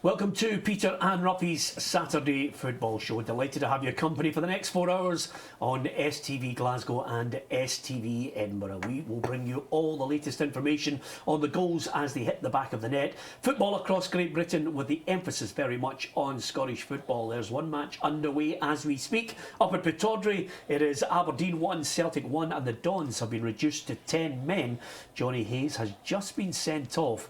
Welcome to Peter and Roughie's Saturday Football Show. Delighted to have your company for the next 4 hours on STV Glasgow and STV Edinburgh. We will bring you all the latest information on the goals as they hit the back of the net. Football across Great Britain with the emphasis very much on Scottish football. There's one match underway as we speak. Up at Pittodrie, it is Aberdeen 1, Celtic 1 and the Dons have been reduced to 10 men. Johnny Hayes has just been sent off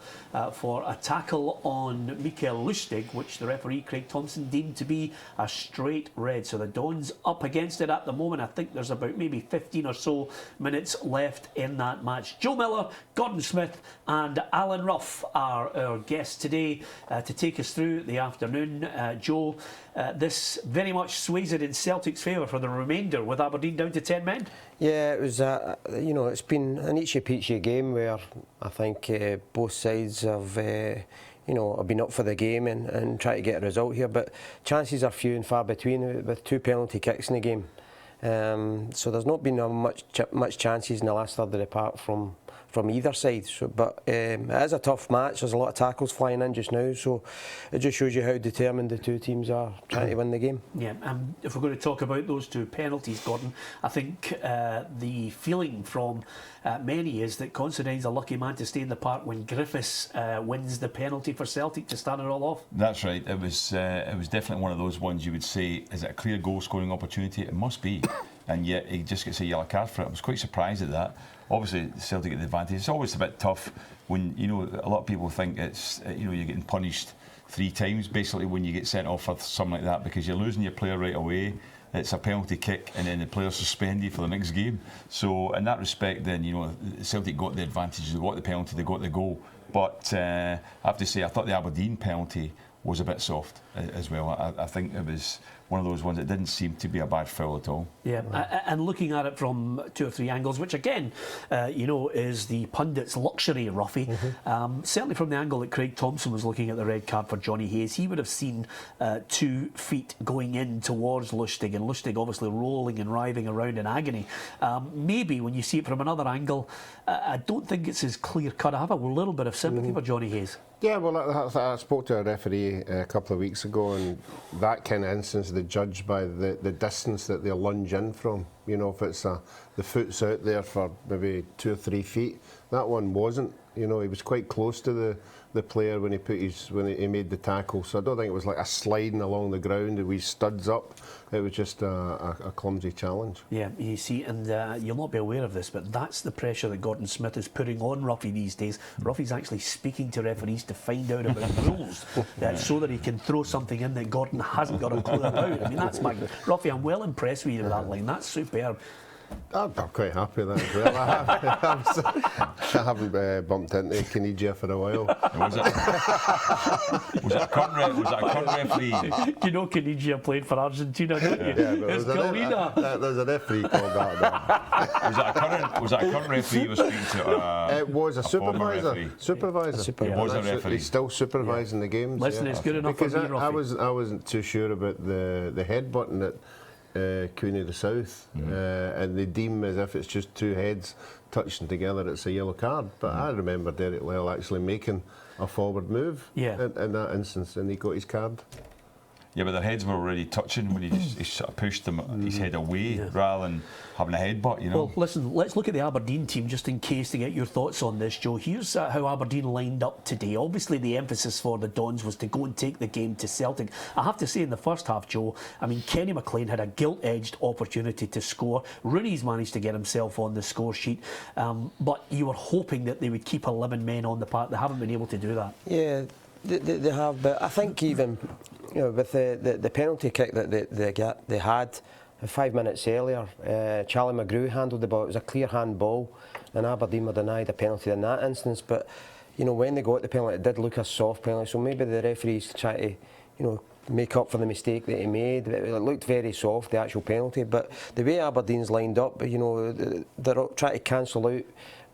for a tackle on Mikael Lustig, which the referee Craig Thompson deemed to be a straight red. So the Dons up against it at the moment. I think there's about maybe 15 or so minutes left in that match. Joe Miller, Gordon Smith and Alan Rough are our guests today to take us through the afternoon. Joe, this very much sways it in Celtic's favour for the remainder with Aberdeen down to 10 men. Yeah, it was, it's been an itchy-peachy game where I think both sides have, have been up for the game and try to get a result here. But chances are few and far between with 2 penalty kicks in the game. So there's not been much chances in the last third of the park from either side. So, but it is a tough match. There's a lot of tackles flying in just now, so it just shows you how determined the two teams are trying to win the game. Yeah, if we're going to talk about those 2 penalties, Gordon, I think the feeling from many is that Considine's a lucky man to stay in the park when Griffiths wins the penalty for Celtic to start it all off. That's right. It was definitely one of those ones you would say, is it a clear goal scoring opportunity? It must be. And yet he just gets a yellow card for it. I was quite surprised at that. Obviously Celtic get the advantage. It's always a bit tough when a lot of people think it's you're getting punished 3 times basically when you get sent off for something like that, because you're losing your player right away. It's a penalty kick and then the player's suspended for the next game. So in that respect then Celtic got the advantage, they got the penalty, they got the goal. But I have to say I thought the Aberdeen penalty was a bit soft as well. I think it was one of those ones that didn't seem to be a bad foul at all. Yeah, and looking at it from 2 or 3 angles, which again, is the pundit's luxury, Roughie. Certainly from the angle that Craig Thompson was looking at the red card for Johnny Hayes, he would have seen 2 feet going in towards Lustig, and Lustig obviously rolling and writhing around in agony. Maybe when you see it from another angle, I don't think it's as clear cut. I have a little bit of sympathy for Johnny Hayes. Yeah, well, I spoke to a referee a couple of weeks ago, and that kind of instance they judge by the distance that they lunge in from. If it's the foot's out there for maybe 2 or 3 feet, that one wasn't. He was quite close to the player when he made the tackle. So I don't think it was like a sliding along the ground with his studs up. It was just a clumsy challenge. Yeah, you see, and you'll not be aware of this, but that's the pressure that Gordon Smith is putting on Roughie these days. Roughie's actually speaking to referees to find out about rules so that he can throw something in that Gordon hasn't got a clue about. I mean, that's magnificent. Roughie, I'm well impressed with you with that line. That's superb. I'm quite happy with that as well. I haven't bumped into Caniggia for a while. Was it a current referee? You know Caniggia played for Argentina, don't you? Yeah, there's a referee called that. Was that a current referee you were speaking to? It was a supervisor. Supervisor. It was a referee. He's still supervising the games. Listen, it's good enough because for me, Roughie. I wasn't too sure about the headbutting that Cooney the South, and they deem as if it's just 2 heads touching together, it's a yellow card. But I remember Derek Lyle actually making a forward move in that instance, and he got his card. Yeah, but their heads were already touching when he sort of pushed his head away rather than having a headbutt, Well, listen, let's look at the Aberdeen team just in case to get your thoughts on this, Joe. Here's how Aberdeen lined up today. Obviously, the emphasis for the Dons was to go and take the game to Celtic. I have to say, in the first half, Joe, I mean, Kenny McLean had a gilt-edged opportunity to score. Rooney's managed to get himself on the score sheet, but you were hoping that they would keep 11 men on the park. They haven't been able to do that. Yeah, they have, but I think even with the penalty kick that they had 5 minutes earlier, Charlie McGrew handled the ball. It was a clear handball, and Aberdeen were denied a penalty in that instance. But when they got the penalty, it did look a soft penalty. So maybe the referees try to make up for the mistake that he made. It looked very soft, the actual penalty. But the way Aberdeen's lined up, they're trying to cancel out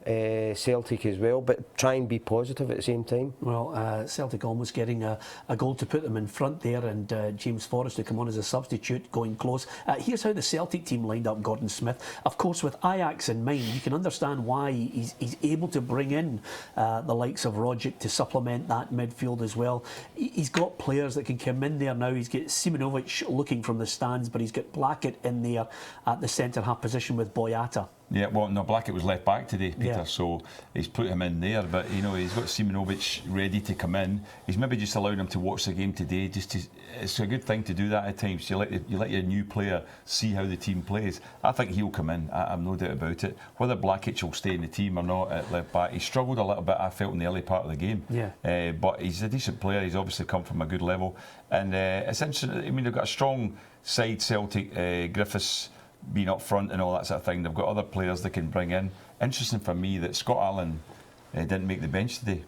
Celtic as well, but try and be positive at the same time. Well, Celtic almost getting a goal to put them in front there, and James Forrest to come on as a substitute going close. Here's how the Celtic team lined up Gordon Smith. Of course, with Ajax in mind, you can understand why he's able to bring in the likes of Rogic to supplement that midfield as well. He's got players that can come in there now. He's got Simonovic looking from the stands, but he's got Blackett in there at the centre half position with Boyata. Yeah, well, no, Blackett was left back today, Peter, Yeah. so he's put him in there. But you know, he's got Simonovic ready to come in. He's maybe just allowed him to watch the game today. It's a good thing to do that at times. You let your new player see how the team plays. I think he'll come in. I've no doubt about it. Whether Blackett will stay in the team or not at left back, he struggled a little bit. I felt in the early part of the game. Yeah. But he's a decent player. He's obviously come from a good level, and it's interesting. I mean, they've got a strong side, Celtic. Griffiths being up front and all that sort of thing. They've got other players they can bring in. Interesting for me that Scott Allen didn't make the bench today.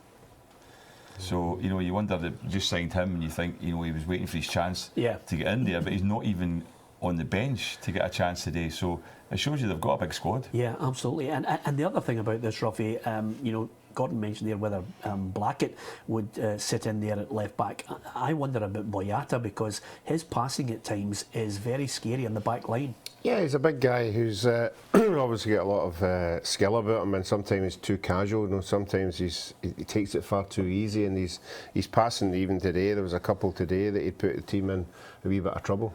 So, you know, you wonder, that just signed him and you think, you know, he was waiting for his chance to get in there, but he's not even on the bench to get a chance today. So it shows you they've got a big squad. Yeah, absolutely. And the other thing about this, Roughie, you know, Gordon mentioned there whether Blackett would sit in there at left back. I wonder about Boyata, because his passing at times is very scary in the back line. Yeah, he's a big guy who's obviously got a lot of skill about him, and sometimes he's too casual. You know, sometimes he takes it far too easy, and he's passing. Even today, there was a couple today that he put the team in a wee bit of trouble.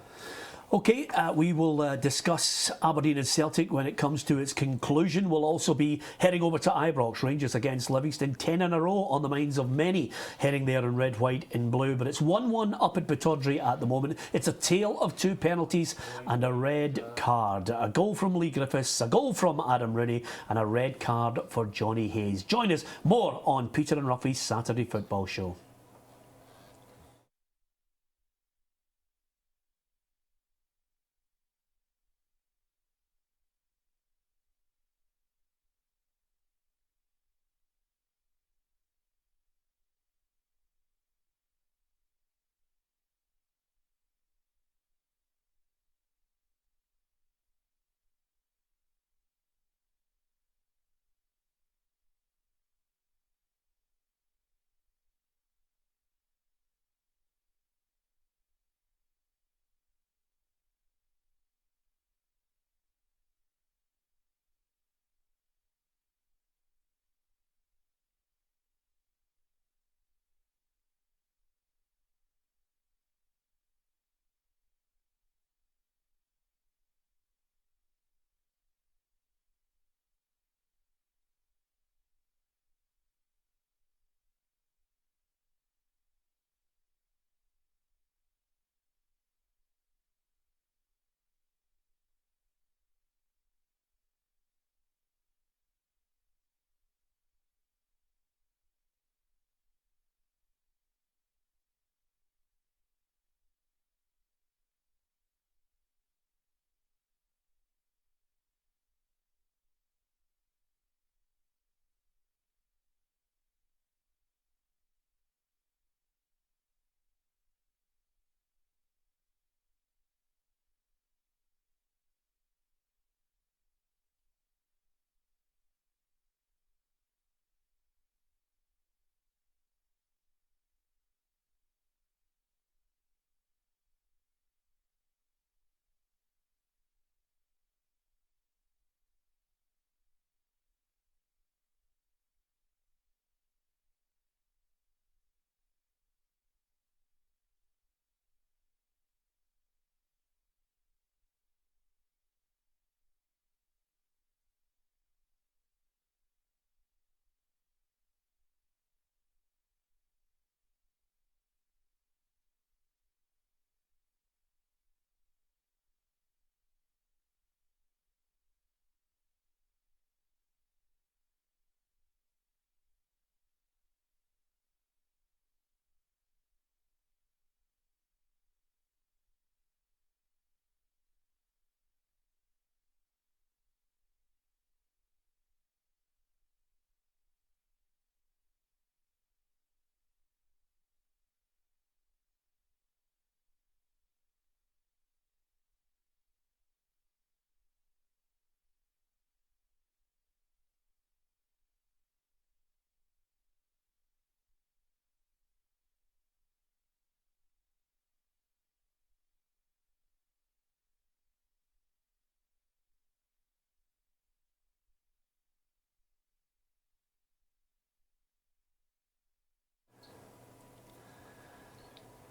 OK, we will discuss Aberdeen and Celtic when it comes to its conclusion. We'll also be heading over to Ibrox, Rangers against Livingston, 10 in a row on the minds of many heading there in red, white and blue. But it's 1-1 up at Pittodrie at the moment. It's a tale of two penalties and a red card. A goal from Lee Griffiths, a goal from Adam Rooney and a red card for Johnny Hayes. Join us more on Peter and Roughie's Saturday Football Show.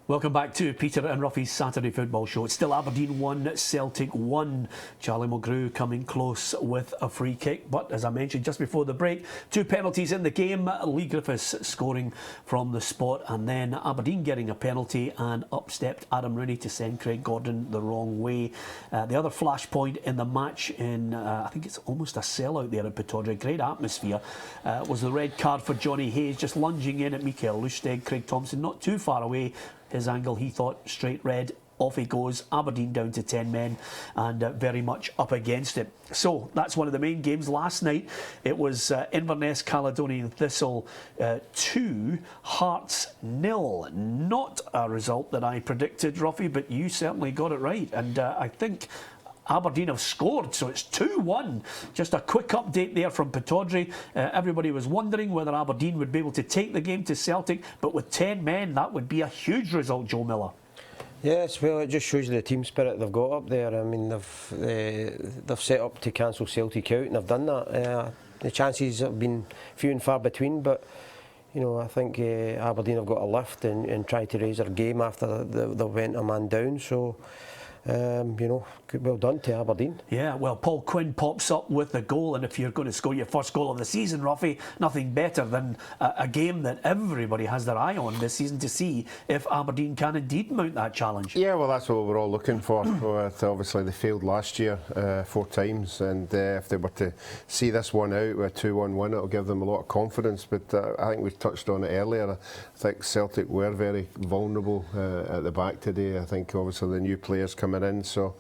Welcome back to Peter and Roughie's Saturday Football Show. It's still Aberdeen 1, Celtic 1. Charlie Mulgrew coming close with a free kick. But as I mentioned just before the break, 2 penalties in the game. Lee Griffiths scoring from the spot, and then Aberdeen getting a penalty, and up stepped Adam Rooney to send Craig Gordon the wrong way. The other flashpoint in the match, in I think it's almost a sellout there at Pittodrie, great atmosphere, was the red card for Johnny Hayes, just lunging in at Mikael Lustig. Craig Thompson not too far away. His angle, he thought, straight red. Off he goes. Aberdeen down to 10 men and very much up against it. So that's one of the main games. Last night it was Inverness Caledonian Thistle 2, Hearts 0. Not a result that I predicted, Roughie, but you certainly got it right. And I think Aberdeen have scored, so it's 2-1. Just a quick update there from Pittodrie. Everybody was wondering whether Aberdeen would be able to take the game to Celtic, but with 10 men, that would be a huge result, Joe Miller. Yes, well, it just shows you the team spirit they've got up there. I mean, they've set up to cancel Celtic out, and they've done that. The chances have been few and far between, but you know, I think Aberdeen have got a lift and tried to raise their game after they went a man down. So. You know, well done to Aberdeen. Yeah, well, Paul Quinn pops up with the goal, and if you're going to score your first goal of the season, Roughie, nothing better than a game that everybody has their eye on this season to see if Aberdeen can indeed mount that challenge. Yeah, well, that's what we're all looking for. Obviously, they failed last year 4 times, and if they were to see this one out with a 2-1 win, it'll give them a lot of confidence. But I think we touched on it earlier. I think Celtic were very vulnerable at the back today. I think obviously the new players coming in, so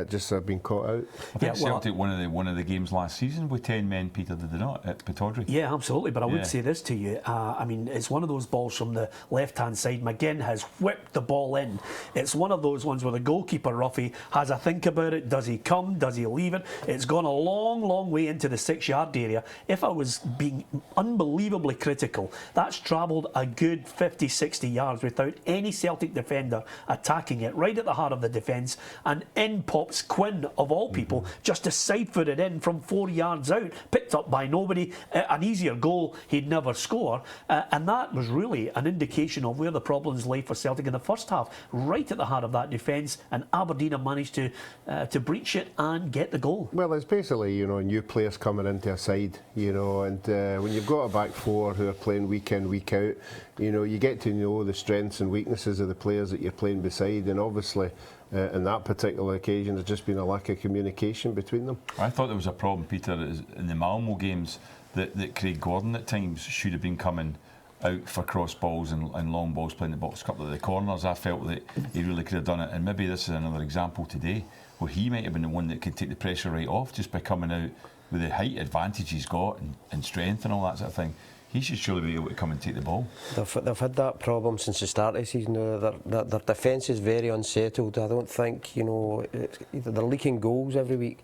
just have been caught out. I think Celtic won of the games last season with 10 men, Peter, did they not, at Pittodrie? Yeah, absolutely, but I would say this to you. I mean, it's one of those balls from the left-hand side. McGinn has whipped the ball in. It's one of those ones where the goalkeeper, Roughie, has a think about it. Does he come? Does he leave it? It's gone a long, long way into the 6-yard area. If I was being unbelievably critical, that's travelled a good 50, 60 yards without any Celtic defender attacking it, right at the heart of the defence, and in pops Quinn, of all people, just to side-foot it in from 4 yards out, picked up by nobody, an easier goal he'd never score, and that was really an indication of where the problems lay for Celtic in the first half, right at the heart of that defence, and Aberdeen have managed to breach it and get the goal. Well, it's basically, you know, new players coming into a side, you know, and when you've got a back four who are playing week in, week out, you know, you get to know the strengths and weaknesses of the players that you're playing beside, and obviously in that particular occasion there's just been a lack of communication between them. I thought there was a problem, Peter, in the Malmo games that Craig Gordon at times should have been coming out for cross balls and long balls playing the box, a couple of the corners. I felt that he really could have done it, and maybe this is another example today where he might have been the one that could take the pressure right off just by coming out with the height advantage he's got and strength and all that sort of thing. He should surely be able to come and take the ball. They've had that problem since the start of the season. Their defence is very unsettled. I don't think, you know, they're leaking goals every week,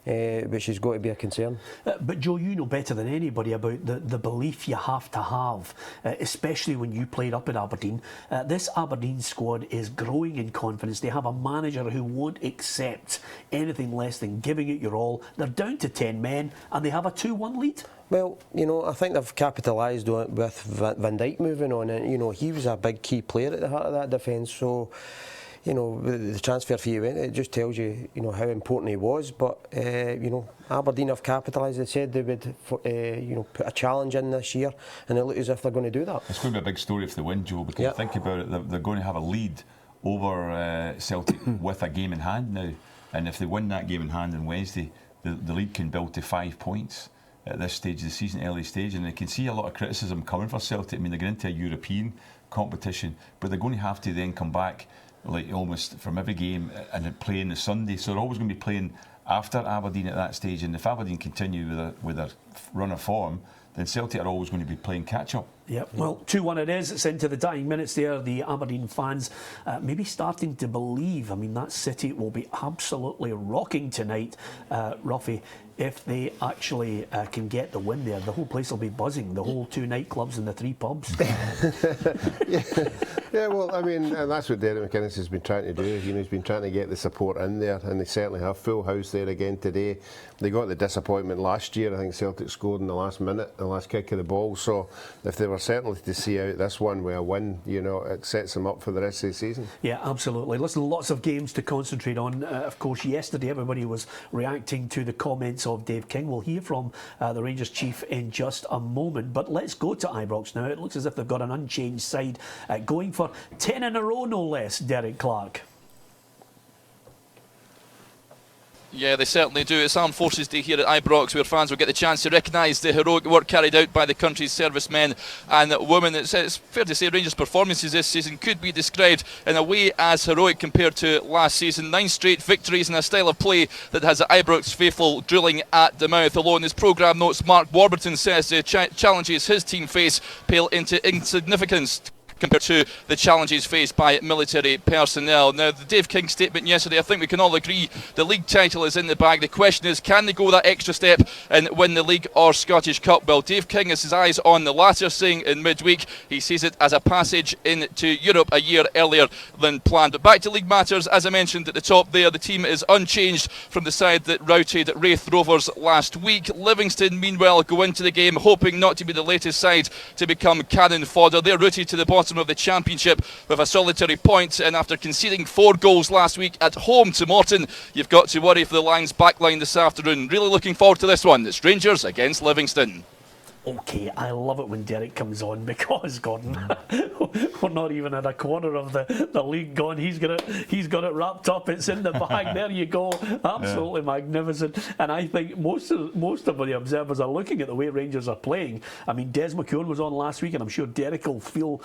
which has got to be a concern. But Joe, you know better than anybody about the belief you have to have, especially when you played up in Aberdeen. This Aberdeen squad is growing in confidence. They have a manager who won't accept anything less than giving it your all. They're down to 10 men and they have a 2-1 lead. Well, you know, I think they've capitalised on it with Van Dijk moving on, and you know, he was a big key player at the heart of that defence. So, you know, the transfer fee went, it just tells you, you know, how important he was. But you know, Aberdeen have capitalised. They said they would, you know, put a challenge in this year, and it looks as if they're going to do that. It's going to be a big story if they win, Joe. Because think about it, they're going to have a lead over Celtic with a game in hand now, and if they win that game in hand on Wednesday, the lead can build to 5 points at this stage of the season, early stage, and I can see a lot of criticism coming for Celtic. I mean, they're going into a European competition, but they're going to have to then come back like almost from every game and play on the Sunday, so they're always going to be playing after Aberdeen at that stage, and if Aberdeen continue with their run of form, then Celtic are always going to be playing catch-up. Yep, well, 2-1 it is. It's into the dying minutes there. The Aberdeen fans maybe starting to believe, I mean, that city will be absolutely rocking tonight, Roughie. If they actually can get the win there, the whole place will be buzzing, the whole 2 nightclubs and the 3 pubs. Yeah, well, I mean, and that's what Derek McInnes has been trying to do. You know, he's been trying to get the support in there, and they certainly have. Full house there again today. They got the disappointment last year. I think Celtic scored in the last minute, the last kick of the ball. So if they were are certainly to see out this one with a win. You know, it sets them up for the rest of the season. Yeah, absolutely. Listen, lots of games to concentrate on. Of course, yesterday everybody was reacting to the comments of Dave King. We'll hear from the Rangers chief in just a moment. But let's go to Ibrox now. It looks as if they've got an unchanged side going for 10 in a row, no less, Derek Clark. Yeah, they certainly do. It's Armed Forces Day here at Ibrox, where fans will get the chance to recognise the heroic work carried out by the country's servicemen and women. It's fair to say Rangers' performances this season could be described in a way as heroic compared to last season. 9 straight victories in a style of play that has the Ibrox faithful drilling at the mouth. Although in his programme notes, Mark Warburton says the challenges his team face pale into insignificance compared to the challenges faced by military personnel. Now, the Dave King statement yesterday, I think we can all agree the league title is in the bag. The question is, can they go that extra step and win the league or Scottish Cup? Well, Dave King has his eyes on the latter, saying in midweek he sees it as a passage into Europe a year earlier than planned. But back to league matters, as I mentioned at the top there, the team is unchanged from the side that routed Wraith Rovers last week. Livingston, meanwhile, go into the game hoping not to be the latest side to become cannon fodder. They're rooted to the bottom of the championship with a solitary point, and after conceding 4 goals last week at home to Morton, you've got to worry for the Lions backline this afternoon. Really looking forward to this one. It's Rangers against Livingston. Okay, I love it when Derek comes on because, Gordon, we're not even at a quarter of the league gone. He's got it wrapped up. It's in the bag. There you go. Absolutely magnificent. And I think most of the observers are looking at the way Rangers are playing. I mean, Des McKeown was on last week, and I'm sure Derek will feel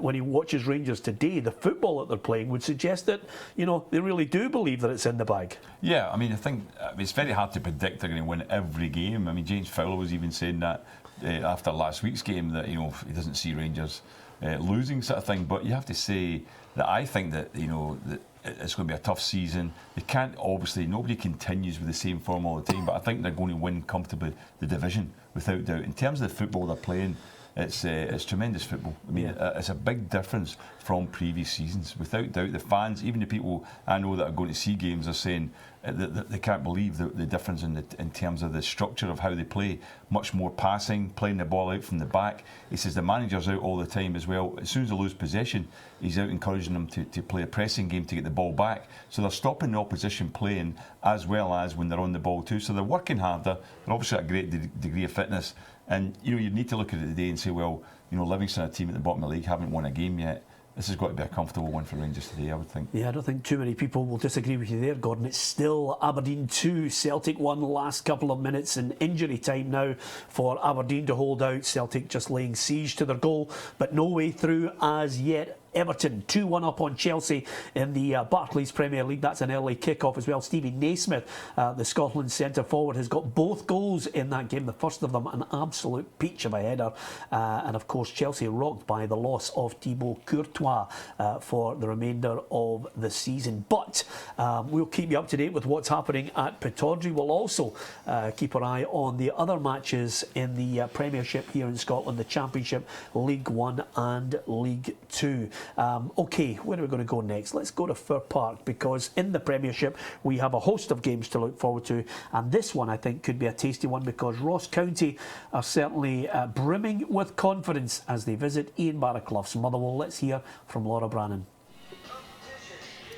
when he watches Rangers today, the football that they're playing would suggest that, you know, they really do believe that it's in the bag. Yeah, I mean, I think it's very hard to predict they're going to win every game. I mean, James Fowler was even saying that after last week's game, that, you know, he doesn't see Rangers losing, sort of thing. But you have to say that I think that, you know, that it's going to be a tough season. They can't, obviously, nobody continues with the same form all the time, but I think they're going to win comfortably the division without doubt. In terms of the football they're playing, it's tremendous football. I mean, it's a big difference from previous seasons, without doubt. The fans, even the people I know that are going to see games, are saying that they can't believe the difference in terms of the structure of how they play. Much more passing, playing the ball out from the back. He says the manager's out all the time as well. As soon as they lose possession, he's out encouraging them to play a pressing game to get the ball back. So they're stopping the opposition playing as well as when they're on the ball too. So they're working harder. They're obviously at a great degree of fitness. And, you know, you need to look at it today and say, well, you know, Livingston, a team at the bottom of the league, haven't won a game yet. This has got to be a comfortable one for Rangers today, I would think. Yeah, I don't think too many people will disagree with you there, Gordon. It's still Aberdeen 2, Celtic 1, last couple of minutes in injury time now for Aberdeen to hold out. Celtic just laying siege to their goal, but no way through as yet. Everton 2-1 up on Chelsea in the Barclays Premier League. That's an early kick-off as well. Stevie Naismith, the Scotland centre-forward, has got both goals in that game. The first of them an absolute peach of a header. And of course Chelsea rocked by the loss of Thibaut Courtois for the remainder of the season. But we'll keep you up to date with what's happening at Pittodrie. We'll also keep our eye on the other matches in the Premiership here in Scotland, the Championship, League 1 and League 2. Okay, where are we going to go next? Let's go to Fir Park, because in the Premiership we have a host of games to look forward to, and this one I think could be a tasty one, because Ross County are certainly brimming with confidence as they visit Ian Barraclough's Motherwell. Let's hear from Laura Brannan.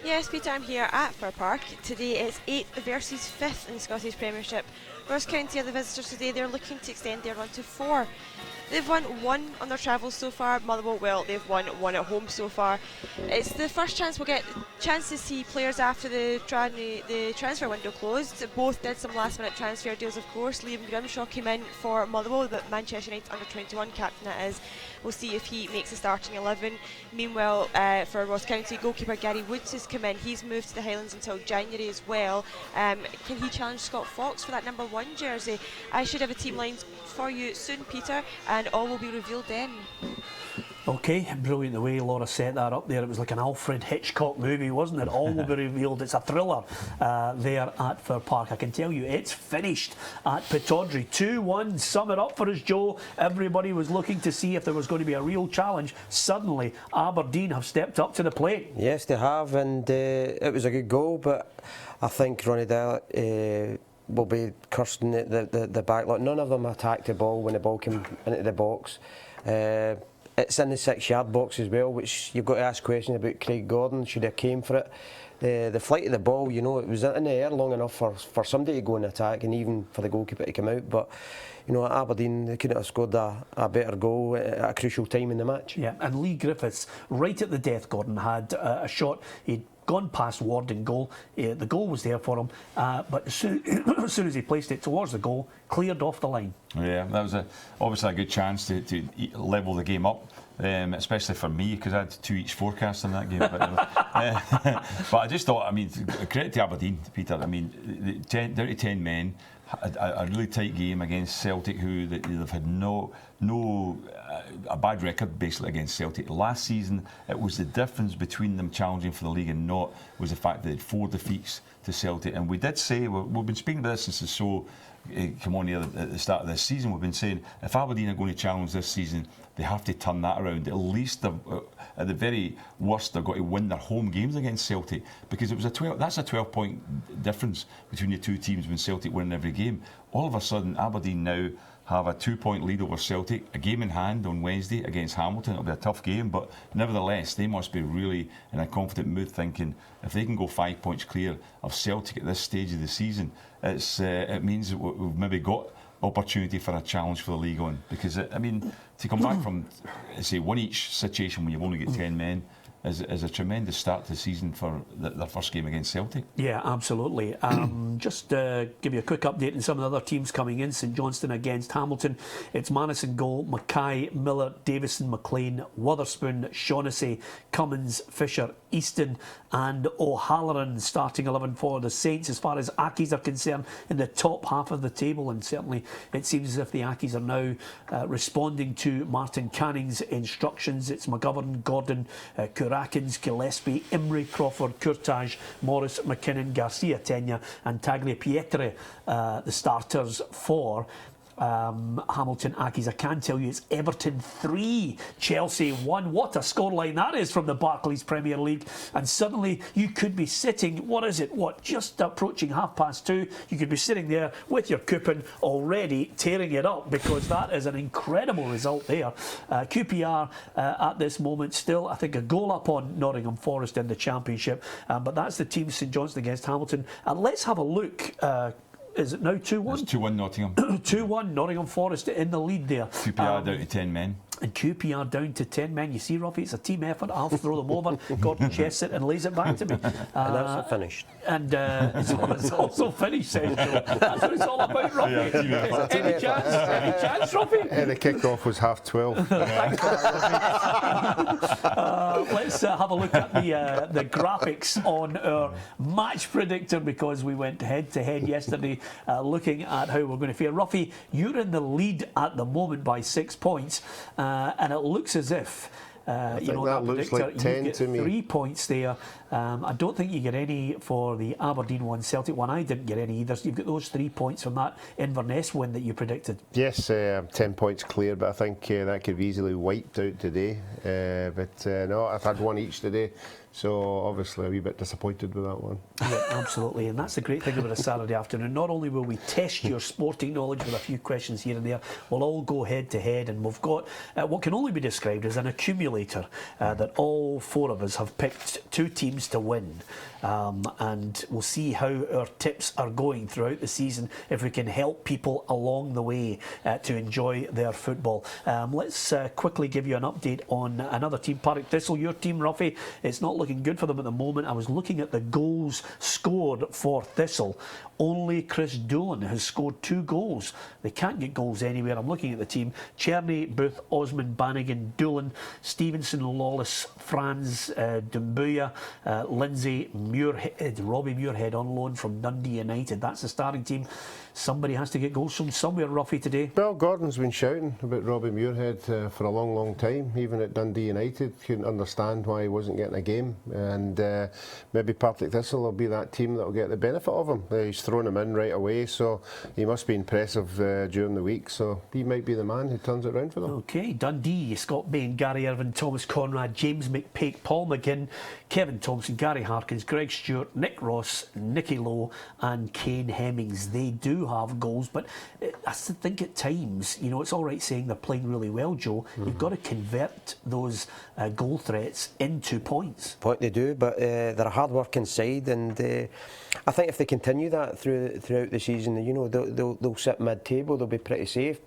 Yes, Peter, I'm here at Fir Park. Today it's 8th versus 5th in the Scottish Premiership. Ross County are the visitors today. They're looking to extend their run to 4. They've won 1 on their travels so far. Motherwell, well, they've won 1 at home so far. It's the first chance we'll get chance to see players after the transfer window closed. Both did some last-minute transfer deals, of course. Liam Grimshaw came in for Motherwell, the Manchester United under-21 captain that is. We'll see if he makes a starting 11. Meanwhile, for Ross County, goalkeeper Gary Woods has come in. He's moved to the Highlands until January as well. Can he challenge Scott Fox for that number 1 jersey? I should have a team line for you soon, Peter, and all will be revealed then. Okay, brilliant the way Laura set that up there. It was like an Alfred Hitchcock movie, wasn't it? All will be revealed. It's a thriller there at Fir Park. I can tell you it's finished at Pittodrie. 2-1, sum it up for us, Joe. Everybody was looking to see if there was going to be a real challenge. Suddenly, Aberdeen have stepped up to the plate. Yes, they have, and it was a good goal, but I think Ronnie Dell will be cursing the back line. None of them attacked the ball when the ball came into the box. It's in the 6-yard box as well, which you've got to ask questions about Craig Gordon. Should have came for it. The flight of the ball, you know, it was in the air long enough for somebody to go and attack, and even for the goalkeeper to come out. But you know, at Aberdeen, they couldn't have scored a better goal at a crucial time in the match. Yeah, and Lee Griffiths, right at the death, Gordon had a shot. He'd gone past Ward in goal. The goal was there for him, but as soon as he placed it towards the goal, cleared off the line. Yeah, that was obviously a good chance to level the game up. Especially for me, because I had 2 each forecast in that game. But I just thought, I mean, credit to Aberdeen, Peter. I mean, down to 10 men, a really tight game against Celtic, who they've had a bad record basically against Celtic. Last season, it was the difference between them challenging for the league and not was the fact that they had 4 defeats to Celtic. And we did say, we've been speaking about this since the show come on here at the start of this season. We've been saying if Aberdeen are going to challenge this season, they have to turn that around. At least at the very worst, they've got to win their home games against Celtic, because it was that's a 12-point difference between the two teams when Celtic win every game. All of a sudden, Aberdeen now have a 2-point lead over Celtic, a game in hand on Wednesday against Hamilton. It'll be a tough game, but nevertheless, they must be really in a confident mood, thinking if they can go 5 points clear of Celtic at this stage of the season, it means that we've maybe got opportunity for a challenge for the league on. Because, I mean, to come back from, say, 1 each situation when you've only got 10 men, is a tremendous start to the season for their first game against Celtic. Yeah, absolutely. Just give you a quick update on some of the other teams coming in. St Johnstone against Hamilton. It's Manus in goal, Mackay, Miller, Davison, McLean, Wotherspoon, Shaughnessy, Cummins, Fisher, Easton and O'Halloran starting 11 for the Saints as far as Accies are concerned in the top half of the table, and certainly it seems as if the Accies are now responding to Martin Canning's instructions. It's McGovern, Gordon, Kurakins, Gillespie, Imrie, Crawford, Courtage, Morris, McKinnon, Garcia, Tenya and Tagliapietre, the starters for Hamilton Accies. I can tell you it's Everton 3, Chelsea 1. What a scoreline that is from the Barclays Premier League. And suddenly you could be sitting, just approaching 2:30. You could be sitting there with your coupon already tearing it up, because that is an incredible result there. QPR at this moment still, I think, a goal up on Nottingham Forest in the Championship. But that's the team, St Johnstone against Hamilton. Let's have a look. Is it now 2-1? It's 2-1 Nottingham. 2-1 Nottingham Forest in the lead there. QPR down to 10 men. And QPR down to 10 men. You see, Roughie, it's a team effort. I'll throw them over. Gordon chests it and lays it back to me. And that's finished. And it's also finished, says Joe. That's what it's all about, Roughie. Yeah, any chance, Roughie? The kick-off was 12:30. Let's have a look at the graphics on our match predictor, because we went head-to-head yesterday looking at how we're going to fare. Roughie, you're in the lead at the moment by 6 points. And it looks as if that looks like 10 to me. 3 points there. I don't think you get any for the Aberdeen one, Celtic one. I didn't get any either. So you've got those 3 points from that Inverness win that you predicted. Yes, 10 points clear, but I think that could be easily wiped out today. No, I've had 1 each today. So obviously a wee bit disappointed with that one. Yeah, absolutely, and that's the great thing about a Saturday afternoon. Not only will we test your sporting knowledge with a few questions here and there, we'll all go head to head, and we've got what can only be described as an accumulator that all 4 of us have picked 2 teams to win. And we'll see how our tips are going throughout the season, if we can help people along the way to enjoy their football. Let's quickly give you an update on another team, Partick Thistle, your team, Roughie. It's not looking good for them at the moment. I was looking at the goals scored for Thistle. Only Chris Doolan has scored 2 goals. They can't get goals anywhere. I'm looking at the team. Cherney, Booth, Osman, Bannigan, Doolan, Stevenson, Lawless, Franz, Dumbuya, Lindsay, Muirhead, Robbie Muirhead on loan from Dundee United. That's the starting team. Somebody has to get goals from somewhere, Roughie, today. Well, Gordon's been shouting about Robbie Muirhead for a long, long time. Even at Dundee United, couldn't understand why he wasn't getting a game. And maybe Partick Thistle will be that team that will get the benefit of him. He's thrown him in right away, so he must be impressive during the week. So he might be the man who turns it around for them. Okay, Dundee, Scott Bain, Gary Irvine, Kevin, Thomas Conrad, James McPake, Paul McGinn, Kevin Thompson, Gary Harkins, Greg Stewart, Nick Ross, Nicky Lowe and Kane Hemmings. They do have goals, but I think at times, you know, it's all right saying they're playing really well, Joe. You've got to convert those goal threats into points. They do, but they're a hard-working side, and I think if they continue that throughout the season, you know, they'll sit mid-table. They'll be pretty safe.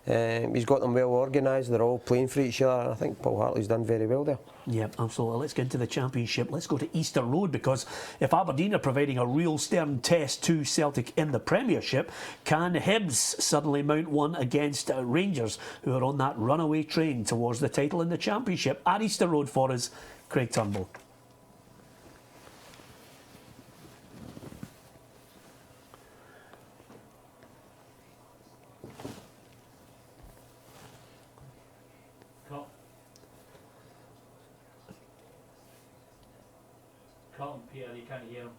He's got them well organised. They're all playing for each other. I think Paul Hartley's done very well there. Yeah, absolutely. Let's get into the Championship. Let's go to Easter Road, because if Aberdeen are providing a real stern test to Celtic in the Premiership, can Hibs suddenly mount one against Rangers, who are on that runaway train towards the title in the Championship? At Easter Road for us, Craig Turnbull. You can't hear him.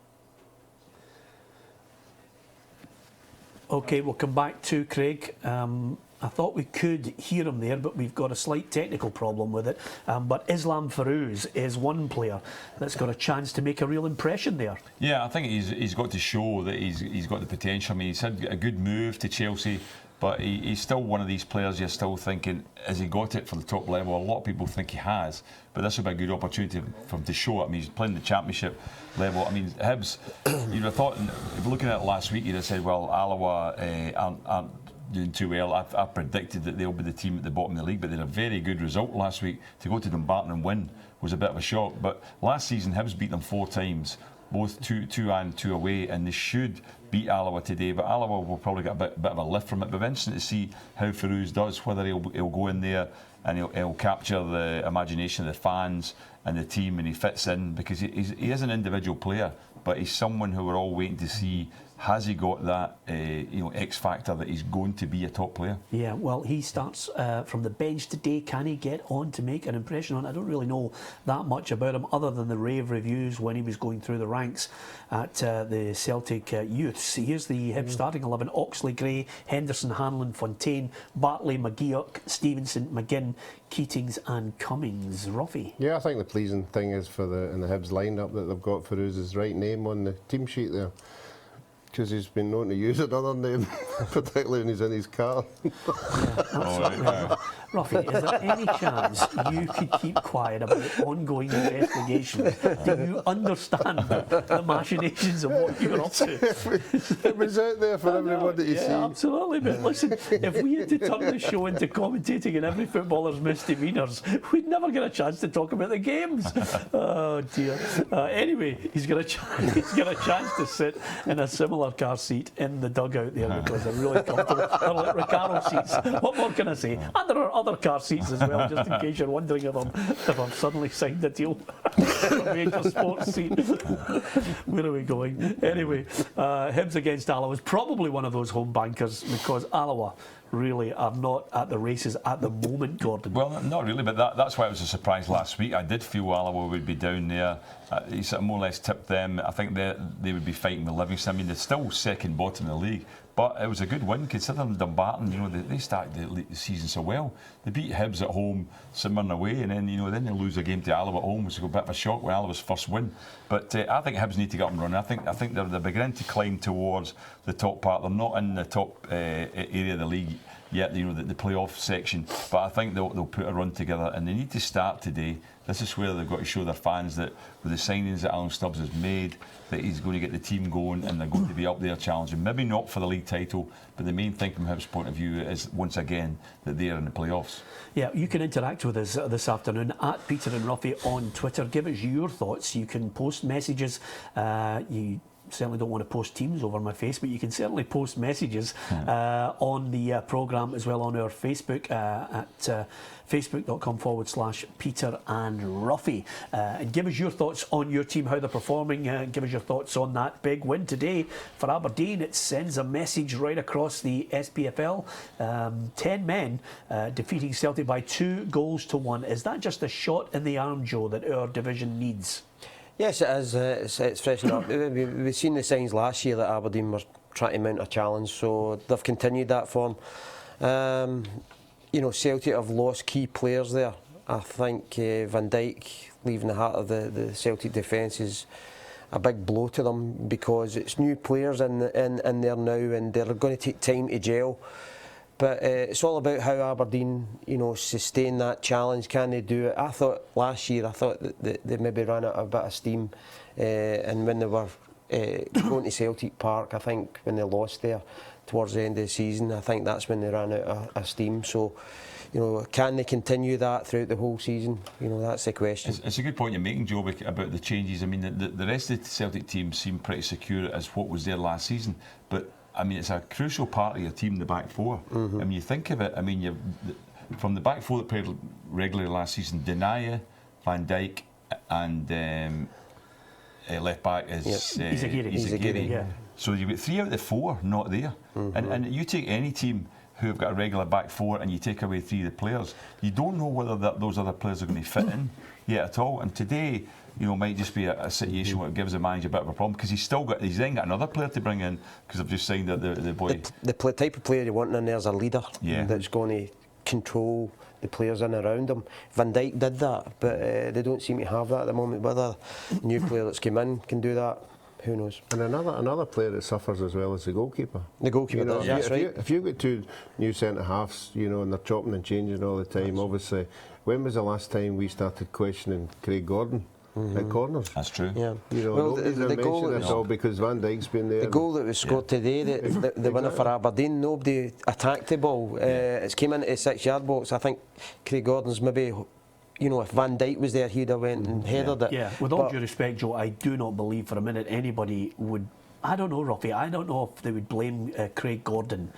OK, we'll come back to Craig. I thought we could hear him there, but we've got a slight technical problem with it. But Islam Farouz is one player that's got a chance to make a real impression there. Yeah, I think he's got to show that he's got the potential. I mean, he's had a good move to Chelsea, but he's still one of these players you're still thinking, has he got it for the top level? A lot of people think he has, but this will be a good opportunity for him to show it. I mean, he's playing the Championship level. I mean, Hibs, you'd have thought, if looking at it last week, you'd have said, well, Alloa aren't doing too well. I predicted that they'll be the team at the bottom of the league, but they had a very good result last week. To go to Dumbarton and win was a bit of a shock. But last season, Hibs beat them 4 times, both two and 2 away, and they should beat Alloa today. But Alloa will probably get a bit of a lift from it. But interesting to see how Farouz does, whether he'll go in there and he'll capture the imagination of the fans and the team, and he fits in, because he is an individual player, but he's someone who we're all waiting to see. Has he got that X factor that he's going to be a top player? Yeah, well, he starts from the bench today. Can he get on to make an impression on? I don't really know that much about him, other than the rave reviews when he was going through the ranks at the Celtic youths. Here's the Hibs starting 11: Oxley, Gray, Henderson, Hanlon, Fontaine, Bartley, McGeoch, Stevenson, McGinn, Keatings and Cummings. Roughie. Yeah, I think the pleasing thing is in the Hibs lineup that they've got Farouz's right name on the team sheet there, because he's been known to use another name, particularly when he's in his car. Roughie, is there any chance you could keep quiet about ongoing investigations? Do you understand the machinations of what you're up to? It was out there for everybody to see. Absolutely, but listen, if we had to turn the show into commentating in every footballer's misdemeanours, we'd never get a chance to talk about the games. Oh dear. Anyway, he's got a chance to sit in a similar car seat in the dugout there, because they're really comfortable. They're like Recaro seats. What more can I say? And there are other car seats as well, just in case you're wondering if I've suddenly signed a deal for a major sports seat. Where are we going? Anyway, Hibs against Alloa is probably one of those home bankers, because Alloa really are not at the races at the moment, Gordon. Well, not really, but that's why it was a surprise last week. I did feel Alloa would be down there. He sort of more or less tipped them. I think they would be fighting with Livingston. I mean, they're still second bottom of the league, but it was a good win considering Dumbarton. You know, they started the season so well. They beat Hibs at home, St away, and then then they lose a game to Alloa at home, which was a bit of a shock with Alloa's first win. But I think Hibs need to get up and running. I think they're beginning to climb towards the top part. They're not in the top area of the league yet, the playoff section, but I think they'll put a run together, and they need to start today. This is where they've got to show their fans that with the signings that Alan Stubbs has made, that he's going to get the team going, and they're going to be up there challenging, maybe not for the league title, but the main thing from Hibs' point of view is, once again, that they're in the playoffs. Yeah, you can interact with us this afternoon at Peter and Roughie on Twitter. Give us your thoughts. You can post messages. You certainly don't want to post teams over my face, but you can certainly post messages on the programme as well on our Facebook at facebook.com/Peter and Roughie. And give us your thoughts on your team, how they're performing. Give us your thoughts on that big win today for Aberdeen. It sends a message right across the SPFL. 10 men defeating Celtic by 2-1. Is that just a shot in the arm, Joe, that our division needs? Yes, it is. It's freshening up. We've seen the signs last year that Aberdeen were trying to mount a challenge, so they've continued that form. Celtic have lost key players there, I think Van Dijk leaving the heart of the Celtic defence is a big blow to them, because it's new players in there now, and they're going to take time to gel. But it's all about how Aberdeen, sustain that challenge. Can they do it? I thought last year, that they maybe ran out a bit of steam, and when they were going to Celtic Park, I think when they lost there towards the end of the season, I think that's when they ran out of steam. So, can they continue that throughout the whole season? That's the question. It's a good point you're making, Joe, about the changes. I mean, the rest of the Celtic team seemed pretty secure as what was there last season, but I mean, it's a crucial part of your team, the back four. Mm-hmm. I mean, you think of it, I mean, from the back four that played regularly last season, Denayer, Van Dijk, and left back is Izagiri. Yeah. So you've got 3 out of the 4 not there. Mm-hmm. And you take any team who have got a regular back four and you take away 3 of the players, you don't know whether those other players are going to fit in yet at all. And today, might just be a situation where it gives the manager a bit of a problem, because he's then got another player to bring in, because I've just signed the boy. The type of player you want in there is a leader that's going to control the players in around him. Van Dijk did that, but they don't seem to have that at the moment. Whether a new player that's come in can do that, who knows? And another player that suffers as well is the goalkeeper. The goalkeeper does, that's right. If you've got 2 new centre-halves, and they're chopping and changing all the time, obviously, when was the last time we started questioning Craig Gordon at corners? That's true. Yeah. Nobody's the goal mentioned it all because Van Dijk's been there. The goal that was scored today, the winner for Aberdeen, nobody attacked the ball. It's came into the 6-yard box. I think Craig Gordon's maybe, if Van Dijk was there, he'd have went and headed it. Yeah, with all due respect, Joe, I do not believe for a minute anybody would. I don't know, Roughie. I don't know if they would blame Craig Gordon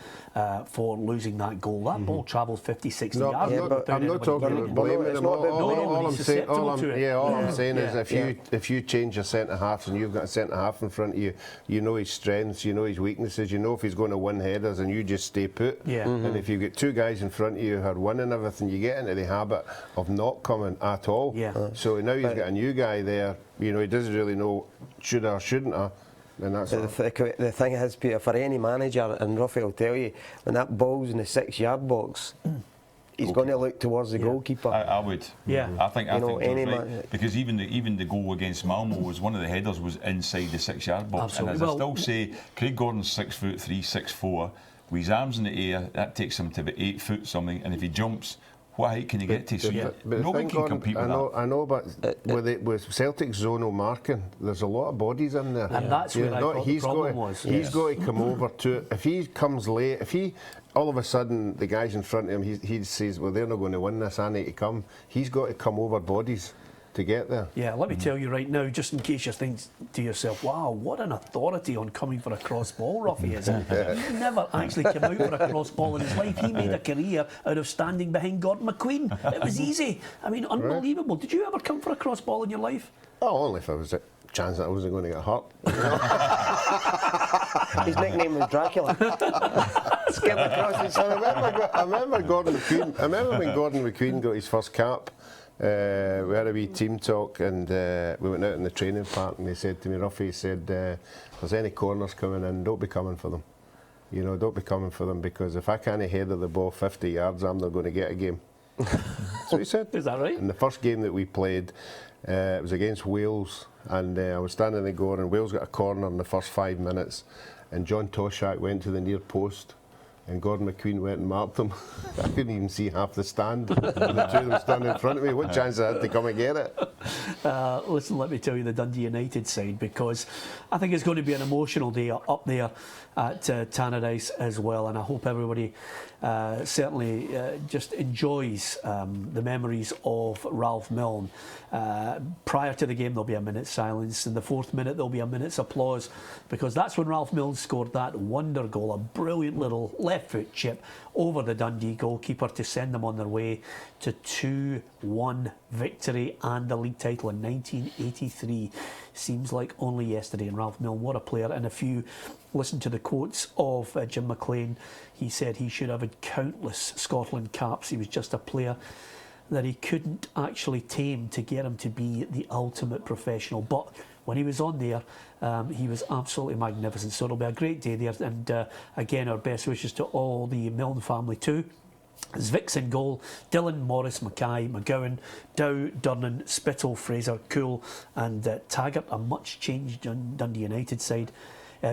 for losing that goal. That ball travelled 50, 60 yards. I'm not talking about blaming them. All I'm saying is if you change your centre-halves and you've got a centre-half in front of you, you know his strengths, you know his weaknesses, you know if he's going to win headers, and you just stay put. Yeah. And if you've got 2 guys in front of you who are winning everything, you get into the habit of not coming at all. Yeah. So now he's got a new guy there, he doesn't really know should or shouldn't I. And that's the thing is, Peter, for any manager, and Roughie will tell you, when that ball's in the 6-yard box, he's going to look towards the goalkeeper. I would. Yeah. I think right, because even the goal against Malmo was one of the headers was inside the 6-yard box. Absolutely. And as I still say, Craig Gordon's 6'3", 6'4", with his arms in the air, that takes him to about 8 foot something, and if he jumps, what height can you get to? So nobody can compete with that. I know, but with Celtic's zonal marking, there's a lot of bodies in there. And that's where I thought the problem was. He's got to come over to it. If he comes late, all of a sudden the guys in front of him, he says, well, they're not going to win this, I need to come. He's got to come over bodies to get there. Yeah, let me tell you right now, just in case you think to yourself, wow, what an authority on coming for a cross ball Roughie is. He never actually came out for a cross ball in his life. He made a career out of standing behind Gordon McQueen. It was easy. I mean, unbelievable. Did you ever come for a cross ball in your life? Oh, only if I was a chance that I wasn't going to get hurt. His nickname was Dracula. Skip across the I remember Gordon McQueen. I remember when Gordon McQueen got his first cap. We had a wee team talk, and we went out in the training park, and he said to me, Roughie, said, if there's any corners coming in, don't be coming for them. Don't be coming for them, because if I can't header the ball 50 yards, I'm not going to get a game. That's what he said. Is that right? In the first game that we played, it was against Wales, and I was standing in the goal, and Wales got a corner in the first 5 minutes, and John Toshak went to the near post, and Gordon McQueen went and marked them. I couldn't even see half the stand. And the 2 of them standing in front of me. What chance I had to come and get it? Listen, let me tell you the Dundee United side, because I think it's going to be an emotional day up there at Tannadice as well, and I hope everybody certainly just enjoys the memories of Ralph Milne. Prior to the game there'll be a minute's silence, in the 4th minute there'll be a minute's applause, because that's when Ralph Milne scored that wonder goal, a brilliant little left foot chip over the Dundee goalkeeper to send them on their way to 2-1 victory and the league title in 1983. Seems like only yesterday, and Ralph Milne, what a player. And if you listen to the quotes of Jim McLean, he said he should have had countless Scotland caps. He was just a player that he couldn't actually tame to get him to be the ultimate professional. But when he was on there, he was absolutely magnificent. So it'll be a great day there. And again, our best wishes to all the Milne family too. Zvix in goal, Dylan, Morris, Mackay, McGowan, Dow, Durnan, Spittle, Fraser, Cool and Taggart, a much changed Dundee United side.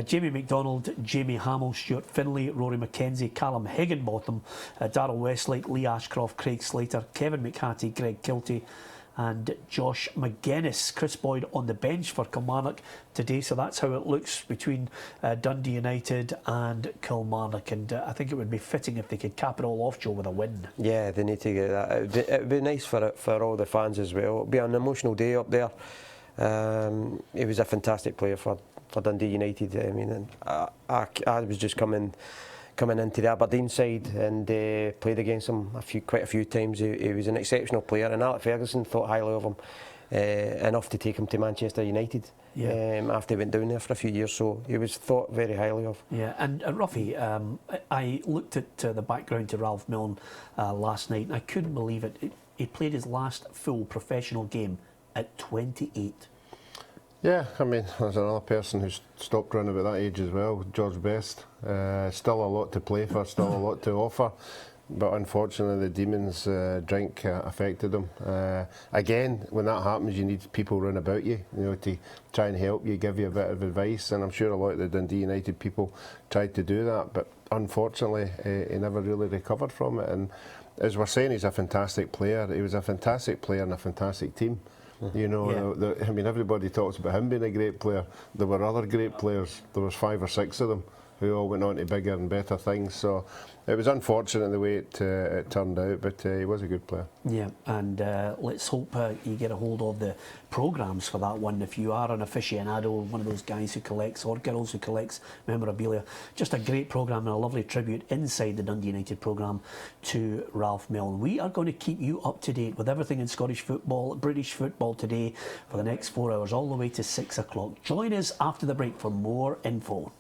Jamie McDonald, Jamie Hamill, Stuart Finlay, Rory McKenzie, Callum Higginbotham, Darryl Westlake, Lee Ashcroft, Craig Slater, Kevin McHattie, Greg Kilty and Josh McGuinness. Chris Boyd on the bench for Kilmarnock today, so that's how it looks between Dundee United and Kilmarnock, and I think it would be fitting if they could cap it all off, Joe, with a win. Yeah, they need to get that. It would be nice for all the fans as well. It would be an emotional day up there. He was a fantastic player for Dundee United. I mean, I was just coming into the Aberdeen side and played against him quite a few times. He was an exceptional player, and Alex Ferguson thought highly of him enough to take him to Manchester United after he went down there for a few years. So he was thought very highly of. Yeah, and Roughie, I looked at the background to Ralph Milne last night, and I couldn't believe it. He played his last full professional game at 28. Yeah, I mean, there's another person who's stopped running about that age as well, George Best. Still a lot to play for, still a lot to offer, but unfortunately the Demons drink affected him. Again, when that happens, you need people round about you, to try and help you, give you a bit of advice, and I'm sure a lot of the Dundee United people tried to do that, but unfortunately he never really recovered from it. And as we're saying, he's a fantastic player. He was a fantastic player and a fantastic team. I mean, everybody talks about him being a great player. There were other great players. There was 5 or 6 of them who all went on to bigger and better things. So it was unfortunate the way it turned out, but he was a good player. Yeah, and let's hope you get a hold of the programmes for that one. If you are an aficionado, one of those guys who collects, or girls who collects memorabilia, just a great programme and a lovely tribute inside the Dundee United programme to Ralph Milne. We are going to keep you up to date with everything in Scottish football, British football today for the next 4 hours, all the way to 6 o'clock. Join us after the break for more info.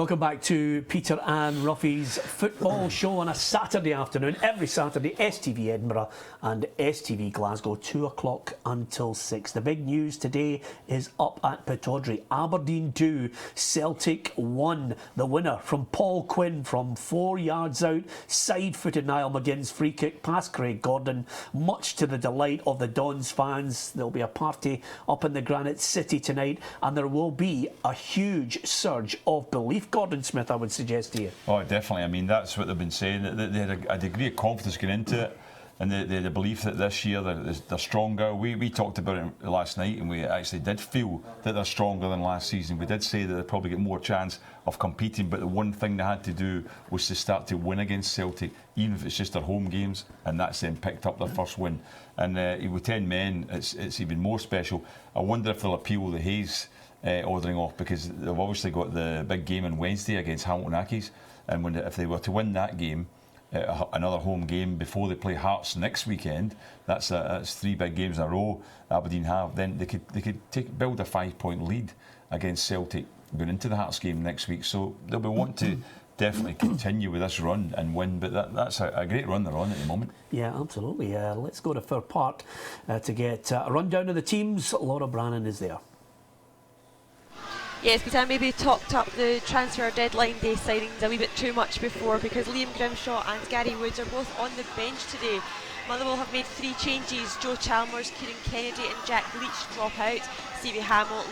Welcome back to Peter and Roughie's football show on a Saturday afternoon. Every Saturday, STV Edinburgh and STV Glasgow, 2 o'clock until 6. The big news today is up at Pittodrie. Aberdeen 2, Celtic 1. The winner from Paul Quinn from 4 yards out, side-footed Niall McGinn's free kick past Craig Gordon, much to the delight of the Dons fans. There'll be a party up in the Granite City tonight, and there will be a huge surge of belief. Gordon Smith, I would suggest to you. Oh, definitely. I mean, that's what they've been saying. They had a degree of confidence going into it, and they had a belief that this year they're stronger. We talked about it last night, and we actually did feel that they're stronger than last season. We did say that they'd probably get more chance of competing, but the one thing they had to do was to start to win against Celtic, even if it's just their home games, and that's then picked up their first win. And with 10 men, it's even more special. I wonder if they'll appeal the Hayes ordering off, because they've obviously got the big game on Wednesday against Hamilton Accies, and if they were to win that game, another home game before they play Hearts next weekend, that's 3 big games in a row Aberdeen have, then they could build a 5-point lead against Celtic going into the Hearts game next week. So they'll be wanting to definitely continue with this run and win, but that's a great run they're on at the moment. Yeah, absolutely. Let's go to Fir Park to get a rundown of the teams. Laura Brannan is there. Yes, but I maybe topped up the transfer deadline day signings a wee bit too much before, because Liam Grimshaw and Gary Woods are both on the bench today. Motherwell have made 3 changes. Joe Chalmers, Kieran Kennedy and Jack Leach drop out. Stevie Hamill,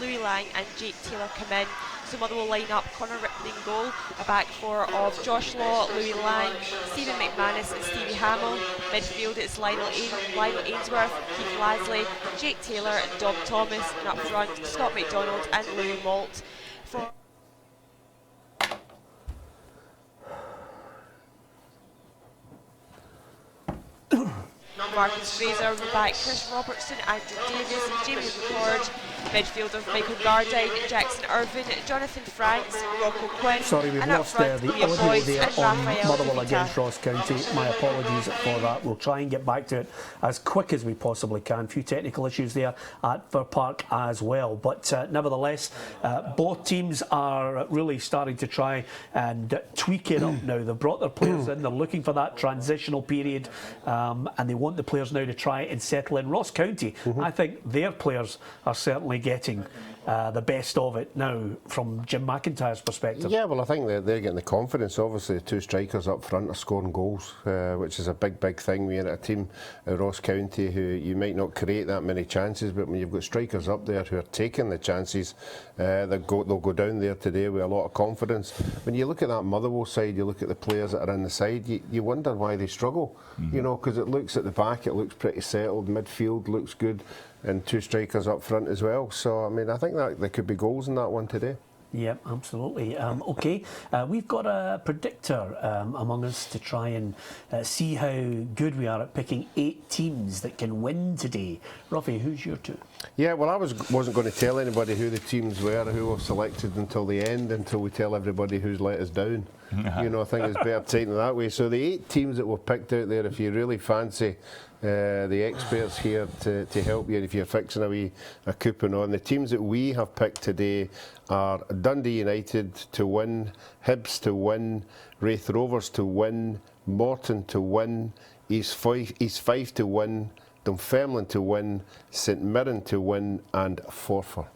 Louis Lang and Jake Taylor come in. So Motherwell line up Connor Ripley in goal, a back 4 of Josh Law, Louis Lang, Stephen McManus and Stevie Hamill. Midfield it's Lionel Ainsworth, Keith Lasley, Jake Taylor and Dom Thomas, and up front Scott McDonald and Louis Malt. For Marcus Fraser on the back, Chris Robertson, Andrew Davis and Jamie McCord. Midfield of Michael Gardine, Jackson Irvin, Jonathan Franks, Rocco Quinn. Sorry, we've and up lost front, the Liam audio Boyce there and on Raphael Motherwell Levita. against Ross County. My apologies for that. We'll try and get back to it as quick as we possibly can. A few technical issues there at Fir Park as well. But nevertheless, both teams are really starting to try and tweak it up now. They've brought their players in. They're looking for that transitional period, and they want the players now to try and settle in. Ross County, I think their players are certainly getting the best of it now from Jim McIntyre's perspective. Yeah, well, I think they're getting the confidence. Obviously, the 2 strikers up front are scoring goals, which is a big thing. We're at a team at Ross County who you might not create that many chances, but when you've got strikers up there who are taking the chances, they'll go down there today with a lot of confidence. When you look at that Motherwell side, you look at the players that are in the side, you wonder why they struggle. You know, because it looks at the back, it looks pretty settled. Midfield looks good, and 2 strikers up front as well. So I mean, I think that there could be goals in that one today. Yeah, absolutely. OK, we've got a predictor among us to try and see how good we are at picking 8 teams that can win today. Roughie, who's your 2? Yeah, well, I wasn't going to tell anybody who the teams were, who were selected until the end, until we tell everybody who's let us down. You know, I think it's better taking it that way. So the 8 teams that were picked out there, if you really fancy the experts here to help you, and if you're fixing a coupon on, the teams that we have picked today are Dundee United to win, Hibs to win, Raith Rovers to win, Morton to win, East Fife to win, Dunfermline to win, St Mirren to win, and Forfar.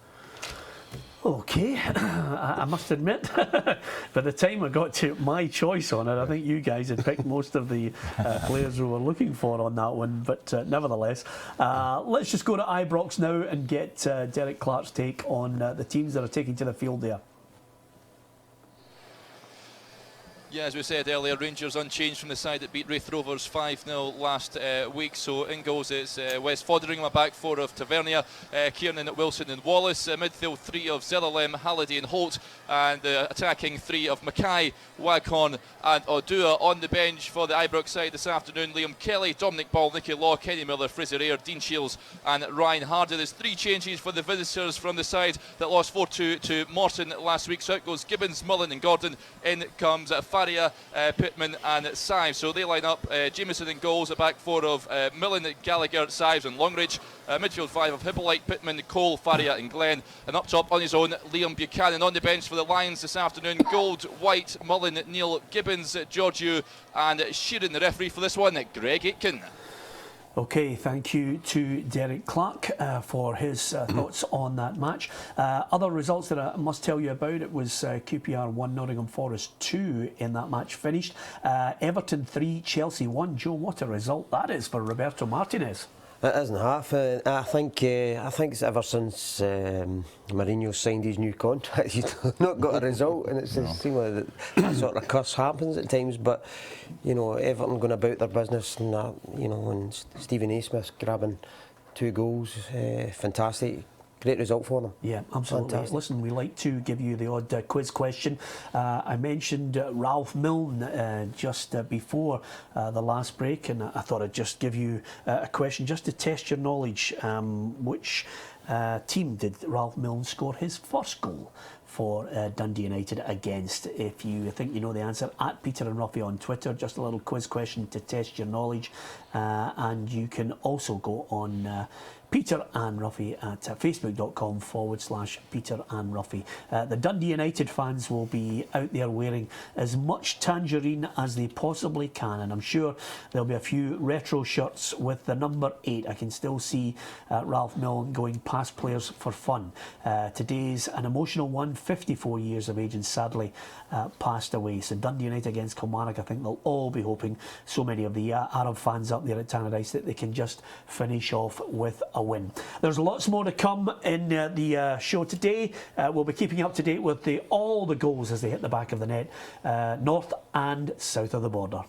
OK, I must admit, by the time I got to my choice on it, I think you guys had picked most of the players we were looking for on that one. But nevertheless, let's just go to Ibrox now and get Derek Clark's take on the teams that are taking to the field there. Yeah, as we said earlier, Rangers unchanged from the side that beat Raith Rovers 5-0 last week. So in goals it's Wes Fotheringham, a back 4 of Tavernier, Kiernan, Wilson and Wallace, midfield 3 of Zeralem, Halliday and Holt, and attacking 3 of Mackay, Waghorn and Odua. On the bench for the Ibrox side this afternoon, Liam Kelly, Dominic Ball, Nicky Law, Kenny Miller, Fraser Ayre, Dean Shields and Ryan Hardy. There's 3 changes for the visitors from the side that lost 4-2 to Morton last week. So out goes Gibbons, Mullen and Gordon. In comes Faria, Pittman and Sives. So they line up Jameson in goals, a back four of Millen, Gallagher, Sives and Longridge, midfield five of Hippolyte, Pittman, Cole, Faria and Glenn, and up top on his own Liam Buchanan. On the bench for the Lions this afternoon, Gold, White, Mullen, Neil, Gibbons, Georgiou and Sheeran. The referee for this one, Greg Aitken. Okay, thank you to Derek Clark for his thoughts on that match. Other results that I must tell you about, it was QPR 1, Nottingham Forest 2 in that match finished. Everton 3, Chelsea 1. Joe, what a result that is for Roberto Martinez. It isn't half. I think it's ever since Mourinho signed his new contract, he's not got a result, and it seems like that sort of curse happens at times. But you know, Everton going about their business, and you know, and Stephen A. Smith grabbing 2 goals, fantastic. Great result for them. Yeah, absolutely. Fantastic. Listen, we like to give you the odd quiz question. I mentioned Ralph Milne just before the last break, and I thought I'd just give you a question just to test your knowledge. Which team did Ralph Milne score his first goal for Dundee United against? If you think you know the answer, at Peter and Roughie on Twitter. Just a little quiz question to test your knowledge, and you can also go on Peter and Roughie at facebook.com/Peter and Roughie. The Dundee United fans will be out there wearing as much tangerine as they possibly can, and I'm sure there'll be a few retro shirts with the number 8. I can still see Ralph Milne going past players for fun. Today's an emotional one, 54 years of age and sadly passed away. So Dundee United against Kilmarnock, I think they'll all be hoping, so many of the Arab fans up there at Tannadice, that they can just finish off with a win. There's lots more to come in the show today. We'll be keeping you up to date with all the goals as they hit the back of the net, north and south of the border.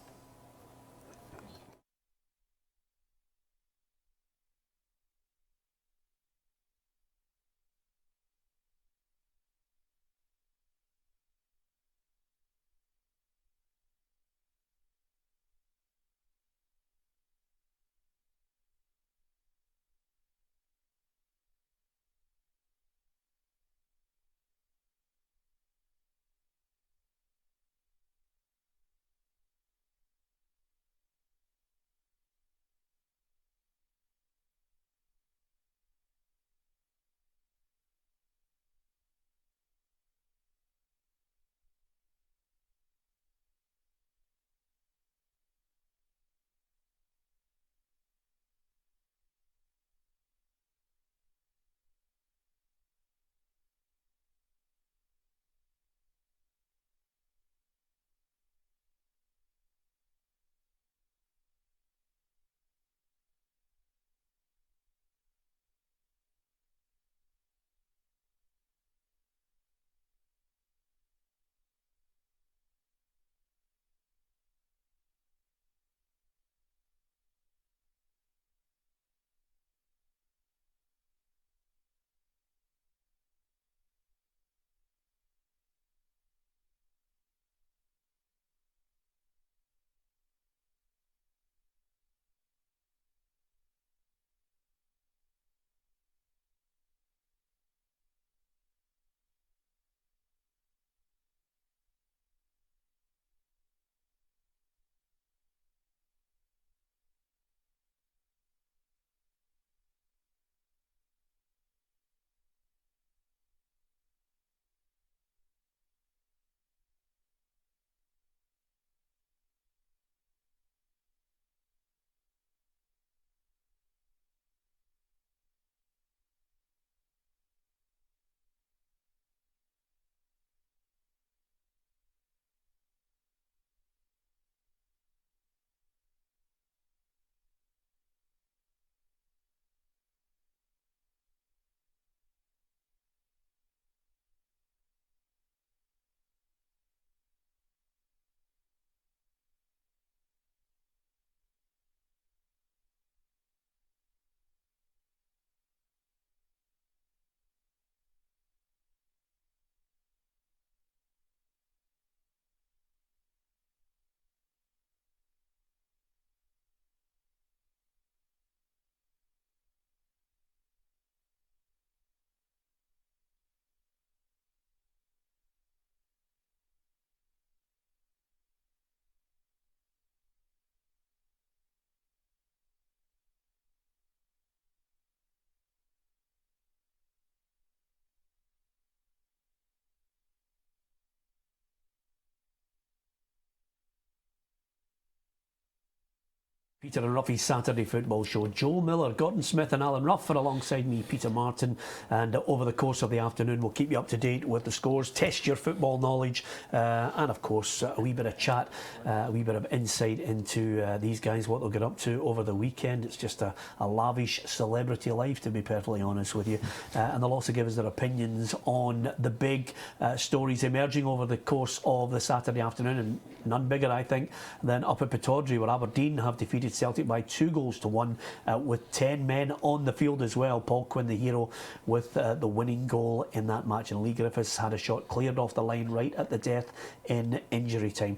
Peter and Roughie's Saturday Football Show. Joe Miller, Gordon Smith and Alan Ruff are alongside me, Peter Martin, and over the course of the afternoon we'll keep you up to date with the scores, test your football knowledge, and of course a wee bit of chat, a wee bit of insight into these guys, what they'll get up to over the weekend. It's just a lavish celebrity life, to be perfectly honest with you, and they'll also give us their opinions on the big stories emerging over the course of the Saturday afternoon, and none bigger, I think, than up at Pittodrie, where Aberdeen have defeated Celtic by 2-1 with 10 men on the field as well. Paul Quinn, the hero, with the winning goal in that match, and Lee Griffiths had a shot cleared off the line right at the death in injury time.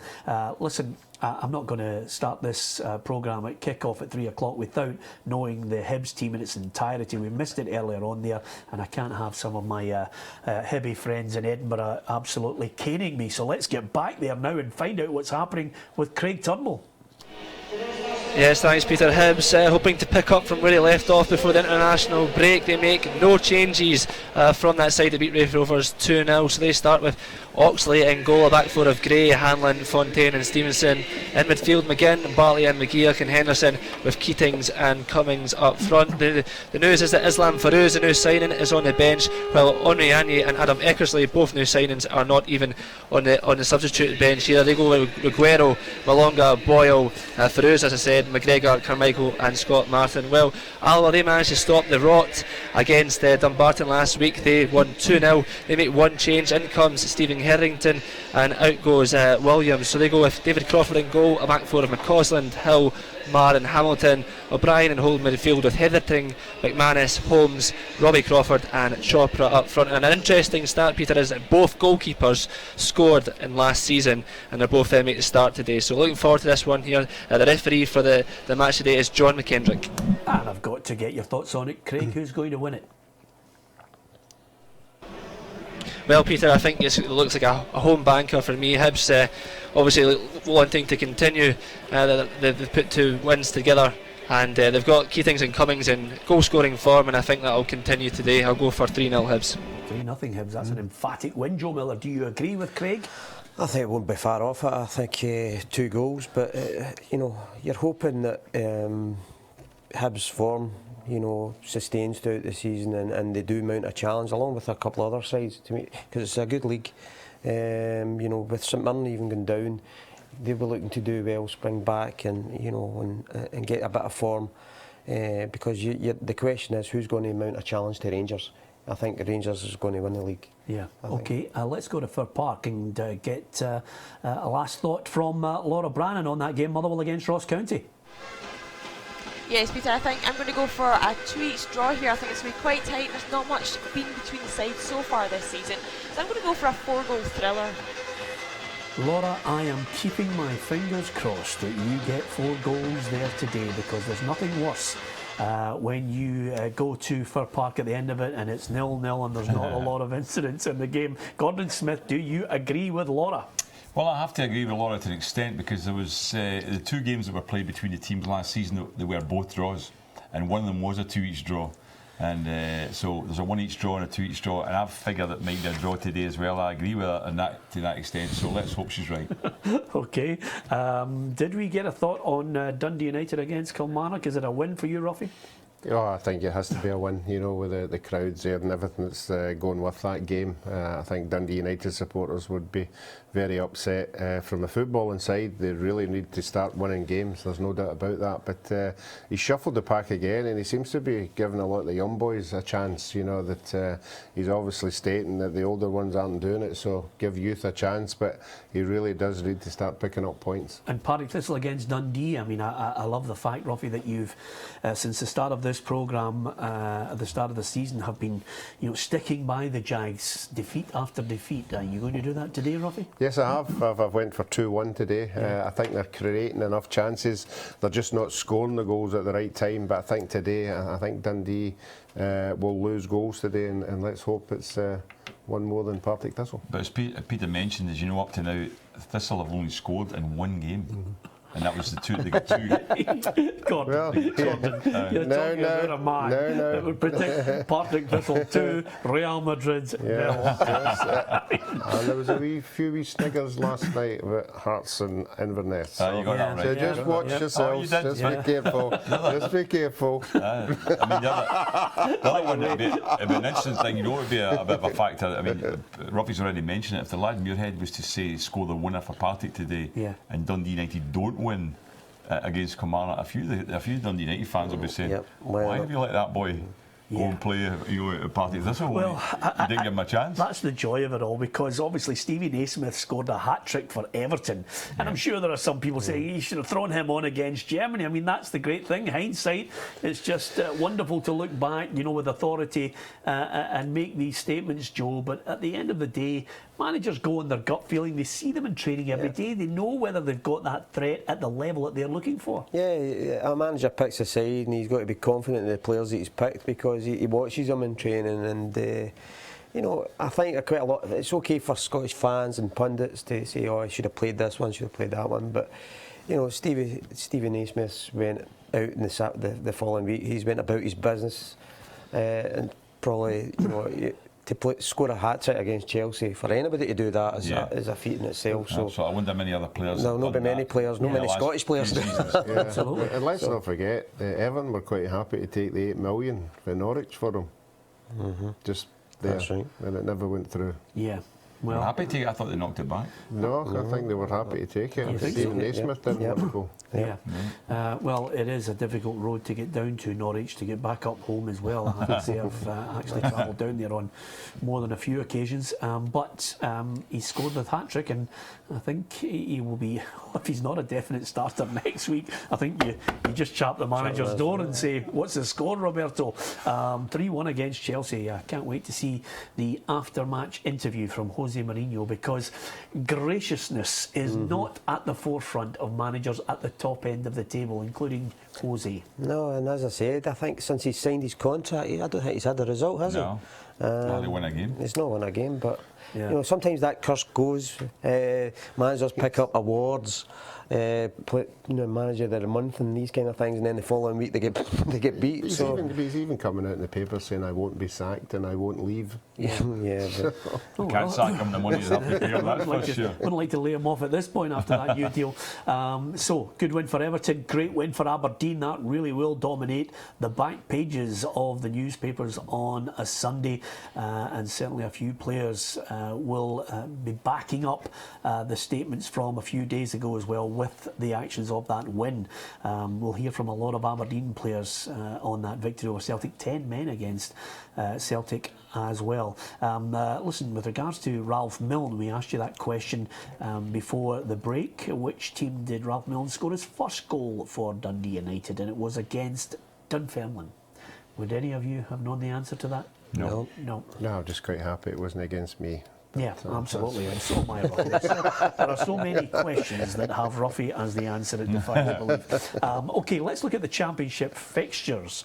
Listen, I'm not going to start this programme at kick-off at 3 o'clock without knowing the Hibs team in its entirety. We missed it earlier on there, and I can't have some of my Hibby friends in Edinburgh absolutely caning me. So let's get back there now and find out what's happening with Craig Turnbull. Yes, thanks Peter. Hibs hoping to pick up from where he left off before the international break. They make no changes from that side to beat Raith Rovers 2-0, so they start with Oxley in goal, a back four of Gray, Hanlon, Fontaine and Stevenson. In midfield, McGinn, Bartley and McGeoch and Henderson, with Keatings and Cummings up front. The news is that Islam Farouz, the new signing, is on the bench, while Onrianyi and Adam Eckersley, both new signings, are not even on the substitute bench here. They go with Riguero, Malonga, Boyle, Farouz, as I said, McGregor, Carmichael and Scott Martin. Well, Alloa, they managed to stop the rot against Dumbarton last week. They won 2-0. They make one change. In comes Stephen Harrington and out goes Williams. So they go with David Crawford in goal, a back four of McCausland, Hill, Marr and Hamilton, O'Brien and holding midfield with Heatherton, McManus, Holmes, Robbie Crawford and Chopra up front. And an interesting stat, Peter, is that both goalkeepers scored in last season, and they're both make the start today. So looking forward to this one here. The referee for the match today is John McKendrick. And I've got to get your thoughts on it, Craig. Who's going to win it? Well, Peter, I think it looks like a home banker for me. Hibs obviously wanting to continue. They've put 2 wins together, and they've got Keatings and Cummings in goal scoring form, and I think that'll continue today. I'll go for 3-0 Hibs. 3-0 Hibs, that's an emphatic win. Joe Miller, do you agree with Craig? I think it won't be far off it. I think 2 goals, but you're hoping that Hibs' form sustains throughout the season, and they do mount a challenge along with a couple of other sides to me, because it's a good league. With St Mirren even going down, they'll be looking to do well, spring back, and and get a bit of form. Because the question is, who's going to mount a challenge to Rangers? I think Rangers is going to win the league. Yeah. Okay. Let's go to Fir Park and get a last thought from Laura Brannan on that game, Motherwell against Ross County. Yes, Peter, I think I'm going to go for a 2-each draw here. I think it's going to be quite tight. There's not much been between the sides so far this season. So I'm going to go for a 4-goal thriller. Laura, I am keeping my fingers crossed that you get 4 goals there today, because there's nothing worse when you go to Fir Park at the end of it and it's 0-0 and there's not a lot of incidents in the game. Gordon Smith, do you agree with Laura? Well, I have to agree with Laura to an extent, because there was the 2 games that were played between the teams last season, they were both draws, and one of them was a 2-each draw. And so there's a 1-each draw and a 2-each draw, and I've figured it might be a draw today as well. I agree with her to that extent, so let's hope she's right. Okay. Did we get a thought on Dundee United against Kilmarnock? Is it a win for you, Roughie? Oh, I think it has to be a win, with the crowds there and everything that's going with that game. I think Dundee United supporters would be very upset. From a footballing side, they really need to start winning games, there's no doubt about that. But he shuffled the pack again, and he seems to be giving a lot of the young boys a chance, that he's obviously stating that the older ones aren't doing it, so give youth a chance, but he really does need to start picking up points. And Partick Thistle against Dundee, I mean, I love the fact, Roughie, that you've, since the start of this programme, at the start of the season, have been sticking by the Jags, defeat after defeat. Are you going to do that today, Roughie? Yes, I have. I've went for 2-1 today. I think they're creating enough chances. They're just not scoring the goals at the right time. But I think today, I think Dundee will lose goals today, and let's hope it's one more than Partick Thistle. But as Peter mentioned, as you know, up to now, Thistle have only scored in 1 game. and that was the two. They got two. Gordon, Well, Gordon, you're talking about a man that would predict Partick Thistle 2, Real Madrid nil. And there was a few wee sniggers last night about Hearts and Inverness. You got that right. So just watch yourselves. Oh, you did, just be careful. Just be careful. I mean, the other one would be an interesting thing. You know, it would be a bit of a factor. I mean, Roughie's already mentioned it. If the lad Muirhead was to say score the winner for Partick today, and Dundee United don't win against Kilmarnock, a few Dundee United fans will be saying, "Why have you let that boy go and play at Partick Thistle? Well, you didn't give him a chance." That's the joy of it all, because obviously Stevie Naismith scored a hat-trick for Everton, and I'm sure there are some people saying you should have thrown him on against Germany. I mean, that's the great thing. Hindsight, it's just wonderful to look back, you know, with authority and make these statements, Joe. But at the end of the day, managers go on their gut feeling. They see them in training every day. They know whether they've got that threat at the level that they're looking for. Yeah, a manager picks a side and he's got to be confident in the players that he's picked, because he watches them in training, and you know, I think quite a lot. It's okay for Scottish fans and pundits to say, "Oh, I should have played this one, should have played that one," but you know, Stevie Naismith went out in the following week. He's went about his business, and probably, you know, score a hat-trick against Chelsea, for anybody to do that is a feat in itself. So I wonder many other players. No, not many players, many Scottish players. Absolutely. And let's not forget, Everton were quite happy to take the 8 million for Norwich for him. Just there, that's right. and it never went through. Yeah. Well, Well, happy to take it. I thought they knocked it back. No, I think they were happy to take it. think Stephen so? Naismith didn't want to go. yeah. Well, it is a difficult road to get down to Norwich, to get back up home as well. I have to say, I've actually travelled down there on more than a few occasions. But he scored the hat-trick, and I think he will be, if he's not a definite starter next week, I think you just chap the manager's door and say, "What's the score, Roberto?" 3-1 against Chelsea. I can't wait to see the after-match interview from Jose Mourinho, because graciousness is not at the forefront of managers at the top end of the table, including Jose. No, and as I said, I think since he's signed his contract, I don't think he's had a result, has he? No. Hardly win a game. He's not won a game, but Yeah. you know, sometimes that curse goes. Managers pick up awards, manager of the month and these kind of things, and then the following week they get beat. He's even coming out in the paper saying, "I won't be sacked and I won't leave." Yeah, but Can't sack him, the money's up to pay him, that's for sure. Wouldn't like to lay him off at this point after that new deal. So, good win for Everton, great win for Aberdeen. That really will dominate the back pages of the newspapers on a Sunday, and certainly a few players will be backing up the statements from a few days ago as well, with the actions of that win. We'll hear from a lot of Aberdeen players on that victory over Celtic. 10 men against Celtic as well. Listen, with regards to Ralph Milne, we asked you that question before the break. Which team did Ralph Milne score his first goal for Dundee United? And it was against Dunfermline. Would any of you have known the answer to that? No. No. No, I'm just quite happy it wasn't against me. Yeah, absolutely, and so am I, Roughie. There are so many questions that have Roughie as the answer, it defies my belief. OK, let's look at the Championship fixtures,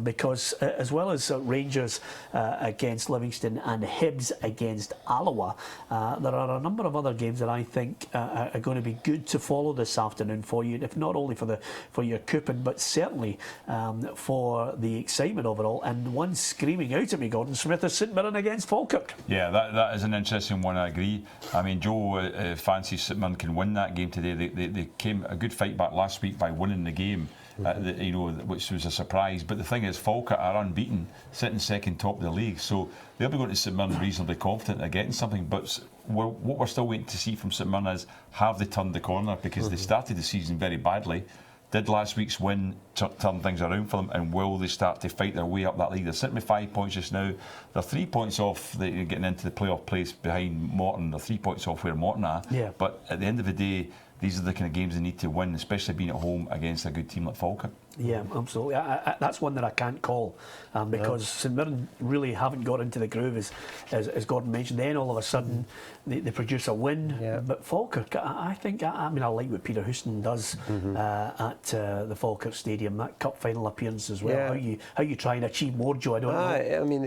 because as well as Rangers against Livingston and Hibs against Alloa, there are a number of other games that I think are going to be good to follow this afternoon for you, if not only for your coupon, but certainly for the excitement of it all. And one screaming out at me, Gordon Smith, is St Mirren against Falkirk. Yeah, that is an interesting one, I agree. I mean, Joe fancies St Mirren can win that game today. They came a good fight back last week by winning the game, which was a surprise. But the thing is, Falkirk are unbeaten, sitting second top of the league. So they'll be going to St Mirren reasonably confident of getting something. But what we're still waiting to see from St Mirren is, have they turned the corner? Because they started the season very badly. Did last week's win turn things around for them, and will they start to fight their way up that league? They're sitting with 5 points just now. They're 3 points off getting into the playoff place behind Morton. They're 3 points off where Morton are. Yeah. But at the end of the day, these are the kind of games they need to win, especially being at home against a good team like Falkirk. Yeah, absolutely. That's one that I can't call, because St Mirren really haven't got into the groove, as Gordon mentioned. Then all of a sudden they produce a win. Yeah. But Falkirk, I think, I like what Peter Houston does at the Falkirk Stadium, that cup final appearance as well. Yeah. How you try and achieve more, Joe, I don't know. I mean,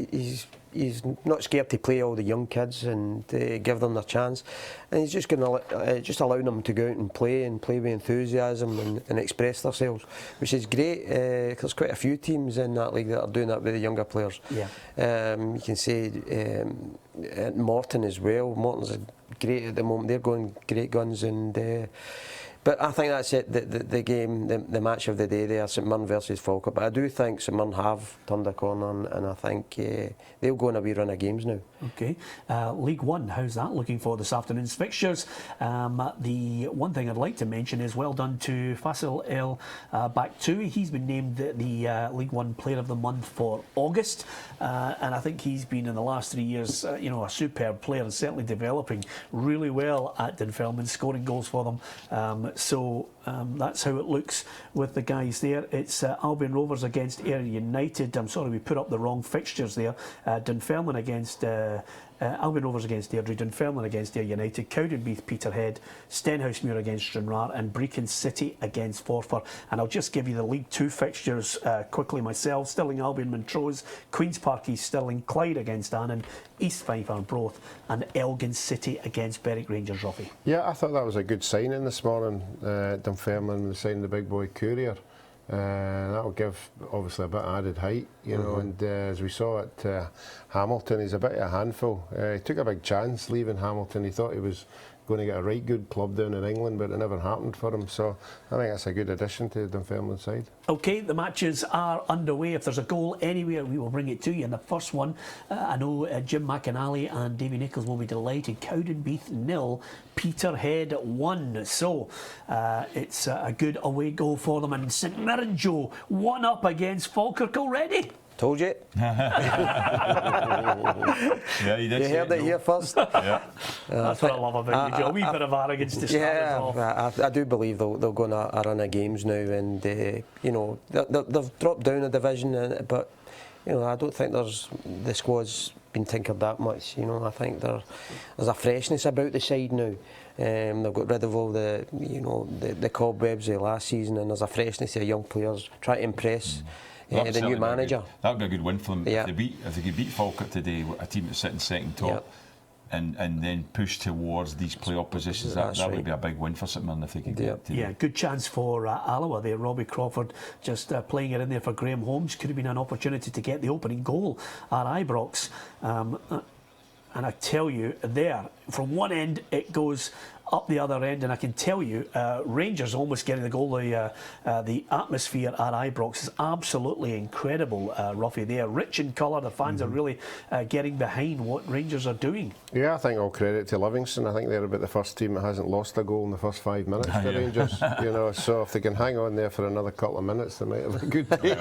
he's he's not scared to play all the young kids and give them their chance, and he's just going to just allowing them to go out and play with enthusiasm and express themselves, which is great. There's quite a few teams in that league that are doing that with the younger players. Yeah. You can say Morton as well. Morton's great at the moment. They're going great guns, and but I think that's it. The game, the match of the day there, St Mirren versus Falkirk. But I do think St Mirren have turned a corner, and I think they'll go on a wee run of games now. Okay, League One, how's that looking for this afternoon's fixtures? The one thing I'd like to mention is well done to Faisal El Baktui. He's been named the League One Player of the Month for August, and I think he's been in the last 3 years, a superb player and certainly developing really well at Dunfermline, scoring goals for them. So that's how it looks with the guys there. It's Albion Rovers against Ayr United. I'm sorry, we put up the wrong fixtures there. Dunfermline against Albion Rovers against Airdrie, Dunfermline against Ayr United, Cowdenbeath Peterhead, Stenhousemuir against Stranraer, and Brecon City against Forfar. And I'll just give you the League Two fixtures quickly myself. Stirling Albion Montrose, Queen's Park East Stirling, Clyde against Annan, East Fife Arbroath, and Elgin City against Berwick Rangers. Roughie. Yeah, I thought that was a good signing this morning, Dunfermline, when they signed the big boy Courier. That will give obviously a bit of added height, you know, and as we saw at Hamilton, he's a bit of a handful. He took a big chance leaving Hamilton. He thought he was going to get a right good club down in England, but it never happened for him. So I think that's a good addition to the Dunfermline side. Okay, the matches are underway. If there's a goal anywhere, we will bring it to you. And the first one, I know Jim McAnally and Davy Nichols will be delighted. Cowdenbeath 0, Peterhead 1. So it's a good away goal for them. And St Mirren, Joe, 1 up against Falkirk already. Told you. Yeah, you did. You heard it here first. Yeah. That's what I love about you, Joe. A wee bit of arrogance to start us off. I do believe they'll go on a run of games now, and they've dropped down a division, but I don't think the squad's been tinkered that much. I think there's a freshness about the side now. They've got rid of all the cobwebs of last season, and there's a freshness of young players trying to impress. The new manager. That would be a good win for them. Yeah. If they could beat Falkirk today, a team that's sitting second top, and then push towards these playoff positions, that would be a big win for St Mirren if they could get today. Yeah, good chance for Alloa there. Robbie Crawford just playing it in there for Graham Holmes. Could have been an opportunity to get the opening goal at Ibrox. And I tell you, there, from one end it goes up the other end, and I can tell you, Rangers almost getting the goal. The atmosphere at Ibrox is absolutely incredible, Roughie. They are rich in colour. The fans are really getting behind what Rangers are doing. Yeah, I think all credit to Livingston. I think they're about the first team that hasn't lost a goal in the first 5 minutes to Rangers. So if they can hang on there for another couple of minutes, they might have a good day.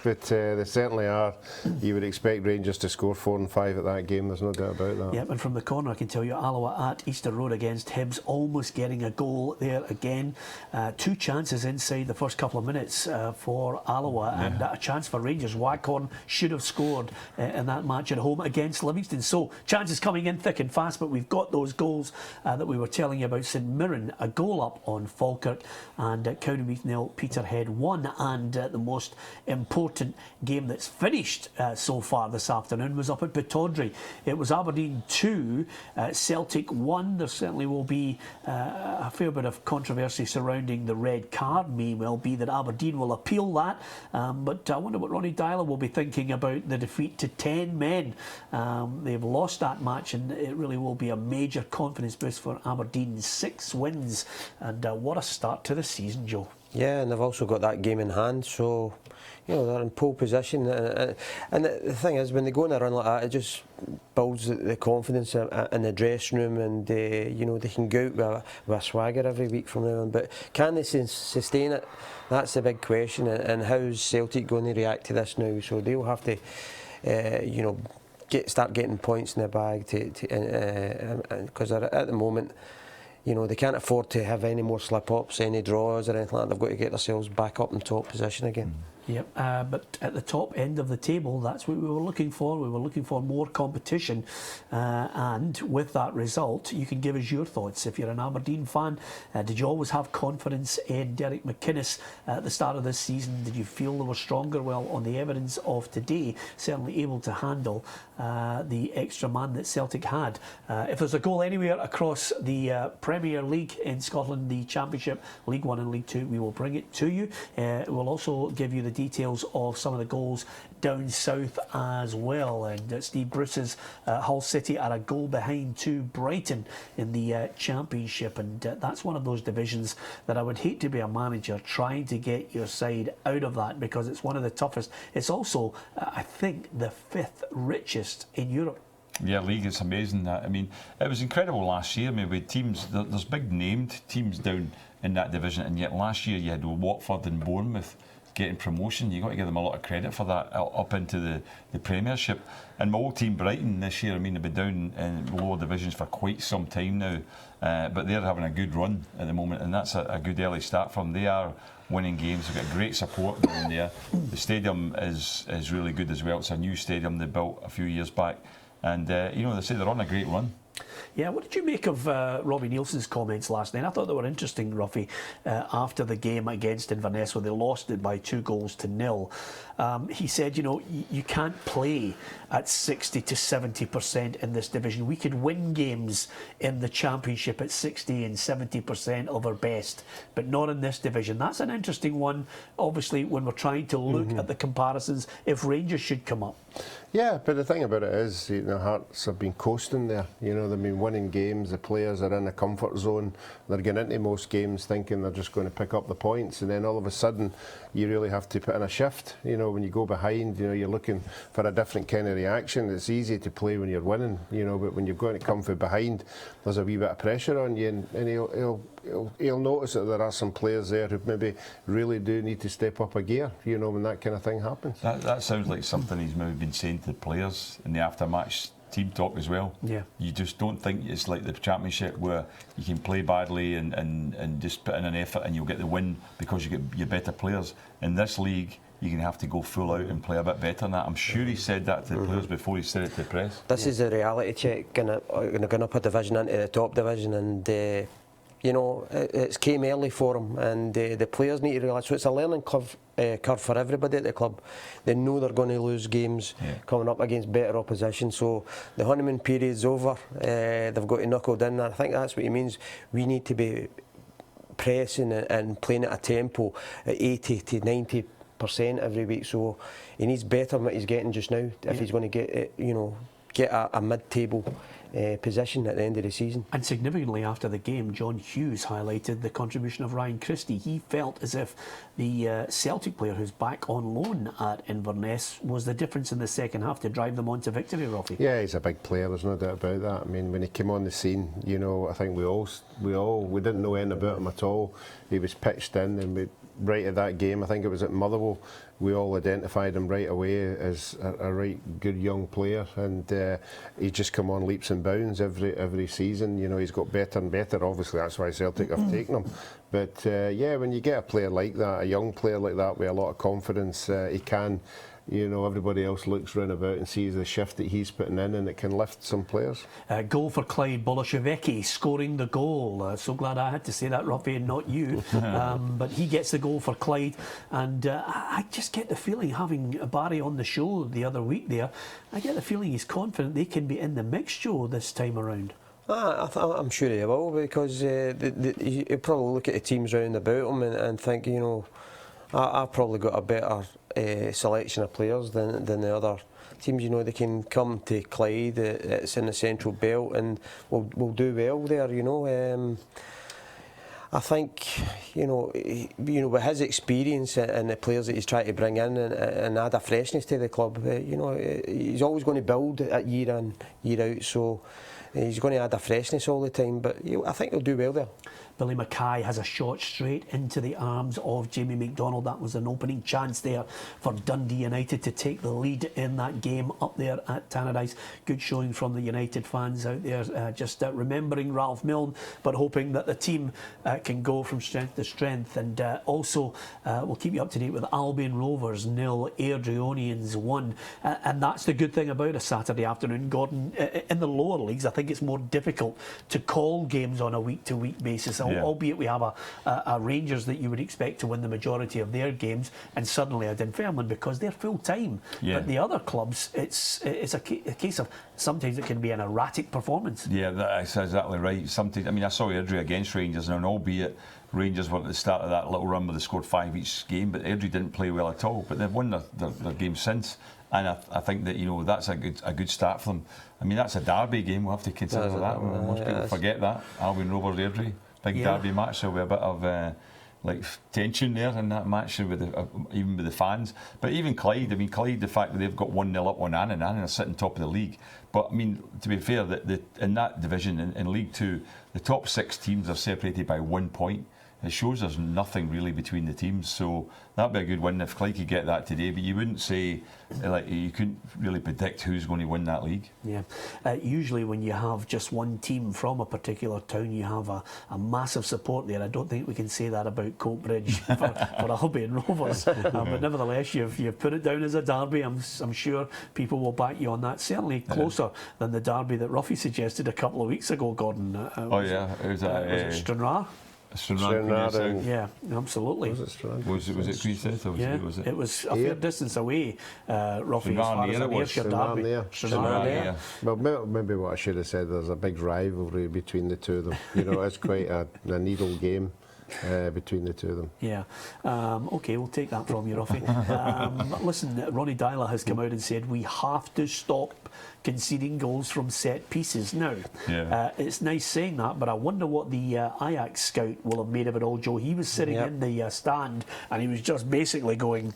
But they certainly are. You would expect Rangers to score 4 and 5 at that game. There's no doubt about that. Yep, and from the corner, I can tell you, Alloa at Easter Road against Hibs, almost getting a goal there again. 2 chances inside the first couple of minutes for Alloa, and a chance for Rangers. Waghorn should have scored in that match at home against Livingston. So chances coming in thick and fast, but we've got those goals that we were telling you about. St Mirren, a goal up on Falkirk, and Cowdenbeath 0, Peterhead 1. And the most important game that's finished so far this afternoon was up at Pittodrie. It was Aberdeen 2, Celtic 1. There certainly will be a fair bit of controversy surrounding the red card. May well be that Aberdeen will appeal that, but I wonder what Ronnie Dyler will be thinking about the defeat to 10 men. They've lost that match, and it really will be a major confidence boost for Aberdeen. 6 wins, and what a start to the season, Joe. Yeah, and they've also got that game in hand, so they're in pole position. And the thing is, when they go on a run like that, it just builds the confidence in the dressing room, and they can go out with a swagger every week from now on. But can they sustain it? That's the big question. And how's Celtic going to react to this now? So they'll have to, start getting points in the bag because at the moment, they can't afford to have any more slip-ups, any draws or anything like that. They've got to get themselves back up in top position again. Yep, but at the top end of the table, that's what we were looking for. We were looking for more competition, and with that result, you can give us your thoughts. If you're an Aberdeen fan, did you always have confidence in Derek McInnes at the start of this season? Did you feel they were stronger? Well, on the evidence of today, certainly able to handle the extra man that Celtic had. If there's a goal anywhere across the Premier League in Scotland, the Championship, League 1 and League 2, we will bring it to you. We'll also give you the details of some of the goals down south as well. And Steve Bruce's Hull City are a goal behind to Brighton in the Championship, and that's one of those divisions that I would hate to be a manager trying to get your side out of that, because it's one of the toughest. It's also, I think, the 5th richest in Europe. Yeah, league, it's amazing. I mean, it was incredible last year. I mean, with teams, there's big named teams down in that division, and yet last year you had Watford and Bournemouth getting promotion. You've got to give them a lot of credit for that, up into the Premiership. And my old team Brighton this year, I mean, they've been down in lower divisions for quite some time now, but they're having a good run at the moment, and that's a good early start for them. They are winning games. They've got great support down there. The stadium is really good as well. It's a new stadium they built a few years back, and you know, they say they're on a great run. Yeah, what did you make of Robbie Nielsen's comments last night? I thought they were interesting, Roughie, after the game against Inverness, where they lost it by 2-0. He said, you know, you can't play at 60 to 70% in this division. We could win games in the Championship at 60 and 70% of our best, but not in this division. That's an interesting one, obviously, when we're trying to look at the comparisons, if Rangers should come up. Yeah, but the thing about it is, you know, Hearts have been coasting there. You know, they've been winning games. The players are in a comfort zone. They're getting into most games thinking they're just going to pick up the points, and then all of a sudden, you really have to put in a shift. You know, when you go behind, you know, you're looking for a different kind of reaction. It's easy to play when you're winning, you know, but when you're going to come from behind, there's a wee bit of pressure on you, and he'll notice that there are some players there who maybe really do need to step up a gear, you know, when that kind of thing happens. That sounds like something he's maybe been saying to the players in the after-match team talk as well. Yeah. You just don't think it's like the Championship where you can play badly and just put in an effort and you'll get the win because you get your better players. In this league, you're going to have to go full out and play a bit better than that. I'm sure he said that to the players before he said it to the press. This is a reality check, going up a division into the top division, and you know, it's came early for them, and the players need to realise. So it's a learning curve for everybody at the club. They know they're going to lose games coming up against better opposition, so the honeymoon period's over. They've got to knuckle down, and I think that's what he means. We need to be pressing and playing at a tempo at 80 to 90% every week, so he needs better than what he's getting just now if he's going to get, you know, get a mid-table position at the end of the season. And significantly after the game, John Hughes highlighted the contribution of Ryan Christie. He felt as if the Celtic player who's back on loan at Inverness was the difference in the second half to drive them on to victory, Roughie. Yeah, he's a big player, there's no doubt about that. I mean, when he came on the scene, you know, I think we didn't know anything about him at all. He was pitched in, and right at that game, I think it was at Motherwell, we all identified him right away as a right good young player, and he's just come on leaps and bounds every season. You know, he's got better and better. Obviously, that's why Celtic have taken him. But yeah, when you get a player like that, a young player like that with a lot of confidence, he can. You know, everybody else looks round about and sees the shift that he's putting in, and it can lift some players. Goal for Clyde Bolashevicki, scoring the goal. So glad I had to say that, Roughie, and not you. But he gets the goal for Clyde, and I just get the feeling, having Barry on the show the other week there, I get the feeling he's confident they can be in the mix show this time around. I'm sure he will, because he'll probably look at the teams round about him and think, you know, I've probably got a better selection of players than the other teams. You know, they can come to Clyde, it's in the central belt, and we'll do well there. You know, I think, you know, with his experience and the players that he's trying to bring in and add a freshness to the club, you know, he's always going to build it year in, year out. So he's going to add a freshness all the time, but I think he'll do well there. Billy Mackay has a shot straight into the arms of Jamie McDonald. That was an opening chance there for Dundee United to take the lead in that game up there at Tannadice. Good showing from the United fans out there, just remembering Ralph Milne, but hoping that the team can go from strength to strength. And also, we'll keep you up to date with Albion Rovers 0, Airdrieonians 1. And that's the good thing about a Saturday afternoon, Gordon. In the lower leagues, I think it's more difficult to call games on a week-to-week basis, albeit we have a Rangers that you would expect to win the majority of their games, and suddenly a Dunfermline because they're full-time. But the other clubs, it's a case of sometimes it can be an erratic performance. Yeah, that's exactly right. Sometimes, I mean, I saw Airdrie against Rangers, and albeit Rangers were at the start of that little run where they scored 5 each game, but Airdrie didn't play well at all. But they've won their game since, and I think that, you know, that's a good start for them. I mean, that's a derby game. We'll have to consider that. Most people forget that. Albion Rovers Airdrie, big derby match. There'll be a bit of like tension there in that match with even with the fans. But even Clyde, I mean, Clyde, the fact that they've got 1-0 up on Annan are sitting top of the league. But I mean, to be fair, in that division, in League Two, the top 6 teams are separated by 1 point. It shows there's nothing really between the teams, so that'd be a good win if Clyde could get that today. But you wouldn't say, like, you couldn't really predict who's going to win that league. Yeah. Usually when you have just one team from a particular town, you have a massive support there. I don't think we can say that about Coatbridge for Albion Rovers. But nevertheless, you've put it down as a derby. I'm sure people will back you on that. Certainly closer than the derby that Roughie suggested a couple of weeks ago, Gordon. It was Stranraer? Stranraer, yeah, absolutely. Was it Stranraer? Was it Queenshead? Was it? It was a fair distance away, roughly, as far as an Ayrshire derby. Stranraer. Well, maybe what I should have said, there's a big rivalry between the two of them. You know, it's quite a needle game between the two of them. Yeah. OK, we'll take that from you, Roughie. Listen, Ronnie Dyler has come out and said we have to stop conceding goals from set pieces. Now, it's nice saying that, but I wonder what the Ajax scout will have made of it all, Joe. He was sitting in the stand and he was just basically going...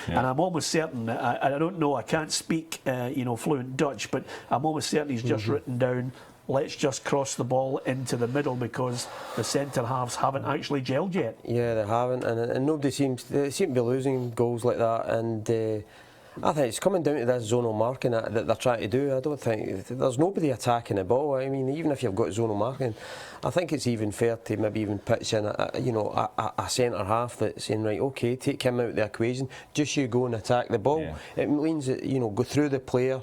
And I'm almost certain, I don't know, I can't speak fluent Dutch, but I'm almost certain he's just written down, let's just cross the ball into the middle because the centre halves haven't actually gelled yet. Yeah, they haven't, and nobody seems to be losing goals like that, and I think it's coming down to this zonal marking that they're trying to do. I don't think there's nobody attacking the ball. I mean, even if you've got zonal marking, I think it's even fair to maybe even pitch in a centre half that's saying, right, OK, take him out of the equation, just you go and attack the ball. It means that, go through the player,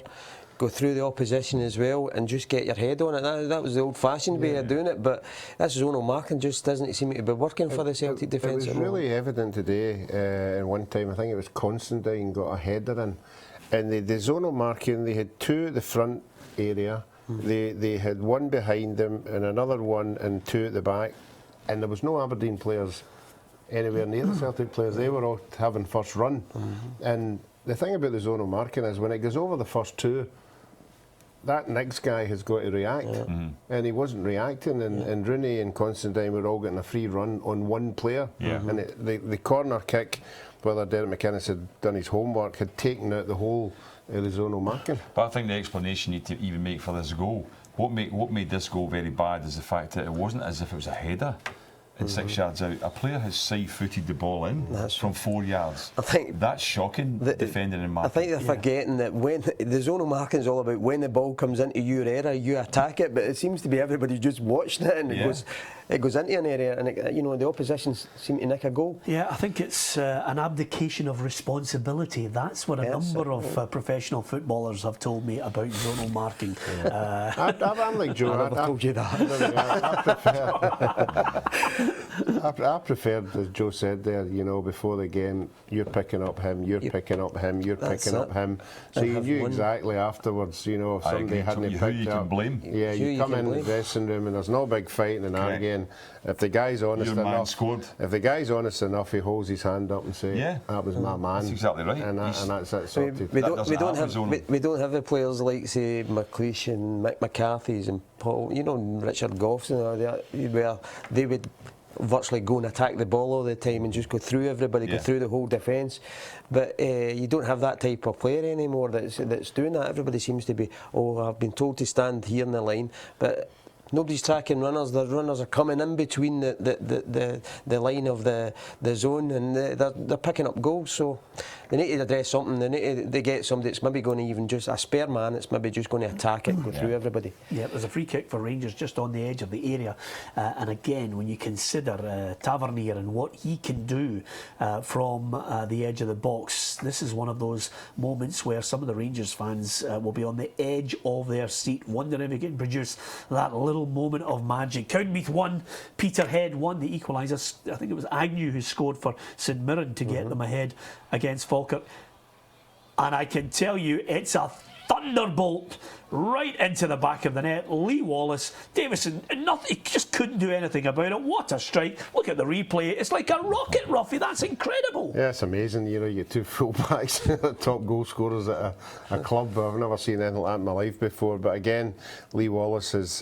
go through the opposition as well, and just get your head on it. That was the old-fashioned way of doing it, but this zonal marking just doesn't seem to be working for the Celtic defence. It was really evident today. In one time, I think it was Constantine got a header in, and the zonal marking, they had 2 at the front area, they had 1 behind them, and another 1 and 2 at the back, and there was no Aberdeen players anywhere near the Celtic players. They were all having first run, and the thing about the zonal marking is when it goes over the first 2, that next guy has got to react, and he wasn't reacting, and Rooney and Constantine were all getting a free run on 1 player, and the corner kick, whether Derek McInnes had done his homework, had taken out the whole of the zonal marking. But I think the explanation you need to even make for this goal, what made this goal very bad is the fact that it wasn't as if it was a header. And 6 yards out, a player has side-footed the ball in from 4 yards. I think that's shocking. Defending and marking. I think they're forgetting that when the zonal marking is all about when the ball comes into your area, you attack it. But it seems to be everybody just watching it, and it goes into an area, and the opposition seem to nick a goal. Yeah, I think it's an abdication of responsibility. That's what a number of professional footballers have told me about zonal marking. I'm like Joe. I never told you that. I preferred, as Joe said there, before the game, you're picking up him, you're picking up him, you're picking up him. So you knew exactly afterwards, if somebody hadn't picked up. Who you can blame. Yeah, you come in the dressing room and there's no big fighting and arguing. If the guy's honest enough, he holds his hand up and says, that was my man. That's exactly right. And that's it sorted. We don't have the players like, say, McLeish and Mick McCarthy's and Paul, Richard Goffs, where they would virtually go and attack the ball all the time and just go through everybody, go through the whole defence. But you don't have that type of player anymore that's doing that. Everybody seems to be, I've been told to stand here in the line, but Nobody's tracking runners. The runners are coming in between the line of the zone, and they're picking up goals. So they need to address something. They need to get somebody that's maybe going to even just a spare man that's maybe just going to attack it and go through everybody. Yeah, there's a free kick for Rangers just on the edge of the area, and again, when you consider Tavernier and what he can do from the edge of the box, this is one of those moments where some of the Rangers fans will be on the edge of their seat, wondering if he can produce that little moment of magic. Cowdenbeath won, Peterhead won the equaliser. I think it was Agnew who scored for St Mirren to get them ahead against Falkirk. And I can tell you, it's a thunderbolt right into the back of the net. Lee Wallace, Davison, nothing, he just couldn't do anything about it. What a strike. Look at the replay. It's like a rocket, Roughie. That's incredible. Yeah, it's amazing. You know, you get two full-backs, top goal scorers at a club. I've never seen anything like that in my life before. But again, Lee Wallace has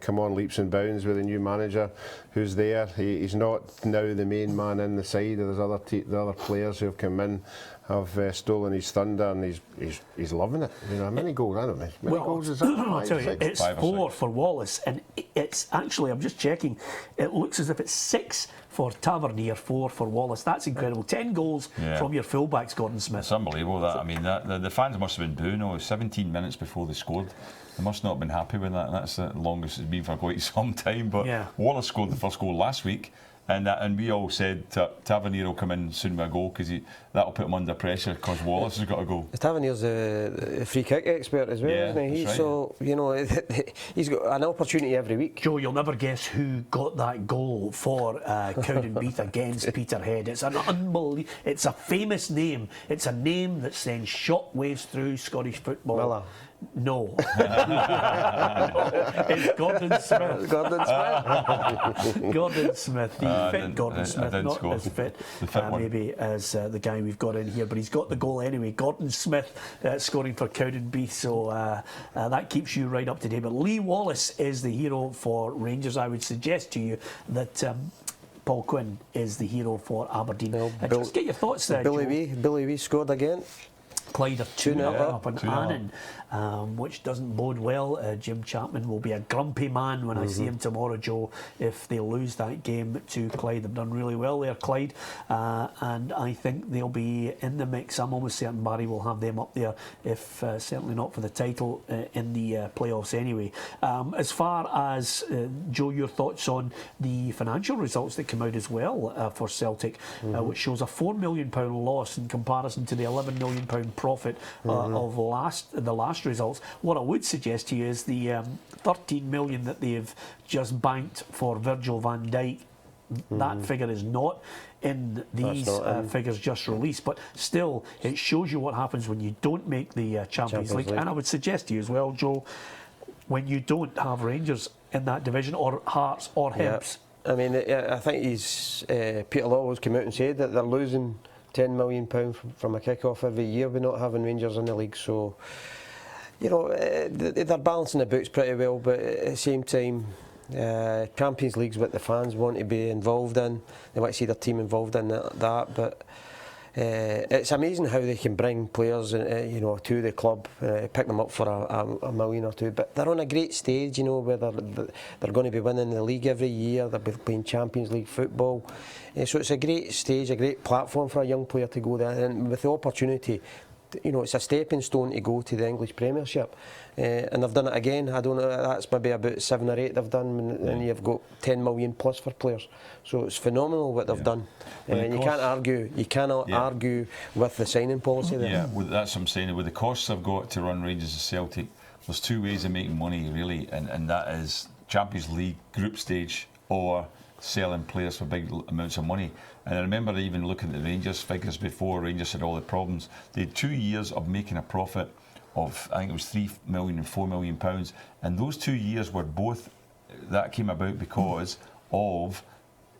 come on leaps and bounds with a new manager who's there. He's not now the main man in the side. There's the other players who have come in, have stolen his thunder, and he's loving it. You know, how many goals? I don't know. Many goals is that? I'll tell you, it's 5 or 4 6 for Wallace, and it's actually, I'm just checking, it looks as if it's 6 for Tavernier, 4 for Wallace. That's incredible. 10 goals from your fullbacks, Gordon Smith. It's unbelievable that. I mean, the fans must have been booing. 17 minutes before they scored. They must not have been happy with that. That's the longest it's been for quite some time. But Wallace scored the first goal last week. And we all said Tavernier will come in soon with a goal because that'll put him under pressure because Wallace has got to go. Tavernier's a free kick expert as well, isn't he? Right. So, you know, he's got an opportunity every week. Joe, you'll never guess who got that goal for Cowdenbeath against Peterhead. It's an unbelievable, it's a famous name. It's a name that sends shockwaves through Scottish football. Miller. No. It's Gordon Smith. Gordon Smith, the fit Gordon Smith, not as fit maybe as the guy we've got in here, but he's got the goal anyway. Gordon Smith scoring for Cowdenbeath, so that keeps you right up to date. But Lee Wallace is the hero for Rangers. I would suggest to you that Paul Quinn is the hero for Aberdeen. Just get your thoughts there, Billy Wee scored again. Clyde are 2-0 up on 2-0. Annan, which doesn't bode well. Jim Chapman will be a grumpy man when I see him tomorrow, Joe, if they lose that game to Clyde. They've done really well there, Clyde, and I think they'll be in the mix. I'm almost certain Barry will have them up there, if certainly not for the title in the playoffs anyway. As far as, Joe, your thoughts on the financial results that come out as well for Celtic, which shows a £4 million loss in comparison to the £11 million profit of the last results. What I would suggest to you is the 13 million that they've just banked for Virgil van Dijk. That figure is not in these figures just released, but still it shows you what happens when you don't make the Champions League. And I would suggest to you as well, Joe, when you don't have Rangers in that division, or Hearts or Hibs. I mean, I think Peter Lawwell's come out and said that they're losing £10 million from a kick-off every year with not having Rangers in the league. So, you know, they're balancing the books pretty well, but at the same time, Champions League's what the fans want to be involved in. They want to see their team involved in that, but it's amazing how they can bring players, you know, to the club, pick them up for a million or two. But they're on a great stage, you know, where they're going to be winning the league every year. They'll be playing Champions League football. So it's a great stage, a great platform for a young player to go there, and with the opportunity, you know, it's a stepping stone to go to the English Premiership. And they've done it again. I don't know, that's maybe about 7 or 8 they've done, and you've got 10 million plus for players. So it's phenomenal what they've done. And you can't argue. You cannot argue with the signing policy there. Yeah, well, that's what I'm saying. With the costs I've got to run Rangers and Celtic, there's 2 ways of making money really, and that is Champions League group stage or selling players for big amounts of money. And I remember even looking at the Rangers figures before Rangers had all the problems. They had 2 years of making a profit of, I think it was £3 million and £4 million, and those 2 years were both, that came about because of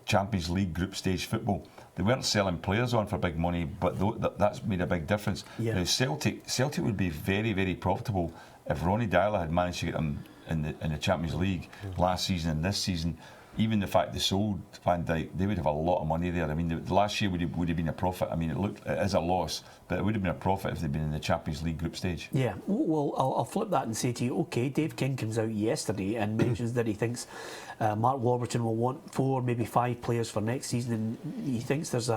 Champions League group stage football. They weren't selling players on for big money, but that's made a big difference. Now Celtic would be very, very profitable if Ronnie Dyler had managed to get them in the Champions League last season and this season. even the fact they sold Van Dijk, they would have a lot of money there. I mean, the last year would have been a profit. I mean, it is a loss, but it would have been a profit if they'd been in the Champions League group stage. Yeah, well, I'll flip that and say to you, okay, Dave King comes out yesterday and mentions that he thinks Mark Warburton will want 4, maybe 5 players for next season, and he thinks there's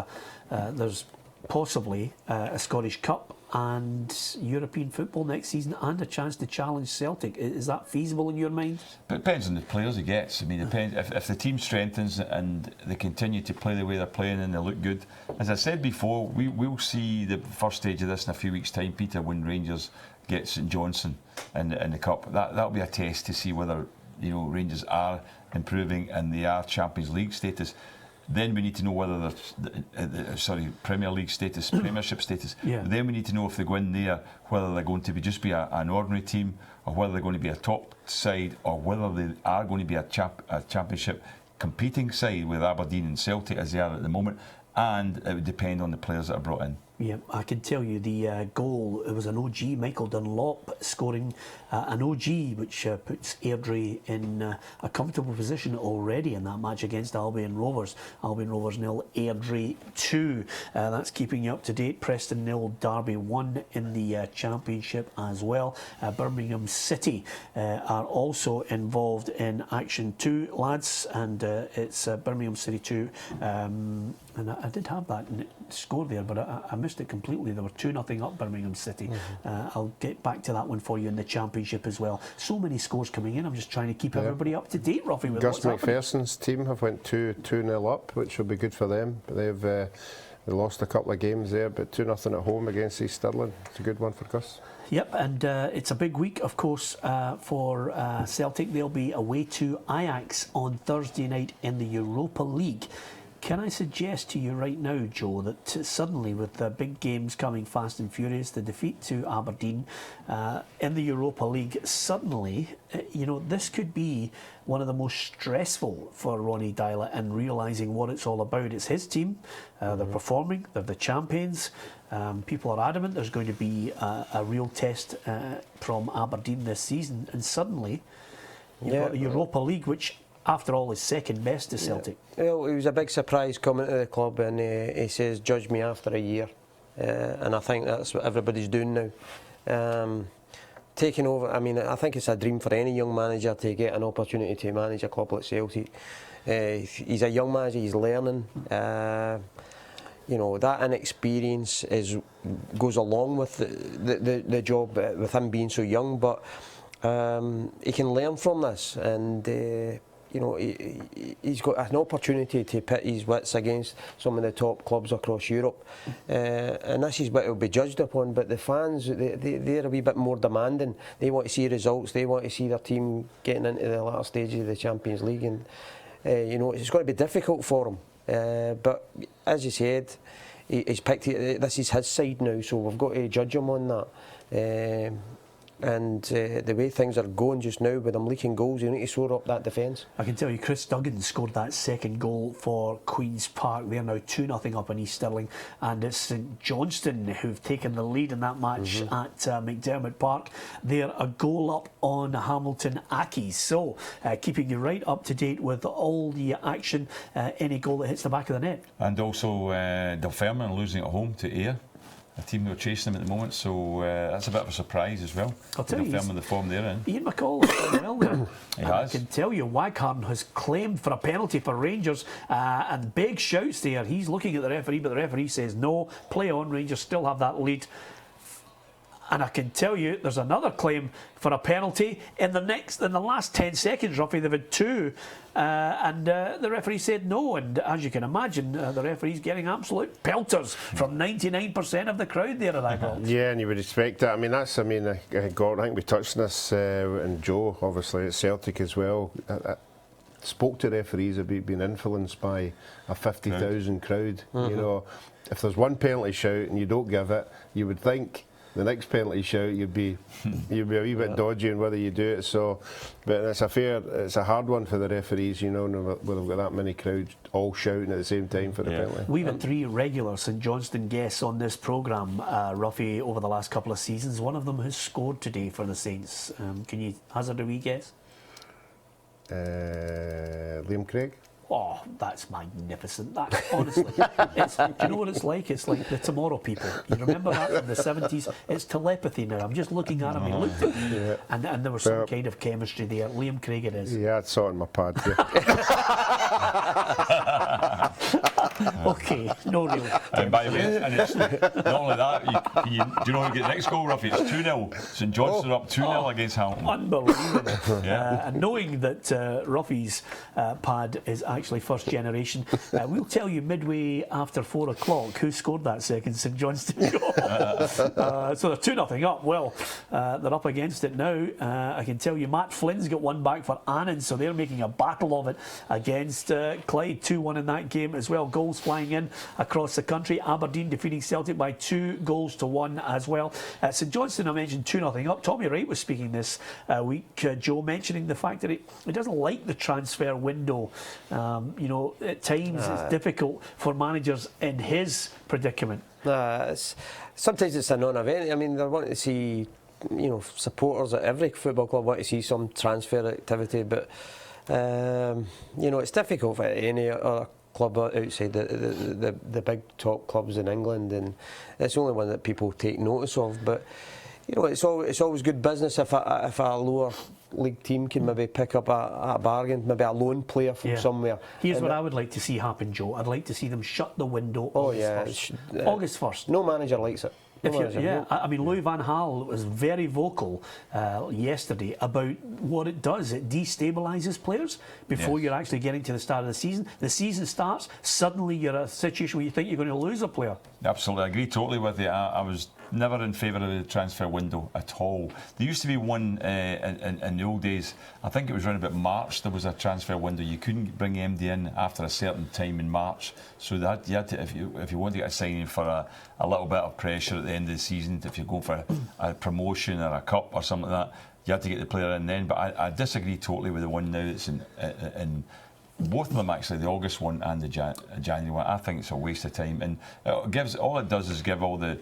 possibly a Scottish Cup and European football next season and a chance to challenge Celtic. Is that feasible in your mind? But it depends on the players he gets. I mean, it depends if the team strengthens and they continue to play the way they're playing and they look good. As I said before, we'll see the first stage of this in a few weeks' time, Peter, when Rangers get St Johnstone in the cup. That'll be a test to see whether Rangers are improving and they are Champions League status. Then we need to know whether they're Premier League status, Premiership status. Yeah. Then we need to know if they go in there, whether they're going to be just an ordinary team, or whether they're going to be a top side, or whether they are going to be a Championship competing side with Aberdeen and Celtic as they are at the moment. And it would depend on the players that are brought in. Yeah, I can tell you the goal, it was an OG, Michael Dunlop scoring an OG, which puts Airdrie in a comfortable position already in that match against Albion Rovers. Albion Rovers 0, Airdrie 2. That's keeping you up to date. Preston 0, Derby 1 in the Championship as well. Birmingham City are also involved in action too, lads, and it's Birmingham City 2. And I did have that score there, but I missed it completely. They were 2-0 up, Birmingham City. I'll get back to that one for you in the Championship as well. So many scores coming in. I'm just trying to keep everybody up to date, Roughie, with Gus what's happening. McPherson's team have went 2-0 up, which will be good for them. But they lost a couple of games there, but 2-0 at home against East Stirling. It's a good one for Gus. Yep, and it's a big week, of course, for Celtic. They'll be away to Ajax on Thursday night in the Europa League. Can I suggest to you right now, Joe, that suddenly with the big games coming fast and furious, the defeat to Aberdeen in the Europa League, suddenly, this could be one of the most stressful for Ronnie Deila in realising what it's all about. It's his team, they're performing, they're the champions. People are adamant there's going to be a real test from Aberdeen this season, and suddenly you've got the Europa League, which after all is second best to Celtic. Well, it was a big surprise coming to the club, and he says, judge me after a year. And I think that's what everybody's doing now. Taking over, I mean, I think it's a dream for any young manager to get an opportunity to manage a club like Celtic. He's a young manager, he's learning. That inexperience goes along with the job, with him being so young, but he can learn from this, and he's got an opportunity to pit his wits against some of the top clubs across Europe, and this is what he'll be judged upon. But the fans, they're a wee bit more demanding. They want to see results. They want to see their team getting into the latter stages of the Champions League, and it's going to be difficult for him. But as you said, he's picked it. This is his side now, so we've got to judge him on that. And the way things are going just now with them leaking goals, you need to shore up that defence. I can tell you Chris Duggan scored that second goal for Queen's Park. They're now 2-0 up in East Stirling, and it's St Johnstone who've taken the lead in that match at McDermott Park. They're a goal up on Hamilton Accies. So keeping you right up to date with all the action, any goal that hits the back of the net. And also Dunfermline losing at home to Ayr, a team who are chasing them at the moment, so that's a bit of a surprise as well. I'll tell you, the form they're in. Ian McCall has done well there. He has. I can tell you, Waghorn has claimed for a penalty for Rangers, and big shouts there. He's looking at the referee, but the referee says no, play on, Rangers still have that lead. And I can tell you, there's another claim for a penalty in the last 10 seconds. Roughie, they've had two, and the referee said no. And as you can imagine, the referee's getting absolute pelters from 99% of the crowd there at Ibrox. Yeah, and you would expect that. Gordon, I think we touched on this, and Joe, obviously at Celtic as well. Spoke to referees about being influenced by a 50,000 crowd. If there's one penalty shout and you don't give it, you would think the next penalty shout you'd be a wee bit dodgy on whether you do it. So, but it's a hard one for the referees, when they've got that many crowds all shouting at the same time for the penalty. We've had 3 regular St Johnstone guests on this programme, Roughie, over the last couple of seasons. One of them has scored today for the Saints. Can you hazard a wee guess? Liam Craig. Oh, that's magnificent. That's honestly, do you know what it's like? It's like the Tomorrow People. You remember that from the 70s? It's telepathy now. I'm just looking at him. He looked at me, and there was some kind of chemistry there. Liam Craig it is. Yeah, I saw it on my pad. Okay, no real. And by the way, and it's not only that, do you know who get the next goal, Roughie? It's 2-0. St John's are up 2-0 against Hamilton. Unbelievable. And knowing that Roughie's pad is actually first generation, we'll tell you midway after 4 o'clock who scored that second St Johnstone goal. So they're 2-0 up. Well, they're up against it now. I can tell you Matt Flynn's got one back for Annan, so they're making a battle of it against Clyde. 2-1 in that game as well. Goals flying in across the country. Aberdeen defeating Celtic by 2-1 as well. St Johnstone, I mentioned 2-0 up. Tommy Wright was speaking this week, Joe, mentioning the fact that he doesn't like the transfer window. You know, at times it's difficult for managers in his predicament. Sometimes it's a non-event. I mean, they want to see, you know, supporters at every football club want to see some transfer activity, but you know, it's difficult for any other club outside the big top clubs in England, and it's the only one that people take notice of. But you know, it's always good business if a lower league team can maybe pick up a bargain, maybe a loan player from somewhere. Here's what I would like to see happen, Joe. I'd like to see them shut the window August 1st. August 1st. No manager likes it. I mean, Louis van Gaal was very vocal yesterday about what it does. It destabilises players before you're actually getting to the start of the season. The season starts, suddenly you're in a situation where you think you're going to lose a player. Absolutely, I agree totally with you. I was never in favour of the transfer window at all. There used to be one in the old days. I think it was around about March. There was a transfer window. You couldn't bring MD in after a certain time in March. So that you had to, if you wanted to get a signing for a little bit of pressure at the end of the season, if you go for a promotion or a cup or something like that, you had to get the player in then. But I disagree totally with the one now that's in both of them, actually, the August one and the January one. I think it's a waste of time, and all it does is give all the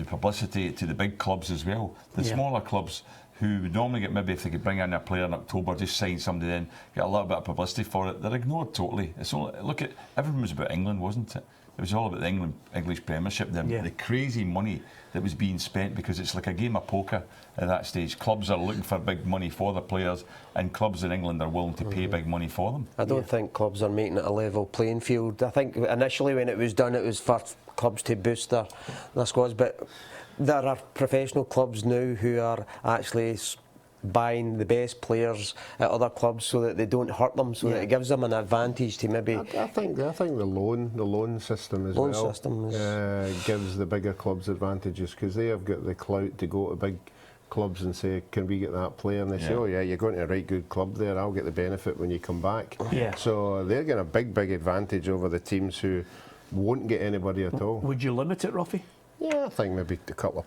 publicity to the big clubs as well. The smaller clubs who would normally get, maybe if they could bring in a player in October, just sign somebody in, get a little bit of publicity for it, they're ignored totally. It's all, everything was about England, wasn't it? It was all about the English Premiership, the crazy money that was being spent, because it's like a game of poker at that stage. Clubs are looking for big money for the players, and clubs in England are willing to pay big money for them. I don't think clubs are making it a level playing field. I think initially when it was done, it was for clubs to boost their squads, but there are professional clubs now who are actually buying the best players at other clubs so that they don't hurt them, so that it gives them an advantage to maybe. I think the loan system as gives the bigger clubs advantages, because they have got the clout to go to big clubs and say, can we get that player? And they say, oh yeah, you're going to a right good club there, I'll get the benefit when you come back. So they're getting a big advantage over the teams who won't get anybody at all. Would you limit it, Roughie? Yeah, I think maybe a couple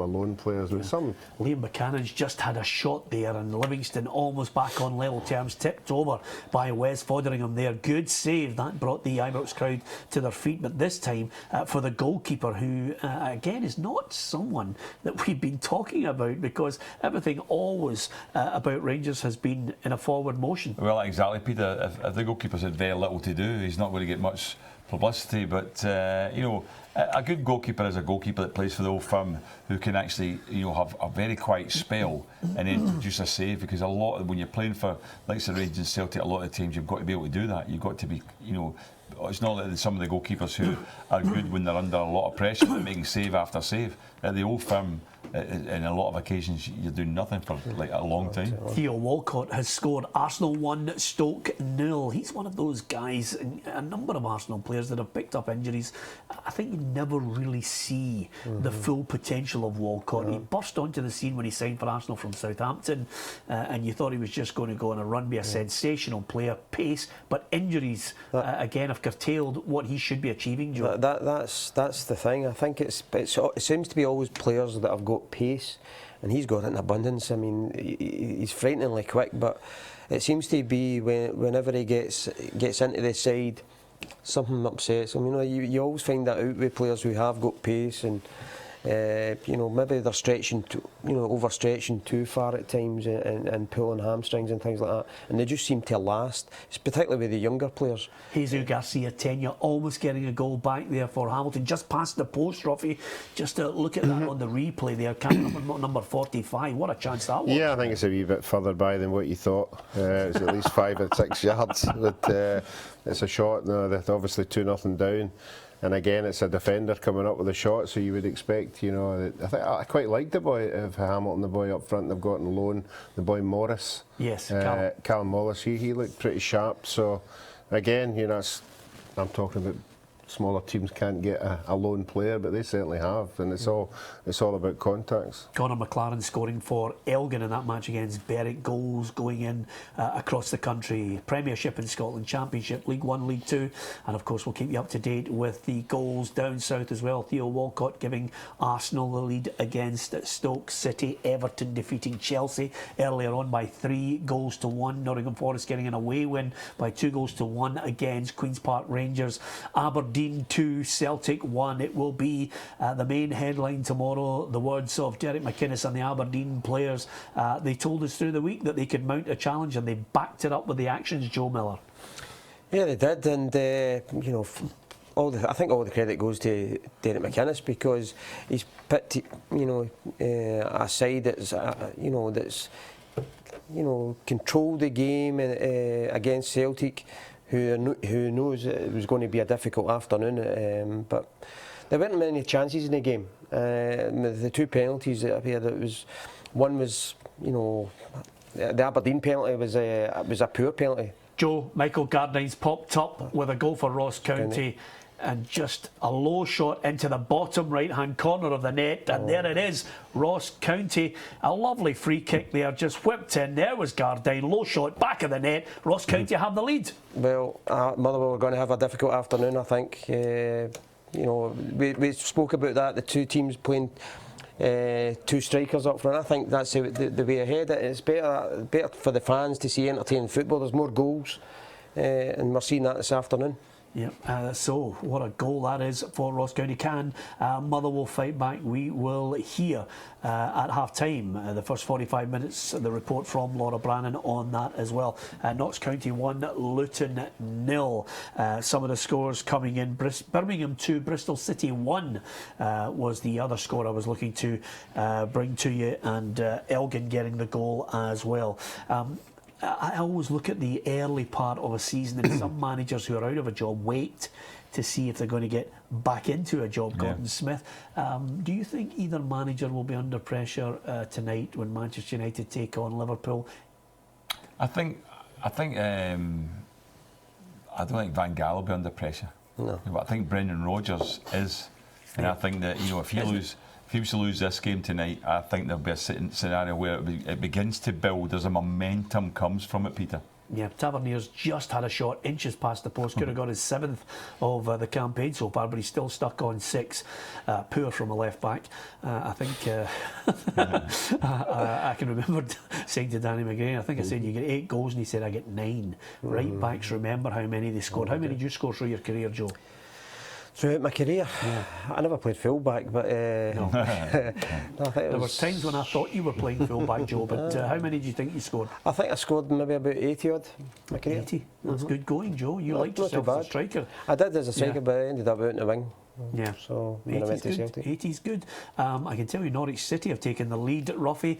of loan players with some. Liam Buchanan's just had a shot there, and Livingston almost back on level terms, tipped over by Wes Foderingham there. Good save. That brought the Ibrox crowd to their feet, but this time for the goalkeeper, who again is not someone that we've been talking about, because everything always about Rangers has been in a forward motion. Well, exactly, Peter. If the goalkeeper's had very little to do, he's not going to get much publicity, but you know, a good goalkeeper is a goalkeeper that plays for the old firm, who can actually, you know, have a very quiet spell and then produce a save, because when you're playing for like the Rangers and Celtic, a lot of the times you've got to be able to do that. You've got to be, you know, it's not like some of the goalkeepers who are good when they're under a lot of pressure, but making save after save. At the old firm, in a lot of occasions, you're doing nothing for like a long time. Theo Walcott has scored. Arsenal 1, Stoke 0. He's one of those guys, and a number of Arsenal players that have picked up injuries. I think you never really see the full potential of Walcott. He burst onto the scene when he signed for Arsenal from Southampton, and you thought he was just going to go on a run, be a sensational player, pace, but injuries again have curtailed what he should be achieving, Joe. That's the thing. I think it seems to be always players that have got pace, and he's got it in abundance. I mean, he's frighteningly quick, but it seems to be whenever he gets into the side, something upsets him. You know, you always find that out with players who have got pace, and You know, maybe they're stretching, overstretching too far at times and pulling hamstrings and things like that. And they just seem to last, particularly with the younger players. Jesus Garcia Tenya almost getting a goal back there for Hamilton, just past the post, Roughie. Just to look at that on the replay there, number 45. What a chance that was. Yeah, I think it's a wee bit further by than what you thought. It's at least 5 or 6 yards. But it's a shot. No, they're obviously 2-0 down. And again, it's a defender coming up with a shot, so you would expect, you know, I quite like the boy of Hamilton, the boy up front they've got on loan, the boy Morris. Yes, Callum Wallace, he looked pretty sharp. So again, you know, I'm talking about smaller teams can't get a lone player, but they certainly have, and it's all about contacts. Connor McLaren scoring for Elgin in that match against Berwick. Goals going in across the country, Premiership in Scotland, Championship, League 1, League 2, and of course we'll keep you up to date with the goals down south as well. Theo Walcott giving Arsenal the lead against Stoke City. Everton defeating Chelsea earlier on by 3-1. Nottingham Forest getting an away win by 2-1 against Queen's Park Rangers. Aberdeen 2, Celtic 1. It will be the main headline tomorrow. The words of Derek McInnes and the Aberdeen players. They told us through the week that they could mount a challenge, and they backed it up with the actions. Joe Miller. Yeah, they did, and you know, I think all the credit goes to Derek McInnes, because he's picked, you know, a side that's controlled the game against Celtic, who knows it was going to be a difficult afternoon, but there weren't many chances in the game. The 2 penalties that appeared, one was, you know, the Aberdeen penalty was a poor penalty. Joe, Michael Gardine's popped up with a goal for Ross County, and just a low shot into the bottom right hand corner of the net, and there it is, Ross County. A lovely free kick there, just whipped in. There was Gardine, low shot, back of the net. Ross County have the lead. Well, Motherwell are going to have a difficult afternoon, I think. You know, we spoke about that, the two teams playing 2 strikers up front. I think that's the way ahead. It's better for the fans to see entertaining football. There's more goals, and we're seeing that this afternoon. Yep, so what a goal that is for Ross County. Can Motherwell fight back? We will hear at half time, the first 45 minutes, the report from Laura Brannan on that as well. Notts County 1, Luton 0. Some of the scores coming in: Birmingham 2, Bristol City 1 was the other score I was looking to bring to you, and Elgin getting the goal as well. I always look at the early part of a season, and some managers who are out of a job wait to see if they're going to get back into a job. Gordon Smith, do you think either manager will be under pressure tonight when Manchester United take on Liverpool? I don't think Van Gaal will be under pressure. No. But I think Brendan Rodgers is, and I think that, you know, if he was to lose this game tonight, I think there'll be a scenario where it begins to build as a momentum comes from it, Peter. Yeah, Taverniers just had a shot inches past the post, could have got his 7th of the campaign so far, but he's still stuck on 6. Poor from a left back. I think I can remember saying to Danny McGrain, I think I said you get 8 goals, and he said I get 9. Right backs remember how many they scored. How many did you score through your career, Joe? Throughout my career, I never played full-back, but no. There were times when I thought you were playing full-back, Joe, but how many do you think you scored? I think I scored maybe about 80 odd my career. 80? That's good going, Joe. You liked yourself as a striker. I did as a striker, but I ended up out in the wing. Yeah, so when I went to Celtic. 80's good. I can tell you Norwich City have taken the lead, Roughie.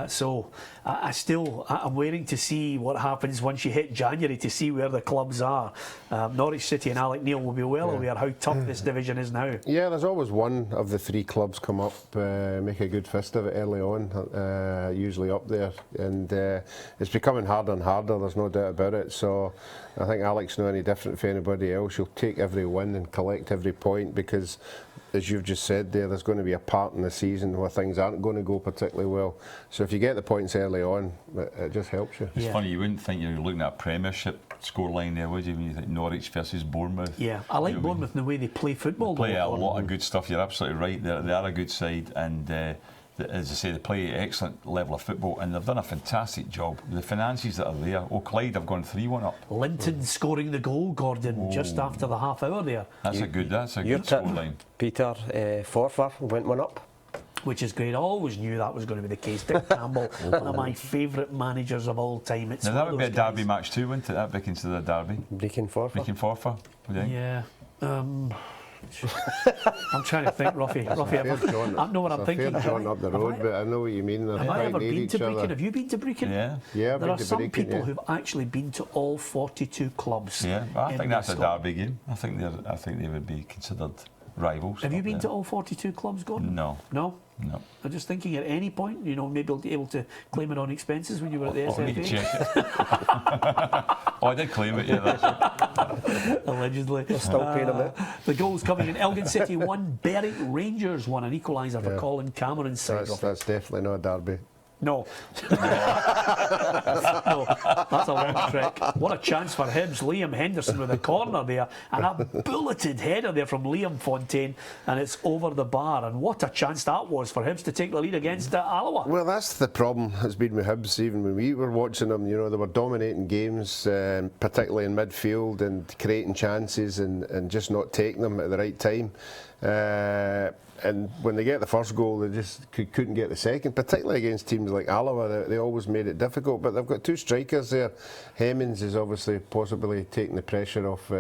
So I'm waiting to see what happens once you hit January to see where the clubs are. Norwich City and Alec Neil will be well aware how tough this division is now. Yeah, there's always one of the 3 clubs come up, make a good fist of it early on, usually up there, and it's becoming harder and harder, there's no doubt about it. So I think Alec's not any different from anybody else. He'll take every win and collect every point, because, as you've just said there's going to be a part in the season where things aren't going to go particularly well. So if you get the points early on, it just helps you. It's funny, you wouldn't think you're looking at a Premiership scoreline there, would you, when you think Norwich versus Bournemouth? Yeah, I like Bournemouth in the way they play football. They play a lot of good stuff, you're absolutely right. They are a good side, and as I say, they play excellent level of football, and they've done a fantastic job. The finances that are there. Clyde have gone 3-1 up. Linton scoring the goal, Gordon, just after the half hour there. That's a good scoreline. Peter, Forfar went 1 up. which is great. I always knew that was going to be the case. Dick Campbell, one of my favourite managers of all time. It's Now that would be a guys. derby match too, wouldn't it? That would be considered a derby. Breaking forfeit. Breaking forfeit, would you think? Yeah. I'm trying to think, Roughie. Fair jaunt- I know what I'm it's a thinking. fair jaunt up the road, but I know what you mean. They're Have I quite ever near been each to Brecon? other. Have you been to Brecon? Yeah. Yeah, I've There been are to some Brecon, people yeah. who've actually been to all 42 clubs. Yeah, well, I in think that's a Scotland. derby game. I think they would be considered rivals. Have you up been there. to all 42 clubs, Gordon? No. No? No. I'm just thinking at any point, maybe able to claim it on expenses when you were at the Oh, I need to SFA. check it. Oh, I did claim it, yeah. That's Allegedly. Still paying a bit. The goals coming in. Elgin City 1, Berwick Rangers 1, an equaliser for Yeah. Colin Cameron's side. That's definitely not a derby. No. No, that's a long trek. What a chance for Hibs. Liam Henderson with a corner there, and a bulleted header there from Liam Fontaine, and it's over the bar. And what a chance that was for Hibs to take the lead against Alloa. Well, that's the problem has been with Hibs. Even when we were watching them, they were dominating games, particularly in midfield, and creating chances and just not taking them at the right time. And when they get the first goal, they just couldn't get the second, particularly against teams like Alloa. They always made it difficult, but they've got two strikers there. Hemmings is obviously possibly taking the pressure off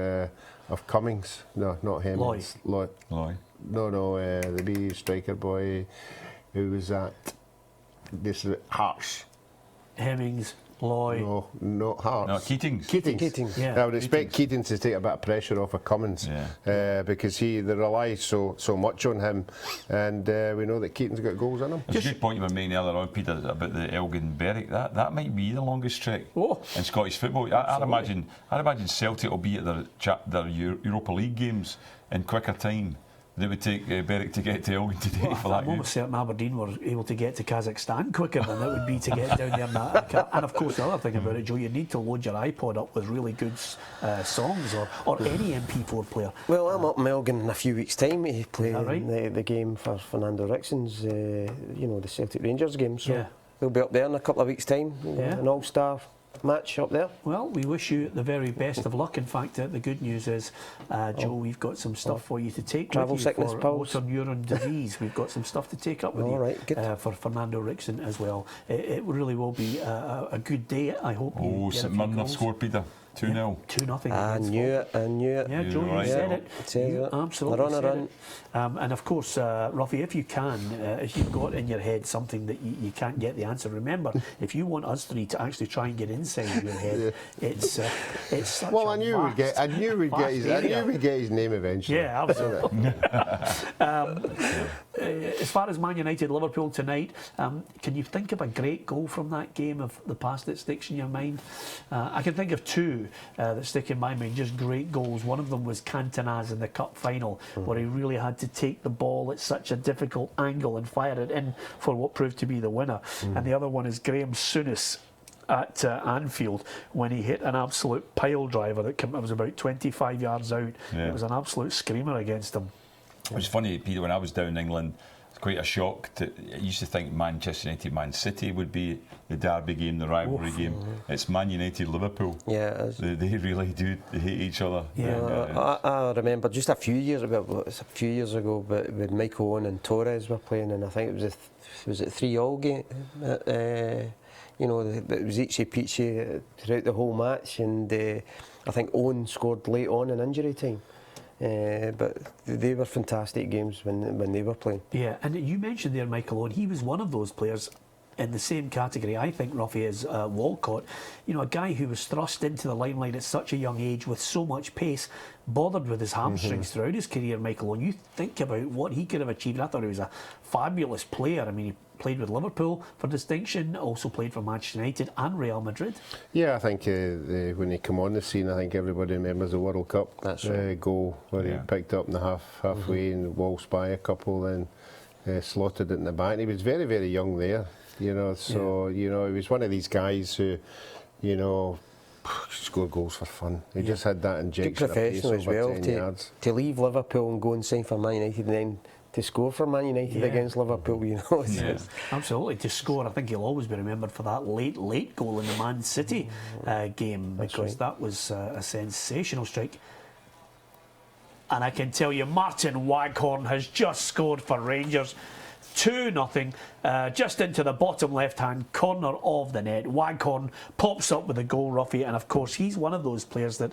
Cummings. No, not Hemmings. Loy. No, the wee striker boy who was at this Hearts. Hemmings, Loy. No, not Hearts. No, Keatings. Keatings. Yeah, I would expect Keatings to take a bit of pressure off of Cummins, because they rely so much on him, and we know that Keatings got goals in him. It's a good point you were making earlier on, Peter, about the Elgin Berwick. That might be the longest trek in Scottish football. I'd imagine Celtic will be at their Europa League games in quicker time. They would take Berwick to get to Elgin today for that I'm game. almost certain Aberdeen were able to get to Kazakhstan quicker than it would be to get down there. And of course, the other thing about it, Joe, you need to load your iPod up with really good songs or any MP4 player. Well, I'm up in Elgin in a few weeks' time to play right? the game for Fernando Rixon's, the Celtic Rangers game. So Yeah. we'll be up there in a couple of weeks' time, Yeah. an all-star match up there. Well, we wish you the very best of luck. In fact, the good news is, Joe, we've got some stuff for you to take Travel with you sickness for pills. motor neuron disease. We've got some stuff to take up with All you right, good. For Fernando Rixon as well. It really will be a good day. I hope you Oh, get a St few Mirren have goals. scored, Peter. 2-0. 2-0. I knew it. Yeah, Joe, you right. said Yeah. it. Says You it. absolutely They're on a said run. it. And of course, Roughie, if you can, if you've got in your head something that you can't get the answer, remember, if you want us three to actually try and get inside your head, it's such Well, a I knew we'd get his name eventually. Yeah, absolutely. As far as Man United Liverpool tonight, can you think of a great goal from that game of the past that sticks in your mind? I can think of two that stick in my mind, just great goals. One of them was Cantona's in the cup final, where he really had to take the ball at such a difficult angle and fire it in for what proved to be the winner. And the other one is Graham Souness at Anfield when he hit an absolute pile driver that was about 25 yards out. Yeah. It was an absolute screamer against him. It was funny, Peter, when I was down in England, it's quite a shock. I used to think Manchester United, Man City would be the derby game, the rivalry game. It's Man United, Liverpool. Yeah, it is. They really do hate each other. I remember just a few years ago, but when Michael Owen and Torres were playing, and I think it was a 3-3 game. It was eachy peachy throughout the whole match, and I think Owen scored late on in injury time. But they were fantastic games when they were playing. Yeah, and you mentioned there Michael Owen. He was one of those players in the same category, I think, Roughie, as Walcott. A guy who was thrust into the limelight at such a young age with so much pace, bothered with his hamstrings throughout his career, Michael Owen. You think about what he could have achieved. I thought he was a fabulous player. I mean, he played with Liverpool for distinction, also played for Manchester United and Real Madrid. Yeah, I think when he came on the scene, I think everybody remembers the World Cup goal where he picked up in the halfway and waltzed by a couple, and slotted it in the back. And he was very, very young there, he was one of these guys who, scored goals for fun. He just had that injection Good of pace professional as over well 10 yards. to leave Liverpool and go and sign for Man United, and then to score for Man United against Liverpool, Absolutely, to score. I think he'll always be remembered for that late goal in the Man City game, because that was a sensational strike. And I can tell you, Martin Waghorn has just scored for Rangers. 2-0, just into the bottom left-hand corner of the net. Waghorn pops up with a goal, Roughie, and of course he's one of those players that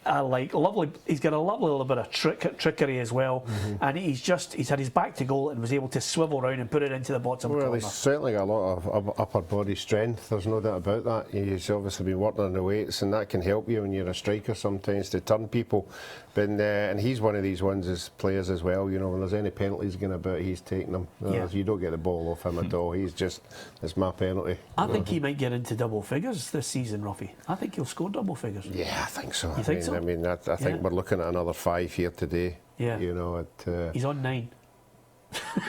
like lovely. He's got a lovely little bit of trickery as well, and he's had his back to goal and was able to swivel around and put it into the bottom corner. He's certainly got a lot of upper body strength, there's no doubt about that. He's obviously been working on the weights, and that can help you when you're a striker sometimes to turn people. But and he's one of these ones as players as well, you know, when there's any penalties going about, he's taking them. You don't get the ball off him at all. He's just, it's my penalty. I think he might get into double figures this season, Roughie. I think he'll score double figures. Yeah, I think so. You think so? I mean, I think we're looking at another 5 here today. Yeah. You know, he's on 9.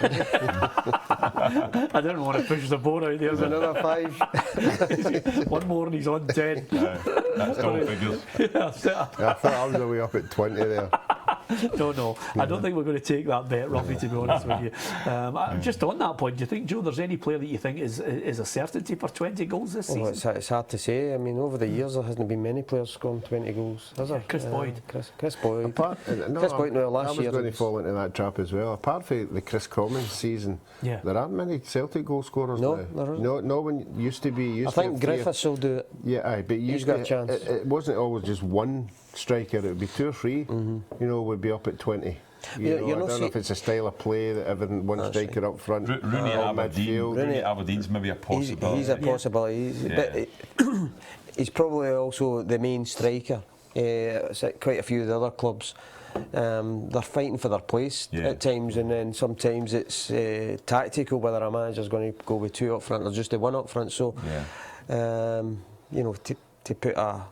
I don't want to push the boat out there. Another 5. One more and he's on 10. That's double figures. I thought I was away up at 20 there. No, I don't think we're going to take that bet, Roughie, to be honest with you. Just on that point, do you think, Joe, there's any player that you think is a certainty for 20 goals this season? It's hard to say. I mean, over the years there hasn't been many players scoring 20 goals, has there? Chris Boyd. Chris Boyd. Chris Boyd last year. I was going to fall into that trap as well. Apart from the Chris Commons season, there aren't many Celtic goal scorers now. No one used to be. I think Griffiths will do it. Yeah, but he's got a chance. It wasn't always just one striker, it would be 2 or 3, you know, would be up at 20. I don't know if it's a style of play that everything one striker up front. Rooney Aberdeen's maybe a possibility. He's a possibility, but he's probably also the main striker. Quite a few of the other clubs, they're fighting for their place at times, and then sometimes it's tactical whether a manager's going to go with 2 up front or just the 1 up front. So, you know, to put a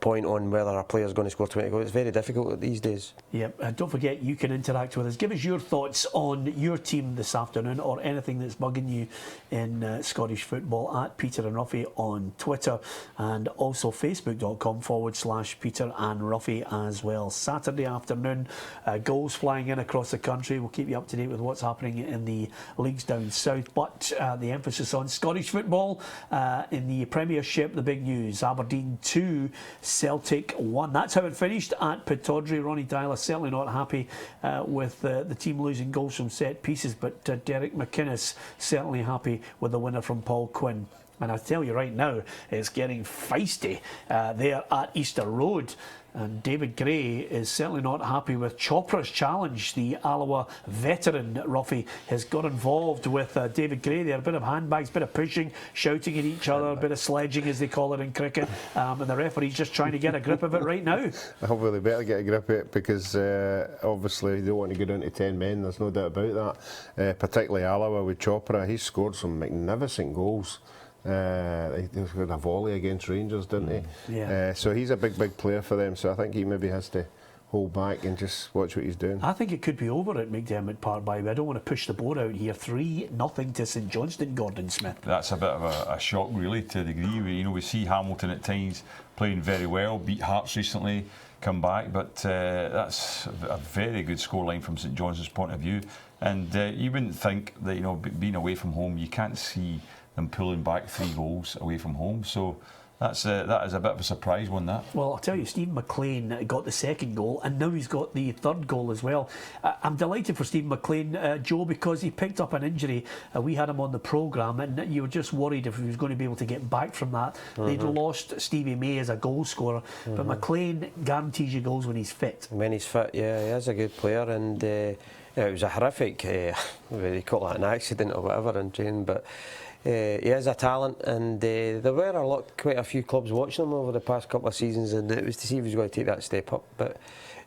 point on whether a player's going to score 20 goals. It's very difficult these days. Yep, don't forget you can interact with us. Give us your thoughts on your team this afternoon or anything that's bugging you in Scottish football at Peter and Roughie on Twitter, and also facebook.com/Peter and Roughie as well. Saturday afternoon, goals flying in across the country. We'll keep you up to date with what's happening in the leagues down south, but the emphasis on Scottish football in the Premiership. The big news: Aberdeen 2, Celtic 1. That's how it finished at Pittodrie. Ronnie Tyler certainly not happy with the team losing goals from set pieces, but Derek McInnes certainly happy with the winner from Paul Quinn. And I tell you right now, it's getting feisty there at Easter Road. And David Gray is certainly not happy with Chopra's challenge. The Alloa veteran, Roughie, has got involved with David Gray there. A bit of handbags, bit of pushing, shouting at each other, a bit of sledging as they call it in cricket. And the referee's just trying to get a grip of it right now. Hopefully they better get a grip of it, because obviously they don't want to go down to 10 men, there's no doubt about that. Particularly Alloa with Chopra, he's scored some magnificent goals. He had a volley against Rangers, didn't he? Yeah. So he's a big player for them, so I think he maybe has to hold back and just watch what he's doing. I think it could be over at McDermott Park, by the way. I don't want to push the boat out here. 3-0 to St Johnstone, Gordon Smith. That's a bit of a shock, really, to a degree. We see Hamilton at times playing very well, beat Hearts recently, come back, but that's a very good scoreline from St Johnstone's point of view. And you wouldn't think that, being away from home, you can't see them pulling back 3 goals away from home. So that is a bit of a surprise one, that. Well, I'll tell you, Stephen McLean got the second goal, and now he's got the third goal as well. I'm delighted for Stephen McLean, Joe, because he picked up an injury. We had him on the programme, and you were just worried if he was going to be able to get back from that. They'd lost Stevie May as a goal scorer, but McLean guarantees you goals when he's fit. When he's fit, yeah, he is a good player, and it was a horrific, they call it an accident or whatever in training, but he is a talent, and there were quite a few clubs watching him over the past couple of seasons, and it was to see if he was going to take that step up. But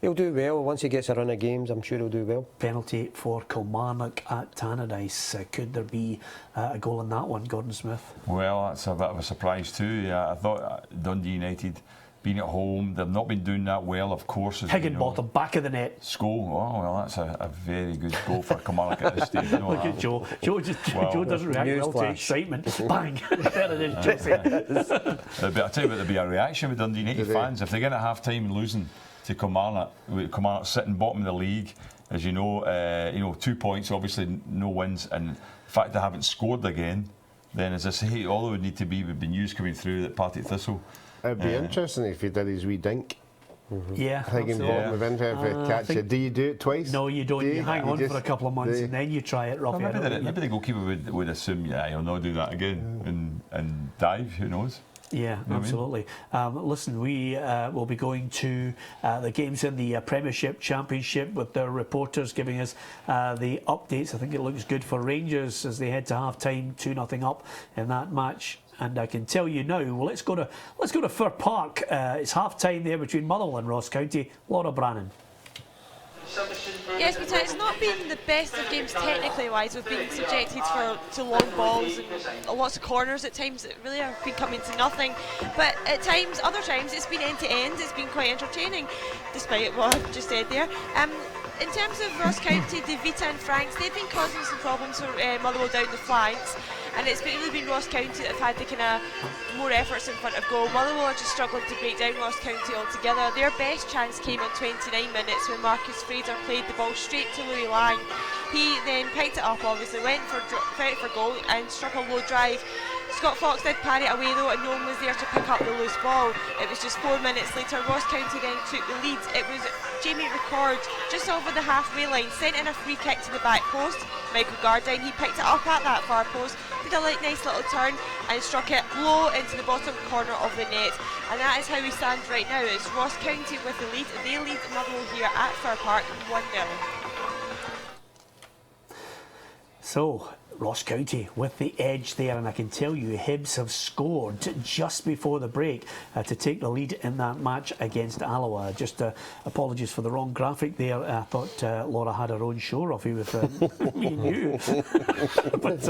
he'll do well once he gets a run of games. I'm sure he'll do well. Penalty for Kilmarnock at Tannadice. Could there be a goal in that one, Gordon Smith? Well, that's a bit of a surprise too. I thought Dundee United, being at home, they've not been doing that well, of course. Higginbottom, back of the net. Goal. Oh, well, that's a very good goal for Kilmarnock at this stage. Look at Joe. Joe doesn't react well to excitement. Bang! There it is, Jesse. But I'll tell you what, there'll be a reaction with Dundee United fans. If they get at half-time and losing to Kilmarnock, with Kilmarnock sitting bottom of the league, as you know, 2 points, obviously no wins, and the fact they haven't scored again, then, as I say, all it would need to be would be news coming through that Partick Thistle. It'd be interesting if he did his wee dink Yeah, Higginbottom absolutely. event catch you. Do you do it twice? No, you don't. You hang on just- for a couple of months and then you try it, Well, Roughie. maybe the goalkeeper would assume, he'll not do that again and dive. Who knows? Yeah, You know what I mean? absolutely. Listen, we will be going to the games in the Premiership, Championship with their reporters giving us the updates. I think it looks good for Rangers as they head to half-time, 2-0 up in that match. And I can tell you now, well, let's go to Fir Park. It's half-time there between Motherwell and Ross County. Laura Brannan. Yes, but it's not been the best of games technically wise. We've been subjected to long balls and lots of corners at times that really have been coming to nothing. But at times, other times, it's been end to end. It's been quite entertaining, despite what I've just said there. In terms of Ross County, De Vita and Franks, they've been causing some problems for Motherwell down the flanks, and it's really been Ross County that have had the kind of more efforts in front of goal. Motherwell are just struggling to break down Ross County altogether. Their best chance came on 29 minutes when Marcus Fraser played the ball straight to Louis Lang. He then picked it up, obviously, went for goal and struck a low drive. Scott Fox did parry it away though, and no one was there to pick up the loose ball. It was just 4 minutes later, Ross County then took the lead. It was Jamie Record just over the halfway line, sent in a free kick to the back post. Michael Gardine, he picked it up at that far post, did a nice little turn and struck it low into the bottom corner of the net. And that is how we stand right now. It's Ross County with the lead. They lead Motherwell here at Fir Park 1-0. So, Ross County with the edge there, and I can tell you Hibs have scored just before the break to take the lead in that match against Alloa. Just apologies for the wrong graphic there. I thought Laura had her own show, Roughie, with me and you. But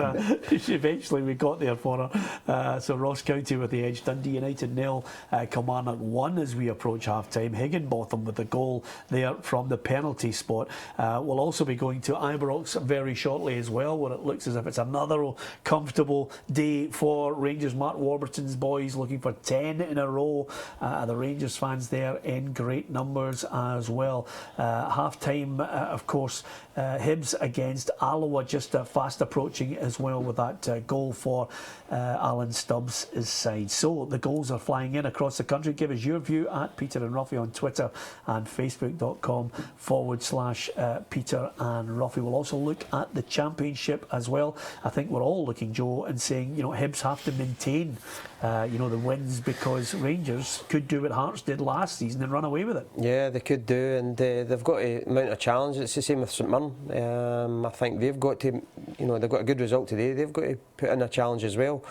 eventually we got there for her. So Ross County with the edge. Dundee United 0, Kilmarnock 1 as we approach half-time. Higginbotham with the goal there from the penalty spot. We'll also be going to Ibrox very shortly as well, where it looks as if it's another comfortable day for Rangers. Mark Warburton's boys looking for 10 in a row. The Rangers fans there in great numbers as well. Half-time, of course, Hibs against Alloa just fast approaching as well with that goal for Alan Stubbs' side. So the goals are flying in across the country. Give us your view at Peter and Roughie on Twitter and facebook.com/Peter and Roughie. We'll also look at the Championship as well. I think we're all looking, Joe, and saying, Hibs have to maintain, the wins, because Rangers could do what Hearts did last season and run away with it. Yeah, they could do, and they've got to mount a challenge. It's the same with St Mirren. I think they've got to, they've got a good result today. They've got to put in a challenge as well.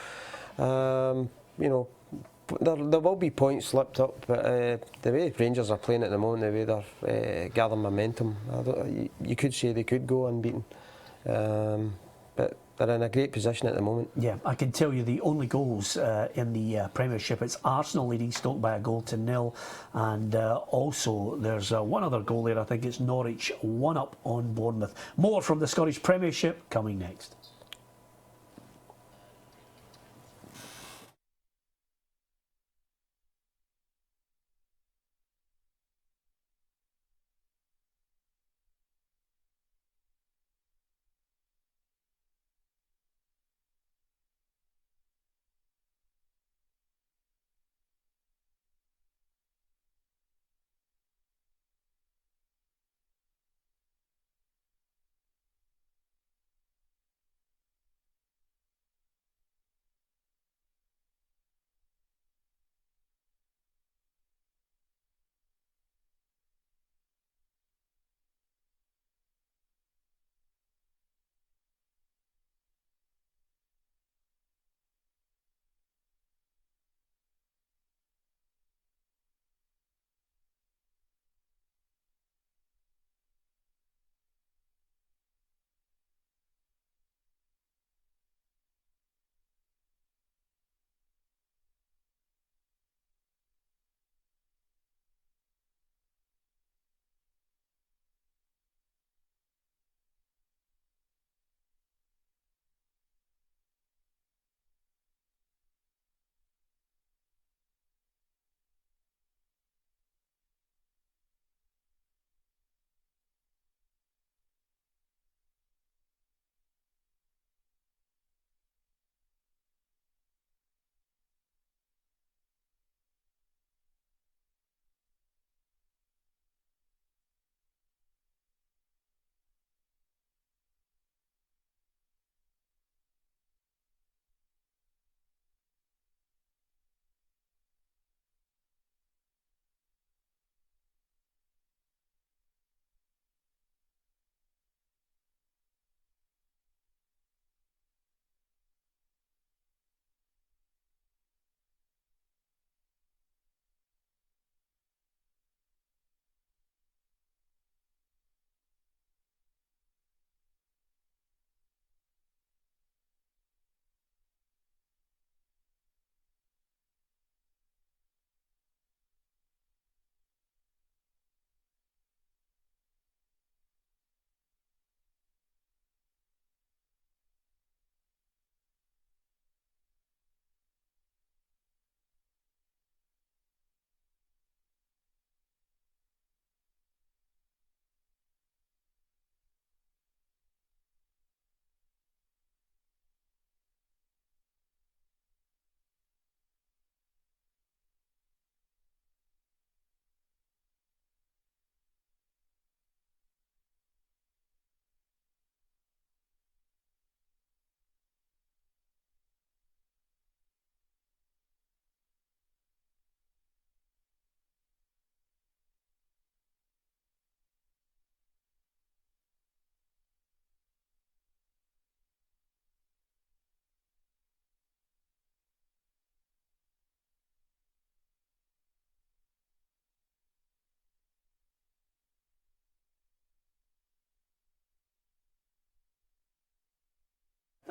There will be points slipped up, but the way Rangers are playing at the moment, the way they're gathering momentum, you could say they could go unbeaten. But they're in a great position at the moment. Yeah, I can tell you the only goals in the Premiership, it's Arsenal leading Stoke by 1-0, and also there's one other goal there. I think it's Norwich 1-up on Bournemouth. More from the Scottish Premiership coming next.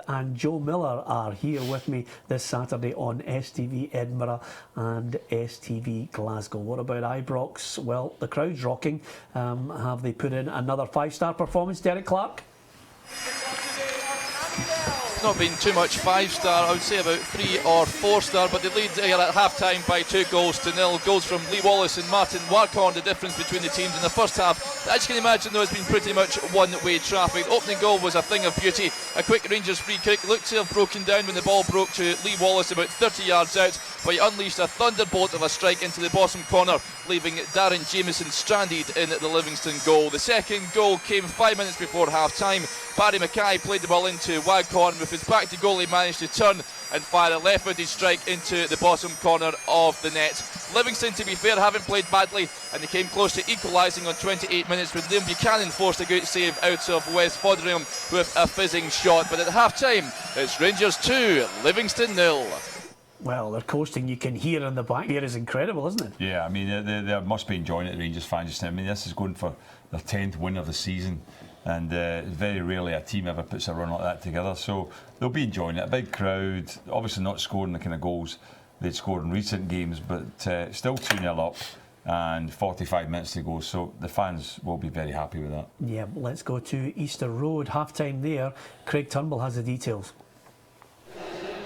and Joe Miller are here with me this Saturday on STV Edinburgh and STV Glasgow. What about Ibrox? Well, the crowd's rocking. Have they put in another 5-star performance, Derek Clark? Not been too much 5-star, I would say about 3 or 4-star, but they lead here at half-time by 2-0. Goals from Lee Wallace and Martin Warkhorn. The difference between the teams in the first half, as you can imagine though, has been pretty much one-way traffic. Opening goal was a thing of beauty. A quick Rangers free kick looked to have broken down when the ball broke to Lee Wallace about 30 yards out, but he unleashed a thunderbolt of a strike into the bottom corner, leaving Darren Jameson stranded in the Livingston goal. The second goal came 5 minutes before half-time. Barry Mackay played the ball into Waghorn. With his back to goal, he managed to turn and fire a left-footed strike into the bottom corner of the net. Livingston, to be fair, haven't played badly, and they came close to equalising on 28 minutes when Liam Buchanan forced a good save out of West Foderingham with a fizzing shot. But at half-time, it's Rangers 2, Livingston 0. Well, they're coasting. You can hear in the back there is incredible, isn't it? Yeah, I mean, they must be enjoying it, the Rangers fans just now. I mean, this is going for their 10th win of the season, and very rarely a team ever puts a run like that together. So they'll be enjoying it. A big crowd, obviously not scoring the kind of goals they'd scored in recent games, but still 2-0 up and 45 minutes to go. So the fans will be very happy with that. Yeah, let's go to Easter Road. Half-time there. Craig Turnbull has the details.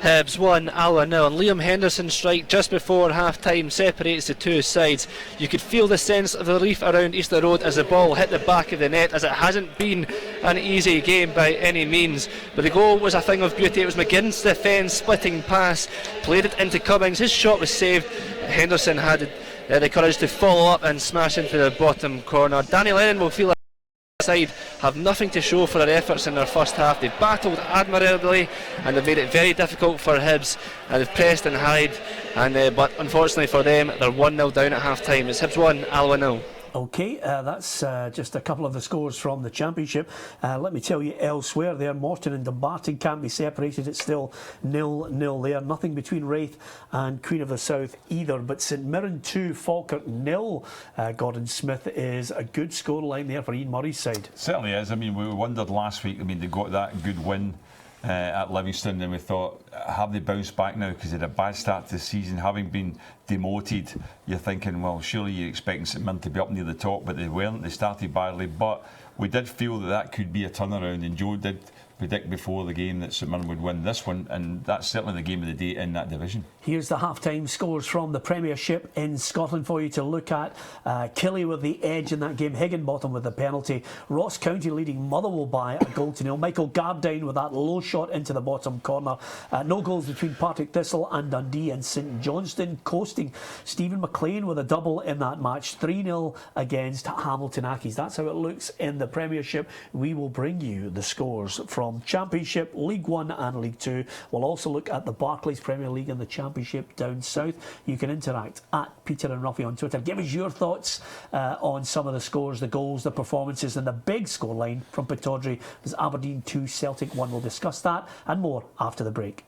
Hibs 1, Alloa 0, and Liam Henderson's strike just before half-time separates the two sides. You could feel the sense of relief around Easter Road as the ball hit the back of the net, as it hasn't been an easy game by any means. But the goal was a thing of beauty. It was McGinn's defence splitting pass, played it into Cummings. His shot was saved. Henderson had the courage to follow up and smash into the bottom corner. Danny Lennon will feel side have nothing to show for their efforts in their first half. They've battled admirably and they've made it very difficult for Hibs, and they've pressed and harried, and but unfortunately for them, they're 1-0 down at half time. It's Hibs 1, Alloa 0. Okay, that's just a couple of the scores from the Championship. Let me tell you elsewhere there, Morton and Dumbarton can't be separated. It's still 0-0 there. Nothing between Wraith and Queen of the South either. But St Mirren 2, Falkirk 0. Gordon Smith is a good scoreline there for Ian Murray's side. Certainly is. I mean, we wondered last week, I mean, they got that good win at Livingston, and we thought, have they bounced back now? Because they had a bad start to the season, having been demoted. You're thinking, well, surely you're expecting St Mirren to be up near the top, but they weren't. They started badly, but we did feel that could be a turnaround, and Joe did predict before the game that St Mirren would win this one, and that's certainly the game of the day in that division. Here's the half-time scores from the Premiership in Scotland for you to look at. Killie with the edge in that game, Higginbottom with the penalty, Ross County leading Motherwell by 1-0. Michael Gardine with that low shot into the bottom corner. No goals between Partick Thistle and Dundee, and St Johnstone coasting. Stephen McLean with a double in that match, 3-0 against Hamilton Accies. That's how it looks in the Premiership. We will bring you the scores from Championship, League 1 and League 2. We'll also look at the Barclays Premier League and the Championship down south. You can interact at Peter and Roughie on Twitter. Give us your thoughts on some of the scores, the goals, the performances, and the big scoreline from Pittodrie. There's Aberdeen 2, Celtic 1. We'll discuss that and more after the break.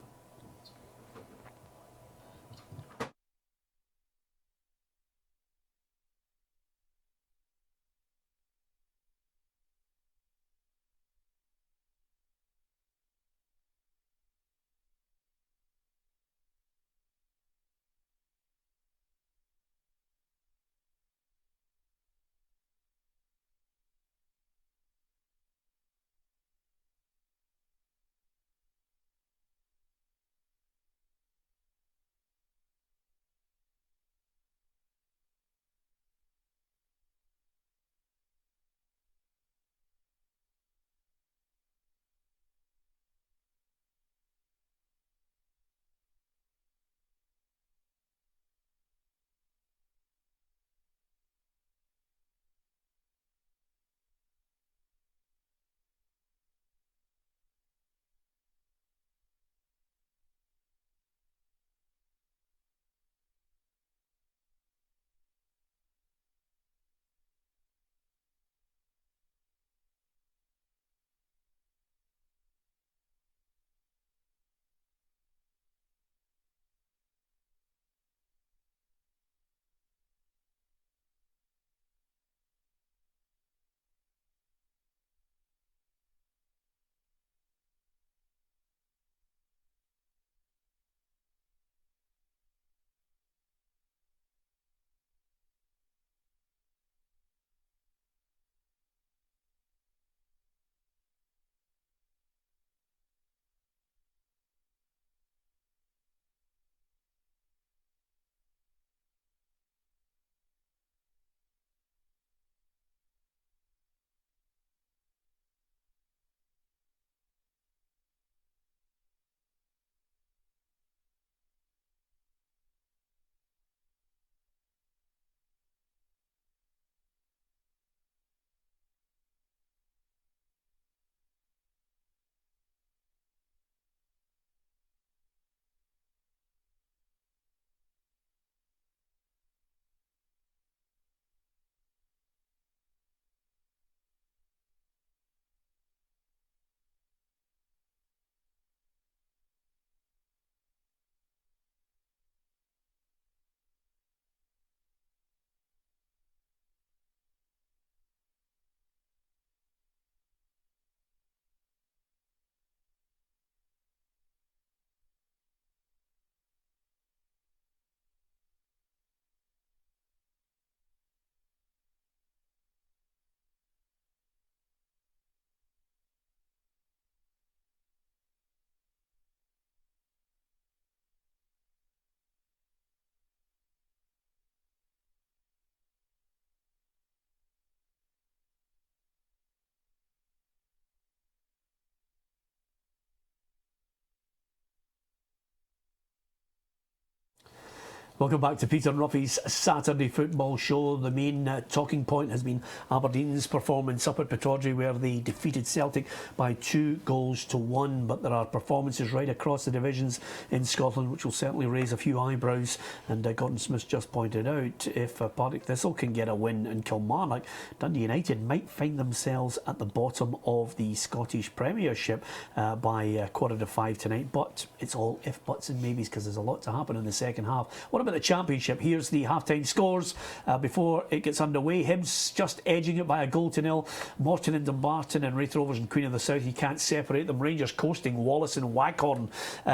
Welcome back to Peter and Roughie's Saturday Football Show. The main talking point has been Aberdeen's performance up at Pittodrie, where they defeated Celtic by 2-1. But there are performances right across the divisions in Scotland which will certainly raise a few eyebrows. And Gordon Smith just pointed out, if Partick Thistle can get a win in Kilmarnock, Dundee United might find themselves at the bottom of the Scottish Premiership by 4:45 tonight. But it's all if, buts and maybes, because there's a lot to happen in the second half. What about the Championship? Here's the half-time scores before it gets underway. Hibs just edging it by 1-0. Morton and Dumbarton and Raith Rovers and Queen of the South, you can't separate them. Rangers coasting. Wallace and Waghorn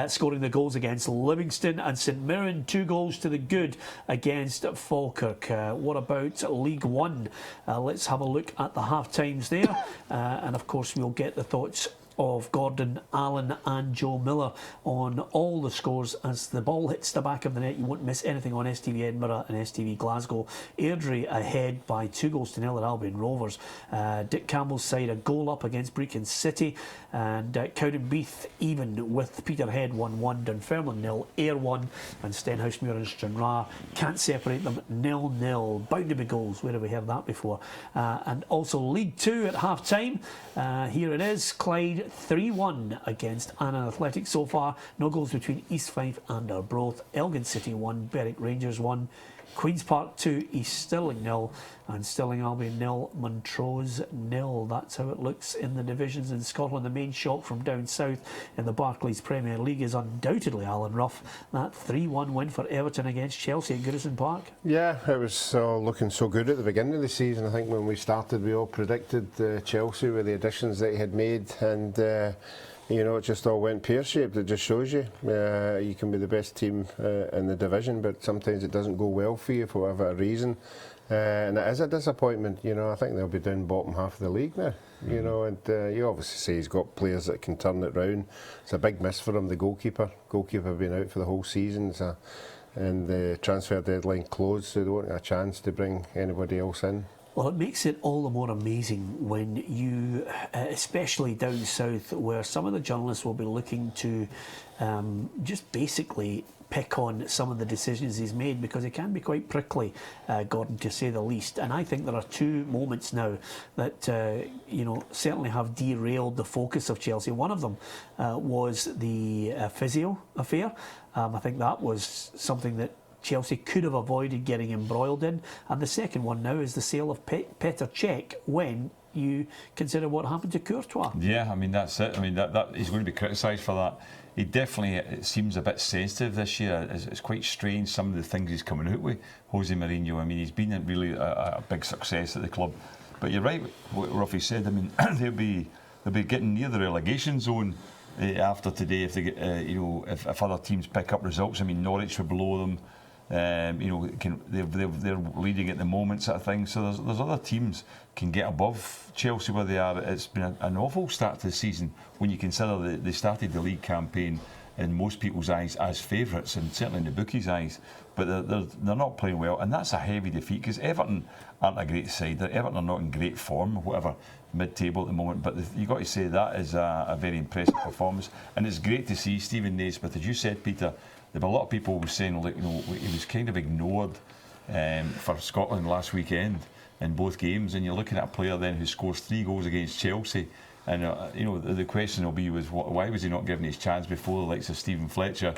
scoring the goals against Livingston, and St Mirren 2 goals to the good against Falkirk. What about League One? Let's have a look at the half-times there, and of course we'll get the thoughts of Gordon, Allen and Joe Miller on all the scores as the ball hits the back of the net. You won't miss anything on STV Edinburgh and STV Glasgow. Airdrie ahead by 2-0 at Albion Rovers. Dick Campbell's side a goal up against Brecon City, and Cowdenbeath even with Peterhead 1-1, Dunfermline 0, Ayr 1, and Stenhousemuir and Stranraer can't separate them 0-0. Bound to be goals. Where have we heard that before? And also League 2 at half time. Here it is. Clyde 3-1 against Annan Athletic so far. No goals between East Fife and Arbroath. Elgin City 1, Berwick Rangers 1, Queen's Park 2, East Stirling 0, and Stirling Albion 0, Montrose 0. That's how it looks in the divisions in Scotland. The main shock from down south in the Barclays Premier League is undoubtedly Alan Rough. That 3-1 win for Everton against Chelsea at Goodison Park. Yeah, it was looking so good at the beginning of the season. I think when we started we all predicted Chelsea with the additions that he had made, and you know, it just all went pear-shaped. It just shows you you can be the best team in the division, but sometimes it doesn't go well for you for whatever reason. And it is a disappointment. You know, I think they'll be down bottom half of the league now. You know, and you obviously say he's got players that can turn it round. It's a big miss for him, the goalkeeper. Goalkeeper been out for the whole season, and the transfer deadline closed, so they won't have a chance to bring anybody else in. Well, it makes it all the more amazing when you, especially down south, where some of the journalists will be looking to just basically pick on some of the decisions he's made, because it can be quite prickly, Gordon, to say the least. And I think there are 2 moments now that you know, certainly have derailed the focus of Chelsea. One of them was the physio affair. I think that was something that Chelsea could have avoided getting embroiled in. And the second one now is the sale of Petr Cech, when you consider what happened to Courtois. Yeah, I mean, that's it. I mean, that he's going to be criticised for that. He definitely, it seems a bit sensitive this year. It's quite strange, some of the things he's coming out with, Jose Mourinho. I mean, he's been really a big success at the club. But you're right, what Roughie said. I mean, they'll be getting near the relegation zone after today if they get, you know, if other teams pick up results. I mean, Norwich are below them. You know, they're leading at the moment, sort of thing. So there's other teams can get above Chelsea where they are. It's been an awful start to the season when you consider they started the league campaign in most people's eyes as favourites, and certainly in the bookies' eyes. But they're not playing well, and that's a heavy defeat, because Everton aren't a great side. Everton are not in great form, whatever, mid-table at the moment. But you've got to say that is a very impressive performance, and it's great to see Stephen Naismith, as you said, Peter. There were a lot of people who were saying, like, you know, he was kind of ignored for Scotland last weekend in both games, and you're looking at a player then who scores 3 goals against Chelsea, and you know, the question will be why was he not given his chance before the likes of Stephen Fletcher,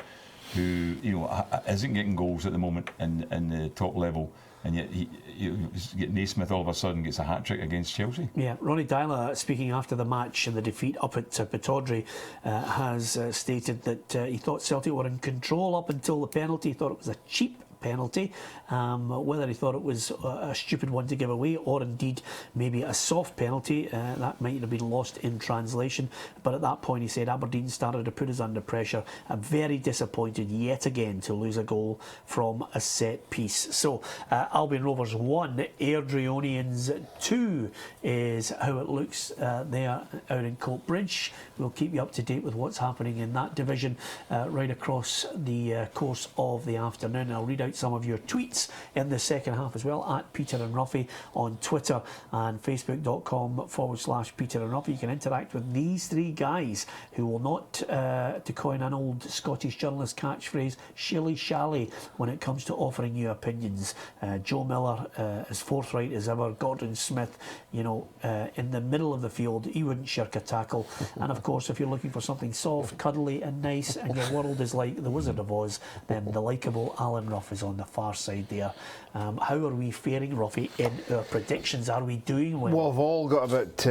who, you know, isn't getting goals at the moment in the top level, and yet Naismith all of a sudden gets a hat-trick against Chelsea. Yeah, Ronnie Dyla, speaking after the match and the defeat up at Pittodrie, has stated that he thought Celtic were in control up until the penalty. He thought it was a cheap penalty. Whether he thought it was a stupid one to give away, or indeed maybe a soft penalty, that might have been lost in translation. But at that point he said Aberdeen started to put us under pressure. I'm very disappointed yet again to lose a goal from a set piece. So Albion Rovers 1, Airdrieonians 2 is how it looks there out in Coatbridge. We'll keep you up to date with what's happening in that division right across the course of the afternoon. I'll read out out some of your tweets in the second half as well, at Peter and Roughie on Twitter and Facebook.com/Peter and Roughie. You can interact with these three guys who will not, to coin an old Scottish journalist catchphrase, shilly-shally when it comes to offering you opinions. Joe Miller, as forthright as ever. Gordon Smith, you know, in the middle of the field, he wouldn't shirk a tackle. And of course, if you're looking for something soft, cuddly and nice, and your world is like the Wizard of Oz, then the likeable Alan Ruff is on the far side there. How are we faring, Ruffy, in our predictions? Are we doing well? Well, we've all got about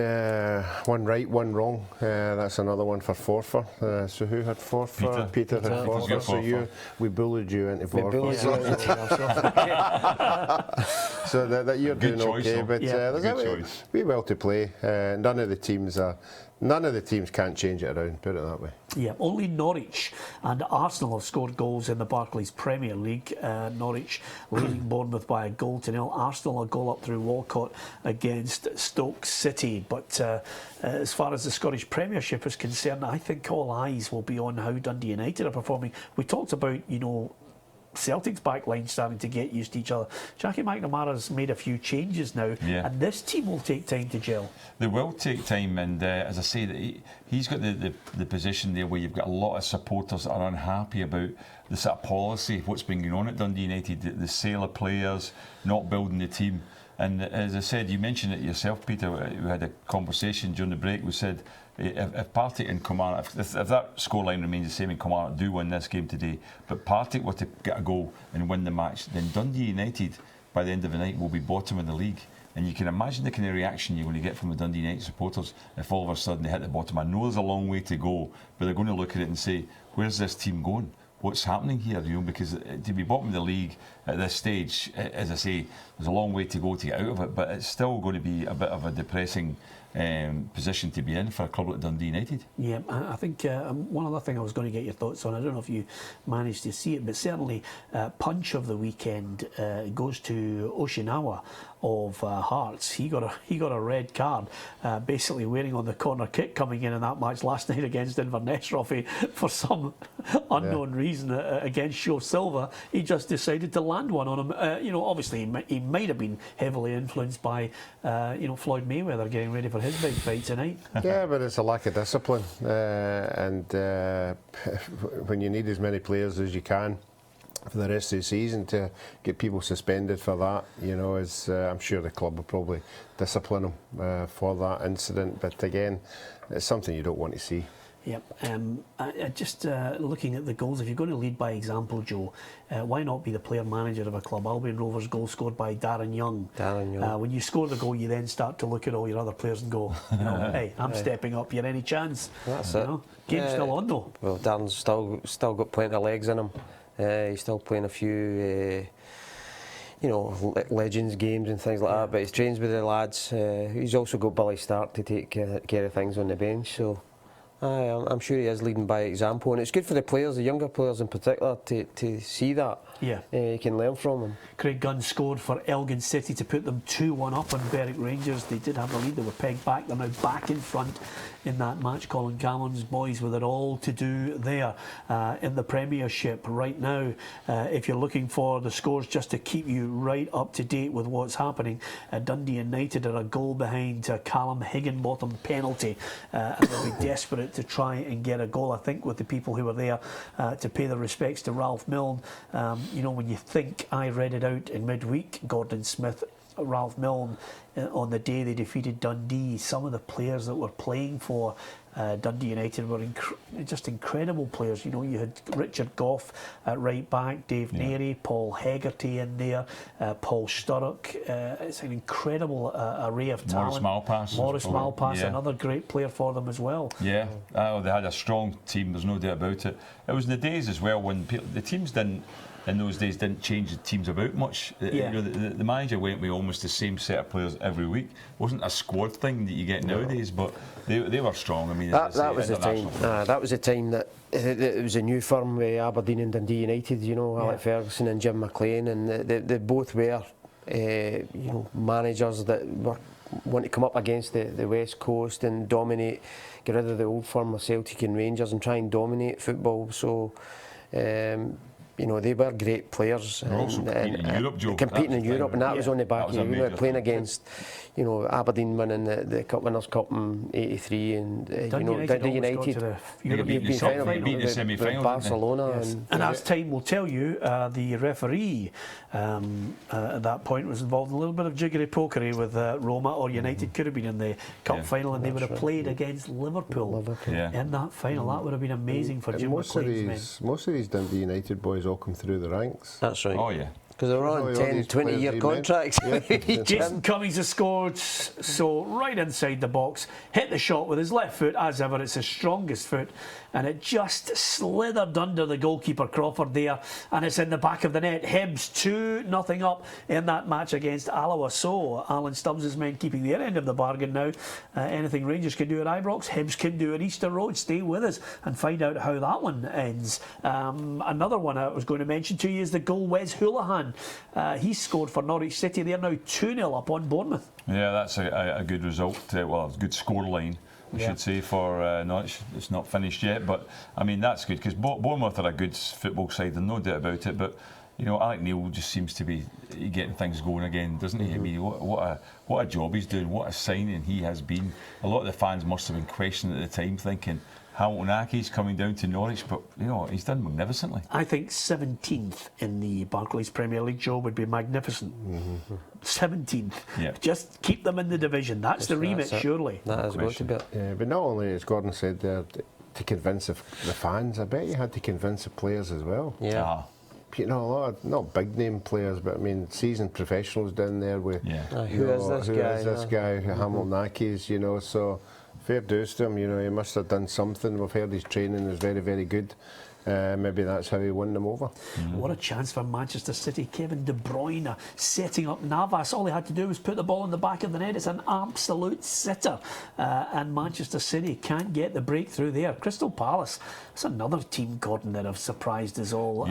one right, one wrong. That's another one for Forfar. So who had Forfar? Peter had Forfar. So we bullied you into Forfar. So that you're doing okay, but there's we well to play. None of the teams can't change it around, put it that way. Yeah, only Norwich and Arsenal have scored goals in the Barclays Premier League. Norwich leading Bournemouth by a 1-0. Arsenal a goal up through Walcott against Stoke City. But as far as the Scottish Premiership is concerned, I think all eyes will be on how Dundee United are performing. We talked about, you know, Celtic's backline starting to get used to each other. Jackie McNamara's made a few changes now, and this team will take time to gel. They will take time, and as I say, he's got the position there where you've got a lot of supporters that are unhappy about the sort of policy of what's been going on at Dundee United, the sale of players, not building the team. And as I said, you mentioned it yourself, Peter. We had a conversation during the break. We said if Partick and Kilmarnock, if that scoreline remains the same and Kilmarnock do win this game today, but Partick were to get a goal and win the match, then Dundee United by the end of the night will be bottom of the league. And you can imagine the kind of reaction you're going to get from the Dundee United supporters if all of a sudden they hit the bottom. I know there's a long way to go, but they're going to look at it and say, where's this team going? What's happening here? You know, because to be bottom of the league at this stage, as I say, there's a long way to go to get out of it, but it's still going to be a bit of a depressing position to be in for a club like Dundee United. Yeah, I think one other thing I was going to get your thoughts on, I don't know if you managed to see it, but certainly punch of the weekend goes to Oshinawa of Hearts. He got a red card, basically wearing on the corner kick coming in that match last night against Inverness, Roughie, for some unknown reason against Show Silva. He just decided to land one on him. You know, obviously he might have been heavily influenced by Floyd Mayweather getting ready for his big fight tonight. Yeah, but it's a lack of discipline, and when you need as many players as you can for the rest of the season, to get people suspended for that, you know, is I'm sure the club will probably discipline them for that incident. But again, it's something you don't want to see. Yep. Just looking at the goals, if you're going to lead by example, Joe, why not be the player manager of a club? Albion Rovers goal scored by Darren Young. When you score the goal, you then start to look at all your other players and go, you know, hey, I'm stepping up. You any chance? That's you it. Know? Game's still on though. Well, Darren's still got plenty of legs in him. He's still playing a few, you know, Legends games and things like that. But he trains with the lads. He's also got Billy Stark to take care of things on the bench. So. I'm sure he is leading by example, and it's good for the players, the younger players in particular, to see that. Yeah, you can learn from them. Craig Gunn scored for Elgin City to put them 2-1 up on Berwick Rangers. They did have the lead, they were pegged back, they're now back in front in that match. Colin Cameron's boys with it all to do there in the Premiership right now. If you're looking for the scores just to keep you right up to date with what's happening, Dundee United are a goal behind Callum Higginbottom penalty, and they'll be desperate to try and get a goal, I think, with the people who were there to pay their respects to Ralph Milne. You know, when you think, I read it out in midweek, Gordon Smith, Ralph Milne, on the day they defeated Dundee, some of the players that were playing for Dundee United were just incredible players. You know, you had Richard Gough at right back, Dave Neary, Paul Hegarty in there, Paul Sturrock. It's an incredible array of talent. Maurice Malpass, another great player for them as well. Yeah, they had a strong team, there's no doubt about it. It was in the days as well when the teams in those days didn't change the teams about much. You know, the manager went with almost the same set of players every week. It wasn't a squad thing that you get nowadays, but they were strong. I mean, that was the time. That was the time that it was a new firm with Aberdeen and Dundee United. You know, Alec Ferguson and Jim McLean, and they both were you know, managers that were want to come up against the West Coast and dominate, get rid of the old firm of Celtic and Rangers and try and dominate football. So. you know, they were great players. They're also competing in Europe, Joe. Competing That's in the thing. Europe, and that was on the back That of, was a you know, major playing thing. against, you know, Aberdeen winning the Cup Winners' Cup in '83, and you know, Dundee United. You've been beat the semi-final, Barcelona, yes. And as time will tell you, the referee at that point was involved in a little bit of jiggery pokery with Roma, or United could have been in the cup final, and they would have played against Liverpool in that final. That would have been amazing for Jim McLean's men. Most of these Dundee United boys all come through the ranks. That's right. Oh yeah. Because they were on 10, 20-year contracts. Jason Cummings has scored, so right inside the box, hit the shot with his left foot, as ever, it's his strongest foot, and it just slithered under the goalkeeper Crawford there, and it's in the back of the net. Hibs 2-0 up in that match against Alloa. So Alan Stubbs' men keeping their end of the bargain now. Anything Rangers can do at Ibrox, Hibs can do at Easter Road. Stay with us and find out how that one ends. Another one I was going to mention to you is the goal Wes Hoolahan. He scored for Norwich City. They're now 2-0 up on Bournemouth. Yeah, that's a good result. Well, it's a good scoreline, I should say, for Norwich. It's not finished yet, but I mean, that's good, because Bournemouth are a good football side, there's no doubt about it. But you know, Alec Neil just seems to be getting things going again, doesn't he? I mean, what a job he's doing, what a signing he has been. A lot of the fans must have been questioning at the time, thinking, Hamilton Accies coming down to Norwich, but you know, he's done magnificently. I think 17th in the Barclays Premier League, Joe, would be magnificent. 17th. Yeah. Just keep them in the division. That's the remit, surely. That has got to be it. Yeah, but not only, as Gordon said there, to convince the fans, I bet you had to convince the players as well. Yeah. You know, a lot of, not big name players, but I mean, seasoned professionals down there with Who is this guy? Hamilton Accies, you know, so fair dues to him, you know, he must have done something. We've heard his training is very, very good. Maybe that's how he won them over. What a chance for Manchester City. Kevin De Bruyne setting up Navas. All he had to do was put the ball in the back of the net. It's an absolute sitter. And Manchester City can't get the breakthrough there. Crystal Palace, it's another team, Gordon, that have surprised us all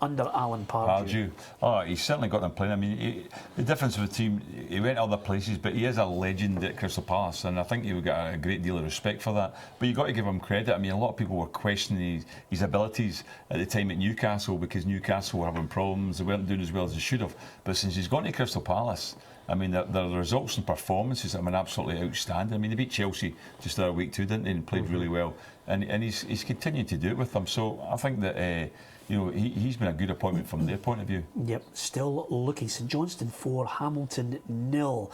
under Alan Pardew. Oh, he's certainly got them playing. I mean, the difference with the team, he went other places, but he is a legend at Crystal Palace, and I think he would get a great deal of respect for that. But you've got to give him credit. I mean, a lot of people were questioning his ability at the time at Newcastle, because Newcastle were having problems, they weren't doing as well as they should have. But since he's gone to Crystal Palace, I mean, the results and performances have been absolutely outstanding. I mean, they beat Chelsea just the other week too, didn't they, and played really well. And he's continued to do it with them. So I think that you know, he's been a good appointment from their point of view. Yep, still looking. St Johnstone 4, Hamilton 0.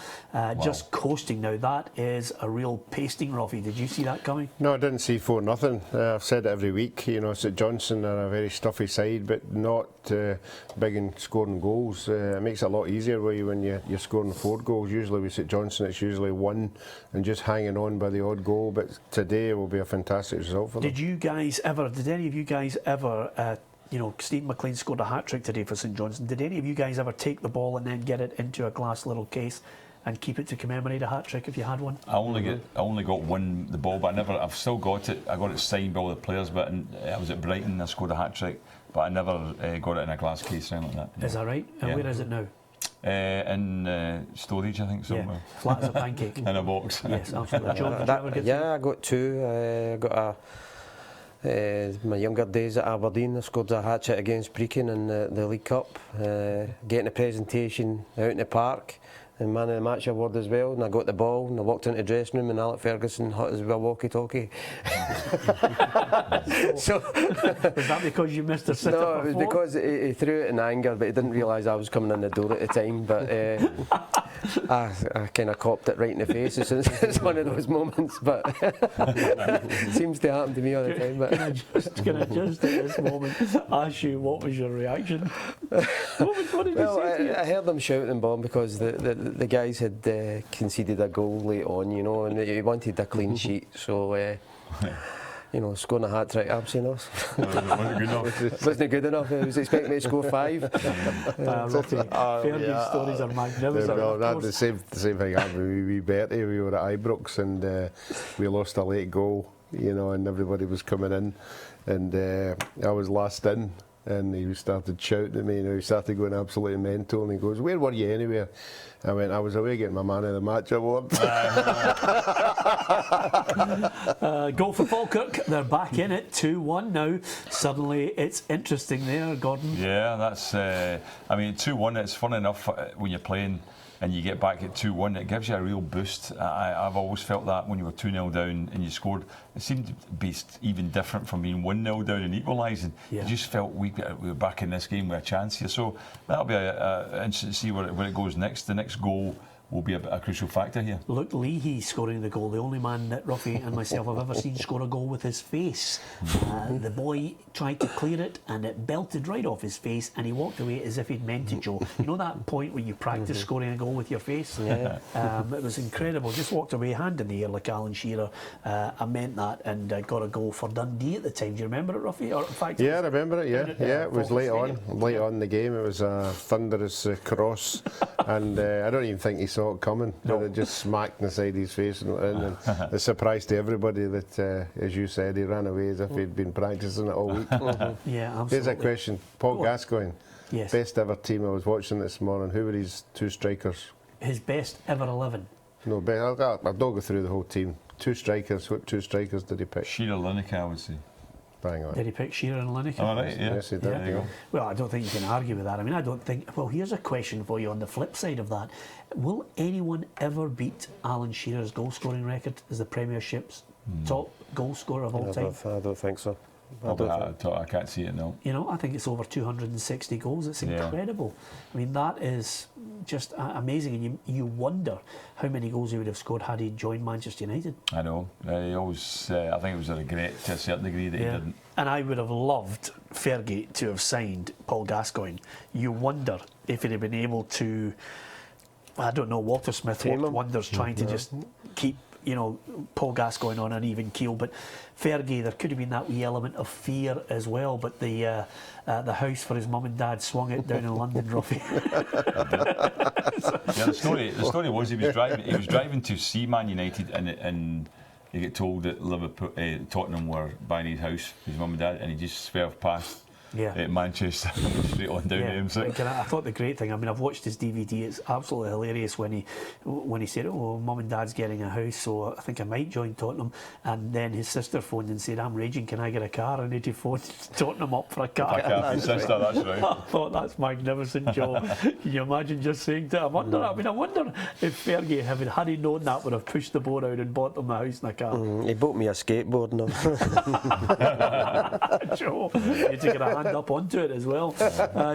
Just coasting now. That is a real pasting, Roughie. Did you see that coming? No, I didn't see 4-0. I've said it every week. You know, St Johnstone are a very stuffy side, but not big in scoring goals. It makes it a lot easier when you're scoring 4 goals. Usually with St Johnstone, it's usually 1 and just hanging on by the odd goal. But today will be a fantastic result for them. Did any of you guys ever you know, Steve McLean scored a hat-trick today for St Johnstone. Did any of you guys ever take the ball and then get it into a glass little case and keep it to commemorate a hat-trick if you had one? I only got the ball, but I've still got it. I got it signed by all the players, but I was at Brighton, I scored a hat-trick, but I never got it in a glass case or anything like that. Is that right? And where is it now? In storage, I think, somewhere. Yeah, flat as a pancake. In a box. Yes, absolutely. John, did you ever get I got 2. I got my younger days at Aberdeen, I scored a hat-trick against Brecon in the League Cup, getting a presentation out in the park, and man of the match award as well, and I got the ball and I walked into the dressing room and Alec Ferguson hit us with a walkie-talkie. So, was that because you missed a sitter? No, it was because he threw it in anger, but he didn't realise I was coming in the door at the time. But I kind of copped it right in the face. It's one of those moments, but it seems to happen to me all the time. But can I just at this moment ask you, what was your reaction? What did you say to you? I heard them shouting and bomb because the guys had conceded a goal late on, you know, and he wanted a clean sheet, so you know, scoring a hat-trick, absolutely wasn't good enough. I was expecting me to score 5. Fairview stories are magnificent. Well, that the same thing happened with wee Bertie. We were at Ibrox and we lost a late goal, you know, and everybody was coming in, and I was last in. And he started shouting at me, and he started going absolutely mental. And he goes, "Where were you anyway?" I went, "I was away getting my man of the match award." Goal for Falkirk. They're back in it, 2-1 now. Suddenly it's interesting there, Gordon. Yeah, that's. I mean, 2-1. It's fun enough when you're playing and you get back at 2-1. It gives you a real boost. I've always felt that when you were 2-0 down and you scored, it seemed to be even different from being 1-0 down and equalising. Yeah. You just felt we were back in this game with a chance here. So that'll be interesting to see where it goes next. The next goal will be a crucial factor here. Luke Leahy scoring the goal, the only man that Roughie and myself have ever seen score a goal with his face. The boy tried to clear it and it belted right off his face, and he walked away as if he'd meant it, Joe. You know that point where you practice scoring a goal with your face? Yeah. It was incredible. Just walked away hand in the air like Alan Shearer. I meant that, and got a goal for Dundee at the time. Do you remember it, Roughie? Or in fact, Yeah, I remember it. Yeah, it was Falkirk late on in the game. It was a thunderous cross, and I don't even think he saw it coming. No. But it just smacked in the side of his face and went in. And a surprise to everybody that, as you said, he ran away as if he'd been practising it all week. Yeah, absolutely. Here's a question: Paul Go on. Gascoigne, Yes. best ever team. I was watching this morning. Who were his two strikers? His best ever 11. No, I'll not go through the whole team. Two strikers. What two strikers did he pick? Shearer, Lineker, I would say. Bang on. Did he pick Shearer and Lineker? All right, yeah. Yes, he did. Yeah. There you go. Well, I don't think you can argue with that. I mean, I don't think. Well, here's a question for you on the flip side of that. Will anyone ever beat Alan Shearer's goal scoring record as the Premiership's top goal scorer of all time? I don't think so. I can't see it now. You know, I think it's over 260 goals. It's Yeah. incredible. I mean, that is just amazing. And you wonder how many goals he would have scored had he joined Manchester United. I know. He always. I think it was a regret to a certain degree that he didn't. And I would have loved Fergie to have signed Paul Gascoigne. You wonder if he'd have been able to, I don't know, Walter Smith Tame worked him. wonders trying to just keep, you know, Paul Gascoigne on an even keel. But Fergie, there could have been that wee element of fear as well. But the house for his mum and dad swung it down in London, Roughie. Yeah, the story was he was driving to see Man United and he get told that Tottenham were buying his house, his mum and dad, and he just swerved past Manchester straight on down to him. So. I thought the great thing, I mean, I've watched his DVD, it's absolutely hilarious when he said, "Oh, mum and dad's getting a house, so I think I might join Tottenham." And then his sister phoned and said, "I'm raging, can I get a car?" And he phoned Tottenham up for a car. His sister, that's right. I thought that's magnificent, Joe. Can you imagine just saying to him? I wonder if Fergie, had he known that, would have pushed the boat out and bought them a house and a car. He bought me a skateboard now. Joe, you had to get a hand up onto it as well.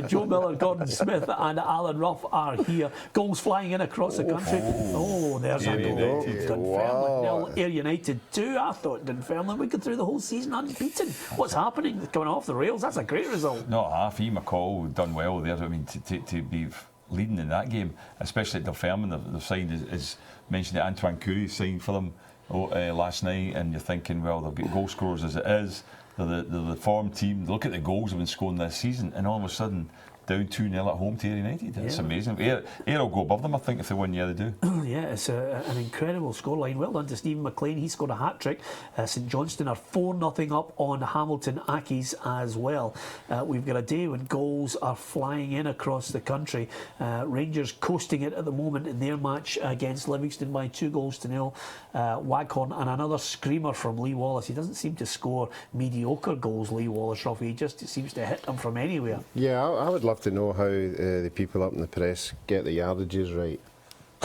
Joe Miller, Gordon Smith and Alan Ruff are here. Goals flying in across the country. Oh, there's a Ayr goal. United. Dunfermline 0, Ayr United 2. I thought Dunfermline would go through the whole season unbeaten. What's happening? Coming off the rails. That's a great result. Not half. Ian McCall done well there. I mean, to be leading in that game, especially at Dunfermline, they've signed, as mentioned, that Antoine Curry signed for them last night, and you're thinking, well, they've got goal scorers as it is. They're the form team. Look at the goals they've been scoring this season, and all of a sudden, down 2-0 at home to Ayr United. That's amazing. Ayr will go above them, I think, if they win. Yeah, they do. Yeah, it's an incredible scoreline. Well done to Stephen McLean. He scored a hat-trick. St Johnstone are 4-0 up on Hamilton Accies as well. We've got a day when goals are flying in across the country. Rangers coasting it at the moment in their match against Livingston by 2-0. Waghorn, and another screamer from Lee Wallace. He doesn't seem to score mediocre goals, Lee Wallace, Roughie. He just seems to hit them from anywhere. Yeah, I would love to know how the people up in the press get the yardages right.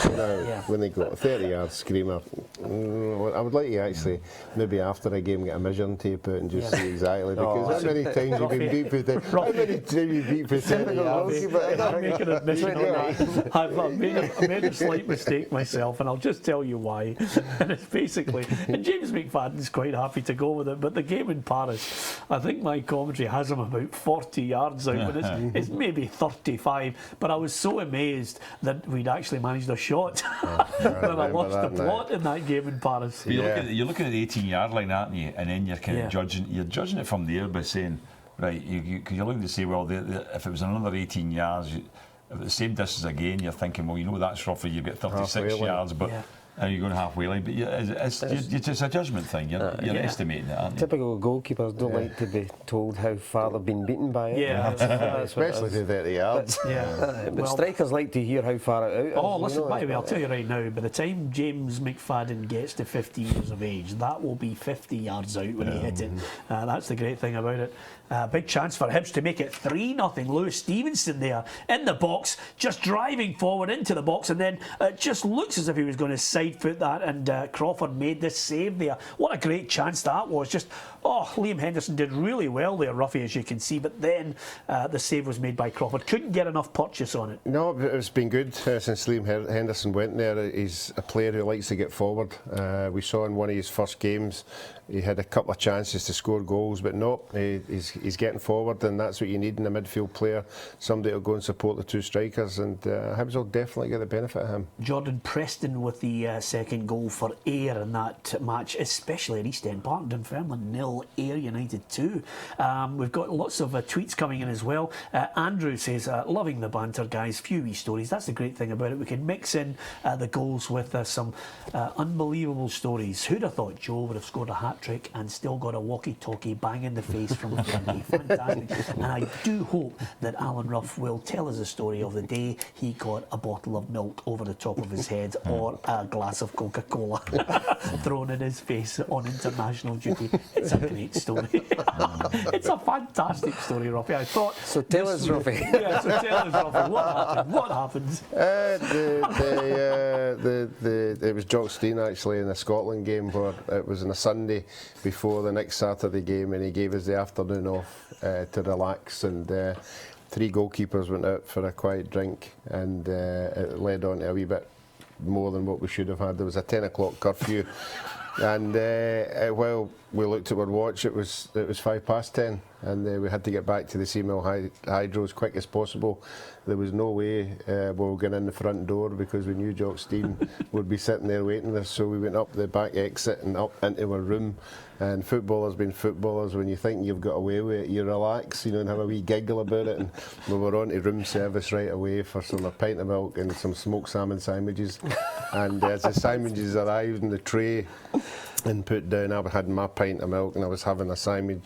You know, when they go 30-yard screamer, I would like to actually maybe after a game get a measuring tape out and just see exactly, because how many times you've been beat for I'll make an admission on that. I've made a slight mistake myself, and I'll just tell you why. And it's basically, and James McFadden's quite happy to go with it, but the game in Paris, I think my commentary has him about 40 yards out, but it's maybe 35. But I was so amazed that we'd actually managed a shot that I lost the plot in that game in Paris. But you're looking at the 18-yard line, aren't you? And then you're kind of judging it from there by saying, right, because you're looking to say, well, if it was another 18 yards, if it's the same distance again, you're thinking, well, you know, that's roughly, you get 36 yards, but Are you going halfway line? But it's a judgment thing. You're estimating it, aren't you? Typical goalkeepers don't like to be told how far they've been beaten by it. Yeah, especially to 30 yards. But strikers like to hear how far it out. Oh, listen, by the way, I'll tell you right now, by the time James McFadden gets to 50 years of age, that will be 50 yards out when he hit it. That's the great thing about it. Big chance for Hibs to make it 3-0. Lewis Stevenson there in the box, just driving forward into the box, and then it just looks as if he was going to side foot that, and Crawford made this save there. What a great chance that was. Just, Liam Henderson did really well there, Roughie, as you can see, but then the save was made by Crawford. Couldn't get enough purchase on it. No, it's been good since Liam Henderson went there. He's a player who likes to get forward. We saw in one of his first games, he had a couple of chances to score goals, but no, he's getting forward, and that's what you need in a midfield player. Somebody will go and support the two strikers, and Hibs will definitely get the benefit of him. Jordan Preston with the second goal for Ayr in that match, especially at East End Park. Dunfermline 0, Ayr United 2. We've got lots of tweets coming in as well. Andrew says, loving the banter, guys. Few wee stories. That's the great thing about it. We can mix in the goals with some unbelievable stories. Who'd have thought Joe would have scored a hat-trick and still got a walkie-talkie bang in the face from Fergie? Fantastic. And I do hope that Alan Rough will tell us a story of the day he got a bottle of milk over the top of his head or a glass of Coca-Cola thrown in his face on international duty. It's a great story. It's a fantastic story, Roughie. I thought. So tell us, Roughie. Yeah, so tell us, Roughie. What happened? It was Jock Stein actually in the Scotland game, where it was on a Sunday before the next Saturday game, and he gave us the afternoon off to relax, and 3 goalkeepers went out for a quiet drink, and it led on to a wee bit more than what we should have had. There was a 10 o'clock curfew, and while we looked at our watch, it was 10:05, and we had to get back to the Seamill Hydro as quick as possible. There was no way we were going in the front door, because we knew Jock Stein would be sitting there waiting us, so we went up the back exit and up into our room. And footballers being footballers, when you think you've got away with it, you relax, and have a wee giggle about it. And we were on to room service right away for a pint of milk and some smoked salmon sandwiches. And as the sandwiches arrived in the tray and put down, I had my pint of milk and I was having a sandwich,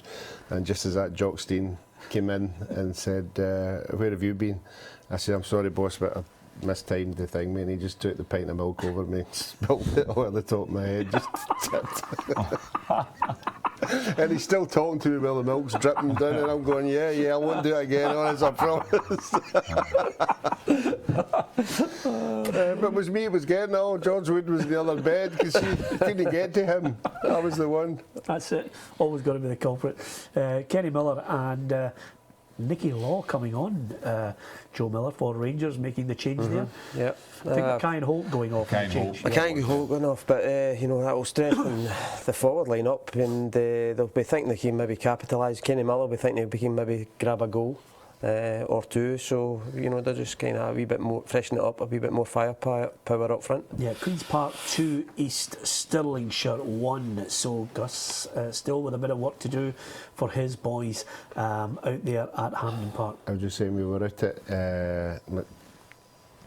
and just as that, Jock Stein came in and said, where have you been? I said, I'm sorry boss, but I mistimed the thing, and he just took the pint of milk over me and spilled it all at the top of my head, just and he's still talking to me while the milk's dripping down, and I'm going, yeah, I won't do it again, honest, I promise. But it was me who was getting it all. George Wood was in the other bed because he couldn't get to him. I was the one. That's it. Always got to be the culprit. Kenny Miller and Nicky Law coming on. Joe Miller for Rangers making the change there. Yeah. I think Kyan Holt going off in the change. I can't go Holt going off, but that will strengthen the forward line up, and they'll be thinking they can maybe capitalise. Kenny Miller will be thinking they can maybe grab a goal or two, so they're just kind of a wee bit more, freshen it up, a wee bit more firepower up front. Yeah, Queen's Park 2, East Stirlingshire 1. So Gus still with a bit of work to do for his boys out there at Hampden Park. I was just saying, we were out at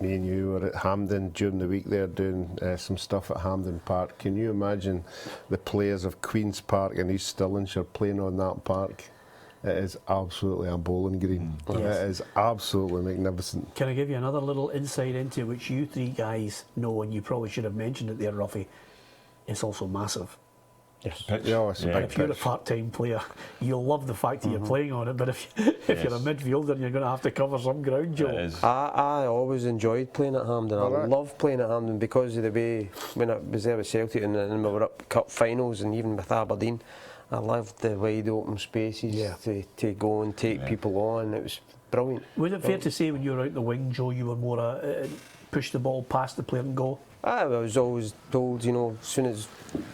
me and you were at Hampden during the week there doing some stuff at Hampden Park. Can you imagine the players of Queen's Park and East Stirlingshire playing on that park? It is absolutely a bowling green. Yes. It is absolutely magnificent. Can I give you another little insight into which you 3 guys know, and you probably should have mentioned it there, Roughie? It's also massive. Yes. Yeah, it's a big if you're a part-time player, you'll love the fact that you're playing on it, but if you're a midfielder, you're going to have to cover some ground, Joe. I always enjoyed playing at Hampden. I love playing at Hampden because of the way, when I was there with Celtic and we were up cup finals and even with Aberdeen, I loved the wide open spaces to go and take people on. It was brilliant. Was it fair to say when you were out the wing, Joe, you were more push the ball past the player and go? I was always told, as soon as,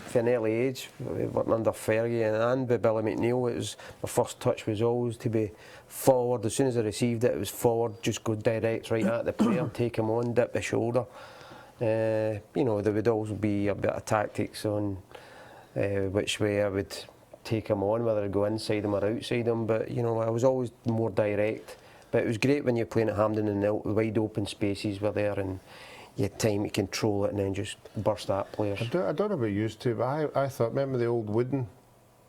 from an early age, working under Fergie and with Billy McNeil, it was, my first touch was always to be forward. As soon as I received it, it was forward, just go direct right at the player, take him on, dip the shoulder. There would always be a bit of tactics on which way I would take him on, whether I'd go inside him or outside him, but I was always more direct. But it was great when you're playing at Hampden and the wide open spaces were there, and you had time to control it and then just burst at players. I don't know about you two, but I thought, remember the old wooden,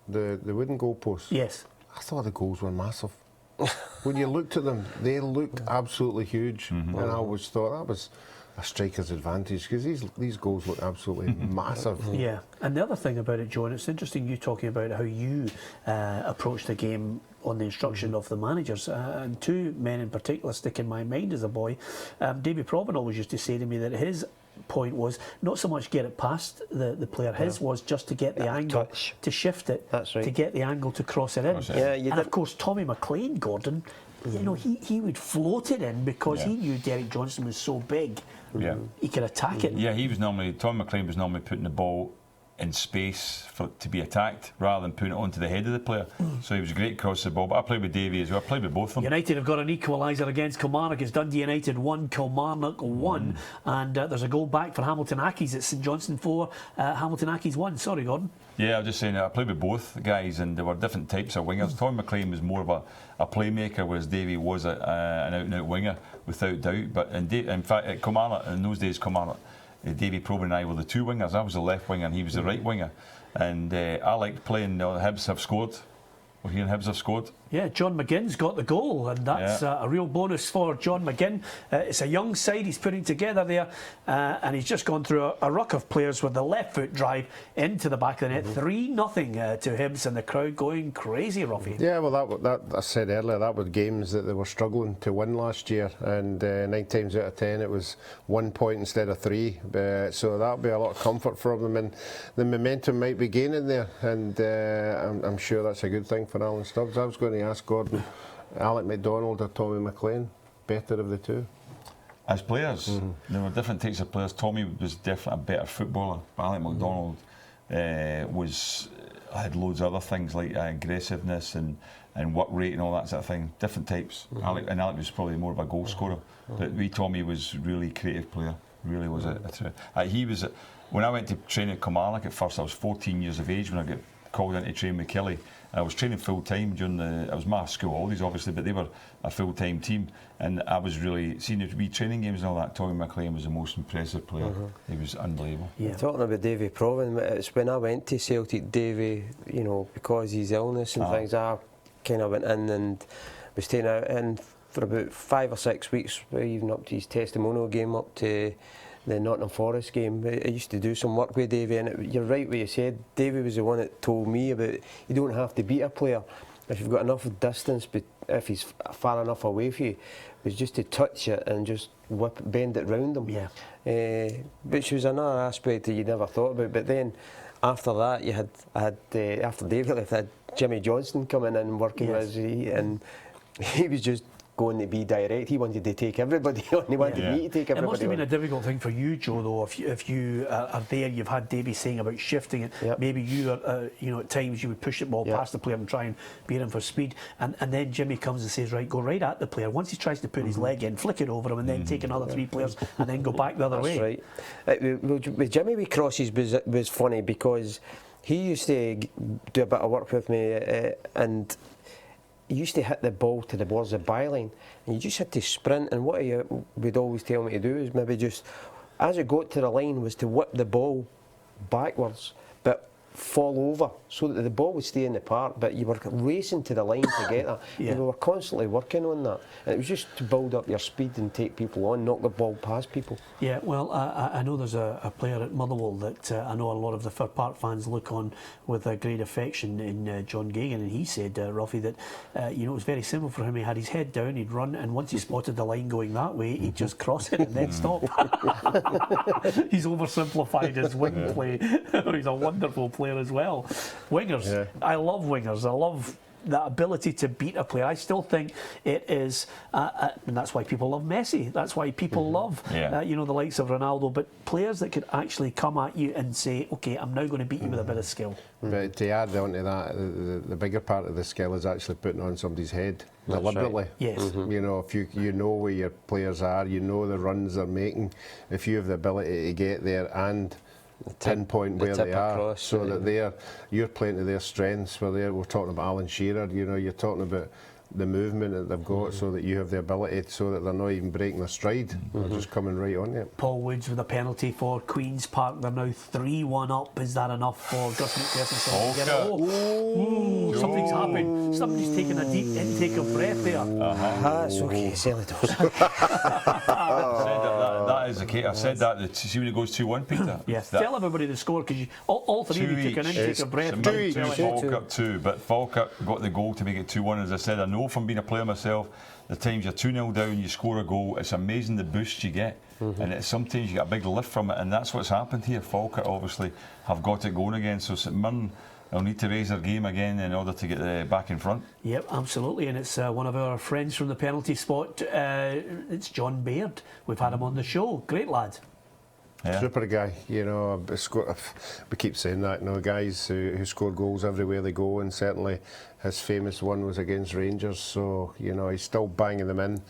the wooden goalposts? Yes. I thought the goals were massive. When you looked at them, they looked absolutely huge, and I always thought that was a striker's advantage, because these goals look absolutely massive. Yeah, and the other thing about it, John, it's interesting you talking about how you approach the game on the instruction of the managers, and two men in particular stick in my mind as a boy. David Proven always used to say to me that his point was not so much get it past the player, his was just to get the angle, to shift it, to get the angle to cross it in. And of course Tommy McLean, Gordon, you know, he would float it in because he knew Derek Johnson was so big, he could attack it. Yeah, Tom McLean was normally putting the ball in space for it to be attacked rather than putting it onto the head of the player. So he was great across the ball. But I played with Davey as well. I played with both of them. United have got an equaliser against Kilmarnock. It's Dundee United 1, Kilmarnock 1. And there's a goal back for Hamilton Accies. It's St Johnstone 4, Hamilton Accies 1. Sorry, Gordon. Yeah, I was just saying I played with both guys, and there were different types of wingers. Tom McLean was more of a playmaker, whereas Davey was an out-and-out winger, without doubt. But in fact, at Kilmarnock, in those days, Kilmarnock, Davy Proben and I were the two wingers. I was the left winger and he was the right winger. And I liked playing. Hibs have scored. We're hearing Hibs have scored. Yeah, John McGinn's got the goal, and that's a real bonus for John McGinn. It's a young side he's putting together there, and he's just gone through a ruck of players with the left foot drive into the back of the net. 3-0 to Hibs, and the crowd going crazy, Roughie. Yeah, well, that I said earlier, that were games that they were struggling to win last year, and 9 times out of 10 it was 1 point instead of 3. So that'll be a lot of comfort for them, and the momentum might be gaining there, and I'm sure that's a good thing for Alan Stubbs. I was going to ask Gordon, Alec McDonald or Tommy McLean, better of the two? As players, there were different types of players. Tommy was definitely a better footballer. Alec McDonald had loads of other things like aggressiveness and work rate and all that sort of thing. Different types. Alec was probably more of a goal scorer. But Tommy was a really creative player. Really was he was. When I went to train at Kilmarnock at first, I was 14 years of age when I got called in to train with Kelly. I was training full time during I was my school holidays obviously, but they were a full time team, and I was really seeing the wee training games and all that. Tommy McLean was the most impressive player. He was unbelievable. Yeah. Talking about Davy Proven, it's when I went to Celtic, Davy, because his illness and things, I kind of went in and was taken out in for about 5 or 6 weeks, even up to his testimonial game, up to the Nottingham Forest game. I used to do some work with Davy, and you're right what you said. Davy was the one that told me about you don't have to beat a player if you've got enough distance, but if he's far enough away from you, it was just to touch it and just bend it round him. Yeah. Which was another aspect that you never thought about. But then after that, after Davy left, I had Jimmy Johnston coming in and working with us, and he was just going to be direct. He wanted to take everybody on. He wanted me to take everybody on. It must have been a difficult thing for you, Joe, though, if you are there. You've had Davy saying about shifting it. Maybe you are, at times you would push the ball past the player and try and beat him for speed, and then Jimmy comes and says, right, go right at the player. Once he tries to put his leg in, flick it over him, and then take another 3 players and then go back the other way. That's right. With Jimmy with crosses was funny because he used to do a bit of work with me, and he used to hit the ball towards the byline, and you just had to sprint. And what he would always tell me to do is maybe just, as it got to the line, was to whip the ball backwards, but fall over so that the ball would stay in the park, but you were racing to the line to get that. And we were constantly working on that. And it was just to build up your speed and take people on, knock the ball past people. Yeah, well, I know there's a player at Motherwell that I know a lot of the Fir Park fans look on with a great affection in John Gagan, and he said, Roughie, that it was very simple for him. He had his head down, he'd run, and once he spotted the line going that way, he'd just cross it and then stop. He's oversimplified his wing play. He's a wonderful player as well. Wingers, I love wingers. I love the ability to beat a player. I still think it is, and that's why people love Messi. That's why people love, the likes of Ronaldo. But players that could actually come at you and say, "Okay, I'm now going to beat you with a bit of skill." But to add on to that, the bigger part of the skill is actually putting on somebody's head deliberately. Right. Yes. If you know where your players are, you know the runs they're making. If you have the ability to get there and pinpoint where they are, so that you're playing to their strengths. We're talking about Alan Shearer. You're talking about the movement that they've got, so that you have the ability, so that they're not even breaking their stride, they're just coming right on you. Paul Woods with a penalty for Queen's Park. They're now 3-1 up. Is that enough for Gus McPherson to get it? Ooh, something's happened. Somebody's taken a deep intake of breath there. That's okay, Sally does. That is the case. I said that. See when it goes 2-1, Peter. Yes. Tell everybody the score, because all three of you took an intake of breath. Falkirk 2, but Falkirk got the goal to make it 2-1. As I said, I know from being a player myself, the times you're 2-0 down, you score a goal, it's amazing the boost you get. And sometimes you get a big lift from it, and that's what's happened here. Falkirk obviously have got it going again, so St Mirren will need to raise their game again in order to get back in front. Yep, absolutely, and it's one of our friends from the penalty spot. It's John Baird. We've had him on the show. Great lad. Yeah. Super guy, you know. We keep saying that, you know, guys who score goals everywhere they go, and certainly his famous one was against Rangers. So you know, he's still banging them in,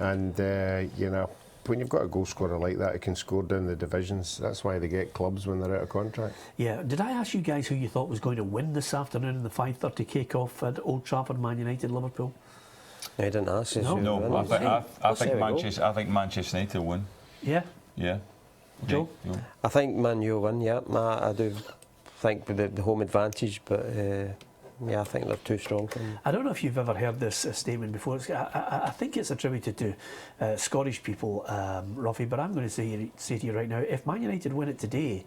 and you know, when you've got a goal scorer like that who can score down the divisions, that's why they get clubs when they're out of contract. Yeah. Did I ask you guys who you thought was going to win this afternoon in the 5:30 kick-off at Old Trafford, Man United, Liverpool? I didn't ask you. No, I think Manchester United will win. Yeah. Yeah. Joe? I think Man U will win, yeah. I do think with the home advantage, but yeah, I think they're too strong for them. I don't know if you've ever heard this statement before. I think it's attributed to Scottish people, Roughie, but I'm going to say to you right now, if Man United win it today,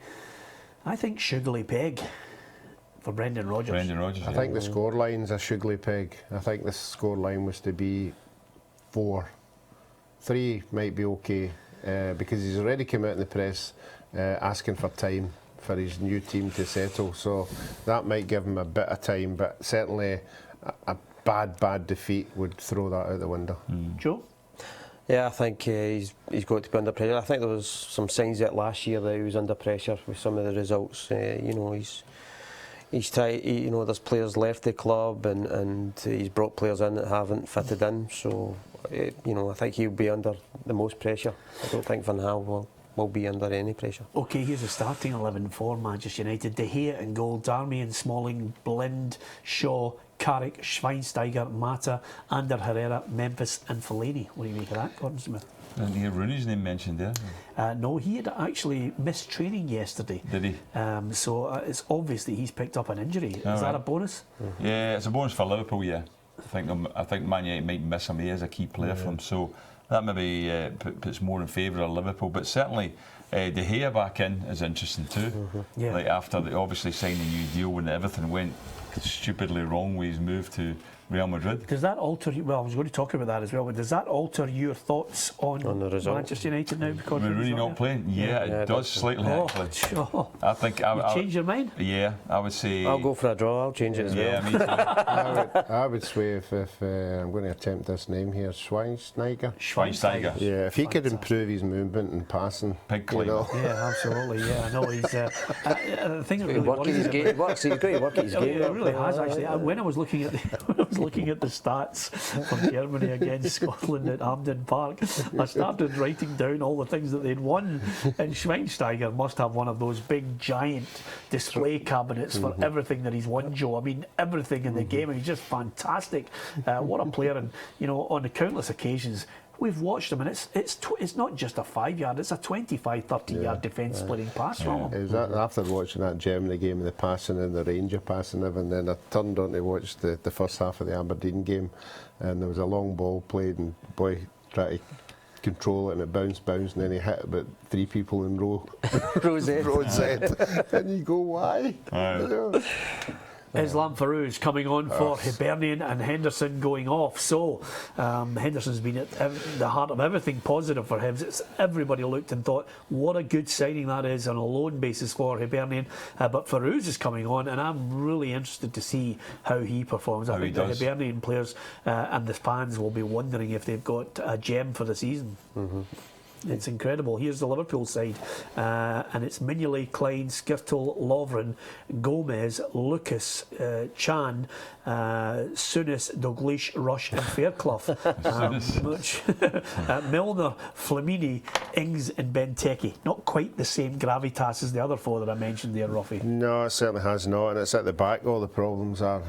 I think Sugarly Peg for Brendan Rodgers. I think the scoreline's a Sugarly Peg. I think the scoreline was to be 4. 3 might be okay, because he's already come out in the press asking for time for his new team to settle, so that might give him a bit of time, but certainly a bad defeat would throw that out the window. Joe? Yeah, I think he's got to be under pressure. I think there was some signs that last year that he was under pressure with some of the results. You know, he's tried. You know, there's players left the club, and he's brought players in that haven't fitted in. So, you know, I think he'll be under the most pressure. I don't think Van Gaal will be under any pressure. Okay, here's the starting 11 for Manchester United. De Gea in goal, Darmian, Smalling, Blind, Shaw, Carrick, Schweinsteiger, Mata, Ander Herrera, Memphis and Fellaini. What do you make of that, Gordon Smith? Didn't hear Rooney's name mentioned there. No, he had actually missed training yesterday. Did he? So it's obvious that he's picked up an injury. Is that a bonus? Yeah, it's a bonus for Liverpool, yeah. I think Man United might miss him. He is a key player for them, so that maybe puts more in favour of Liverpool. But certainly, De Gea back in is interesting too. Yeah. Like after they obviously signed a new deal when everything went stupidly wrong with his move to Real Madrid. Does that alter? Well, I was going to talk about that as well. But does that alter your thoughts on the result? Manchester United now because With Rooney not playing? Yeah, it does slightly actually. I think you change your mind? Yeah, I would say. I'll go for a draw. I'll change it as well. Yeah, me too. I would sway if I'm going to attempt this name here, Schweinsteiger. Schweinsteiger. Yeah, if he could improve his movement and passing, Big you know. Yeah, absolutely. Yeah, I know he's. The thing that really Work worries his me game. He's great to work at his game. It really has actually. When I was looking at the stats for Germany against Scotland at Hampden Park, I started writing down all the things that they'd won, and Schweinsteiger must have one of those big giant display cabinets for everything that he's won, Joe. I mean, everything in the game, and he's just fantastic. What a player, and you know, on the countless occasions we've watched him, and it's not just a 5-yard, it's a 25, 30-yard defence splitting pass from him. It was after watching that Germany game and the passing and the Ranger passing, and then I turned on to watch the first half of the Aberdeen game, and there was a long ball played, and boy tried to control it, and it bounced, and then he hit about 3 people in Rosette. And you go, why? Islam Farouz coming on for Hibernian, and Henderson going off. So Henderson's been at the heart of everything positive for him. Everybody looked and thought, what a good signing that is on a loan basis for Hibernian. But Farouz is coming on, and I'm really interested to see how he performs. I think the Hibernian players and the fans will be wondering if they've got a gem for the season. It's incredible. Here's the Liverpool side, and it's Mignolet, Klein, Skirtle, Lovren, Gomez, Lucas, Chan, Souness, Dalglish, Rush and Fairclough. Milner, Flamini, Ings and Benteke. Not quite the same gravitas as the other 4 that I mentioned there, Roughie. No, it certainly has not, and it's at the back all the problems are.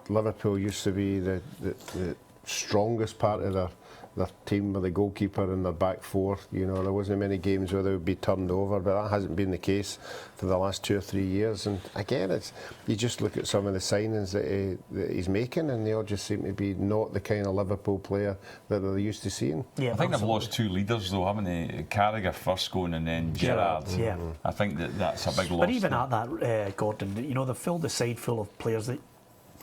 Liverpool used to be the strongest part of their team with the goalkeeper and their back four. You know, there wasn't many games where they would be turned over, but that hasn't been the case for the last 2 or 3 years. And again, it's you just look at some of the signings that he's making, and they all just seem to be not the kind of Liverpool player that they're used to seeing. Yeah, I think they've lost 2 leaders though, haven't they? Carragher first going and then Gerrard. Yeah. I think that's a big loss. But even at that, Gordon, you know, they've filled the side full of players that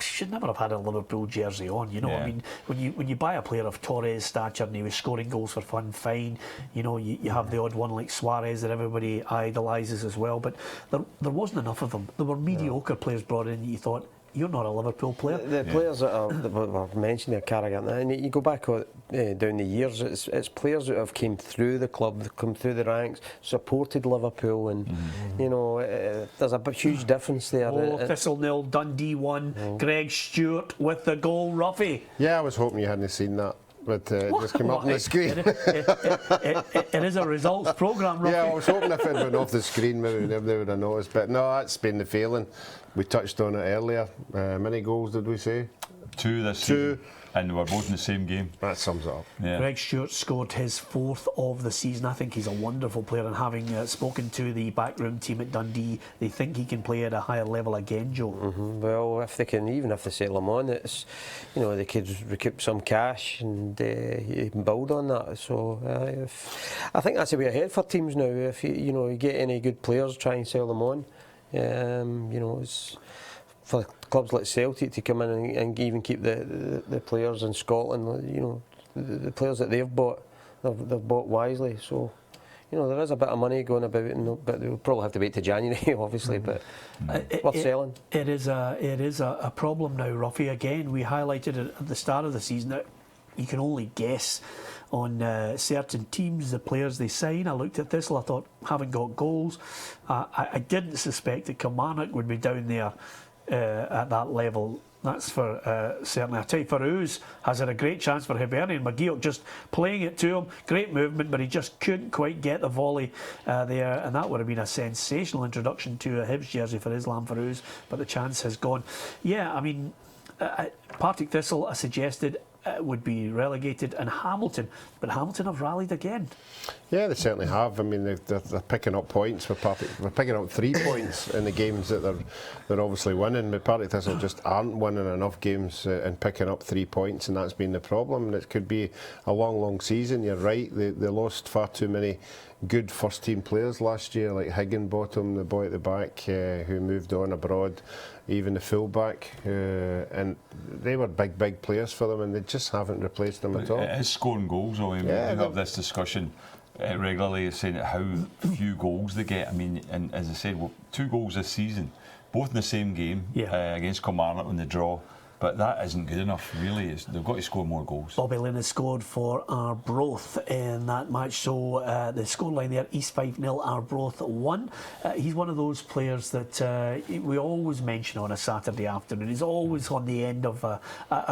should never have had a Liverpool jersey on. You know, I mean, when you buy a player of Torres' stature and he was scoring goals for fun, fine. You know, you have the odd one like Suarez that everybody idolises as well. But there wasn't enough of them. There were mediocre players brought in that you thought, you're not a Liverpool player. The players that were mentioned there, Carragher, and you go back down the years, it's players that have came through the club, come through the ranks, supported Liverpool, and you know, there's a huge difference there. Thistle 0, Dundee 1, Greg Stewart with the goal, Roughie. Yeah, I was hoping you hadn't seen that. But it just came up on the screen. It is a results programme, Roughie. Yeah, I was hoping if it went off the screen, maybe they would have noticed. But no, that's been the failing. We touched on it earlier. Many goals did we say? 2 this season. And we're both in the same game. That sums it up. Yeah. Greg Stewart scored his 4th of the season. I think he's a wonderful player, and having spoken to the backroom team at Dundee, they think he can play at a higher level again, Joe. Well, if they can, even if they settle him on, it's, you know, they could recoup some cash and you can build on that. So I think that's the way ahead for teams now. If you get any good players, try and sell them on. You know, it's for clubs like Celtic to come in and even keep the players in Scotland. You know, the players that they've bought wisely. So, you know, there is a bit of money going about, but they'll probably have to wait to January, obviously. But worth selling. It is a problem now, Roughie. Again, we highlighted it at the start of the season that you can only guess on certain teams, the players they sign. I looked at Thistle, I thought, haven't got goals. I didn't suspect that Kilmarnock would be down there at that level. That's for certainly. I tell you, Farouz has had a great chance for Hibernian. McGeoch just playing it to him. Great movement, but he just couldn't quite get the volley there. And that would have been a sensational introduction to a Hibs jersey for Islam Farouz, but the chance has gone. Yeah, I mean, Partick Thistle, I suggested, would be relegated, and Hamilton, but Hamilton have rallied again. Yeah, they certainly have. I mean, they're picking up points for Partick. They're picking up 3 points in the games that they're obviously winning. But Partick Thistle just aren't winning enough games and picking up 3 points, and that's been the problem. And it could be a long season. You're right. They lost far too many good first team players last year, like Higginbottom, the boy at the back, who moved on abroad, even the fullback, and they were big players for them, and they just haven't replaced them at all. It is scoring goals, though. We have this discussion regularly, saying how few goals they get. I mean, and as I said, 2 goals this season, both in the same game against Kilmarnock in the draw. But that isn't good enough, really. They've got to score more goals. Bobby Lynn has scored for Arbroath in that match. So the scoreline there, East 5-0, Arbroath 1. He's one of those players that we always mention on a Saturday afternoon. He's always on the end of a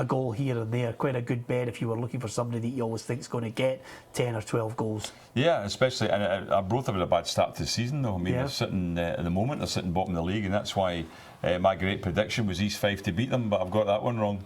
goal here and there. Quite a good bet if you were looking for somebody that you always think is going to get 10 or 12 goals. Yeah, especially, and Arbroath have had a bad start to the season, though. I mean, they're sitting, at the moment, they're sitting bottom of the league, and that's why my great prediction was East 5 to beat them, but I've got that one wrong.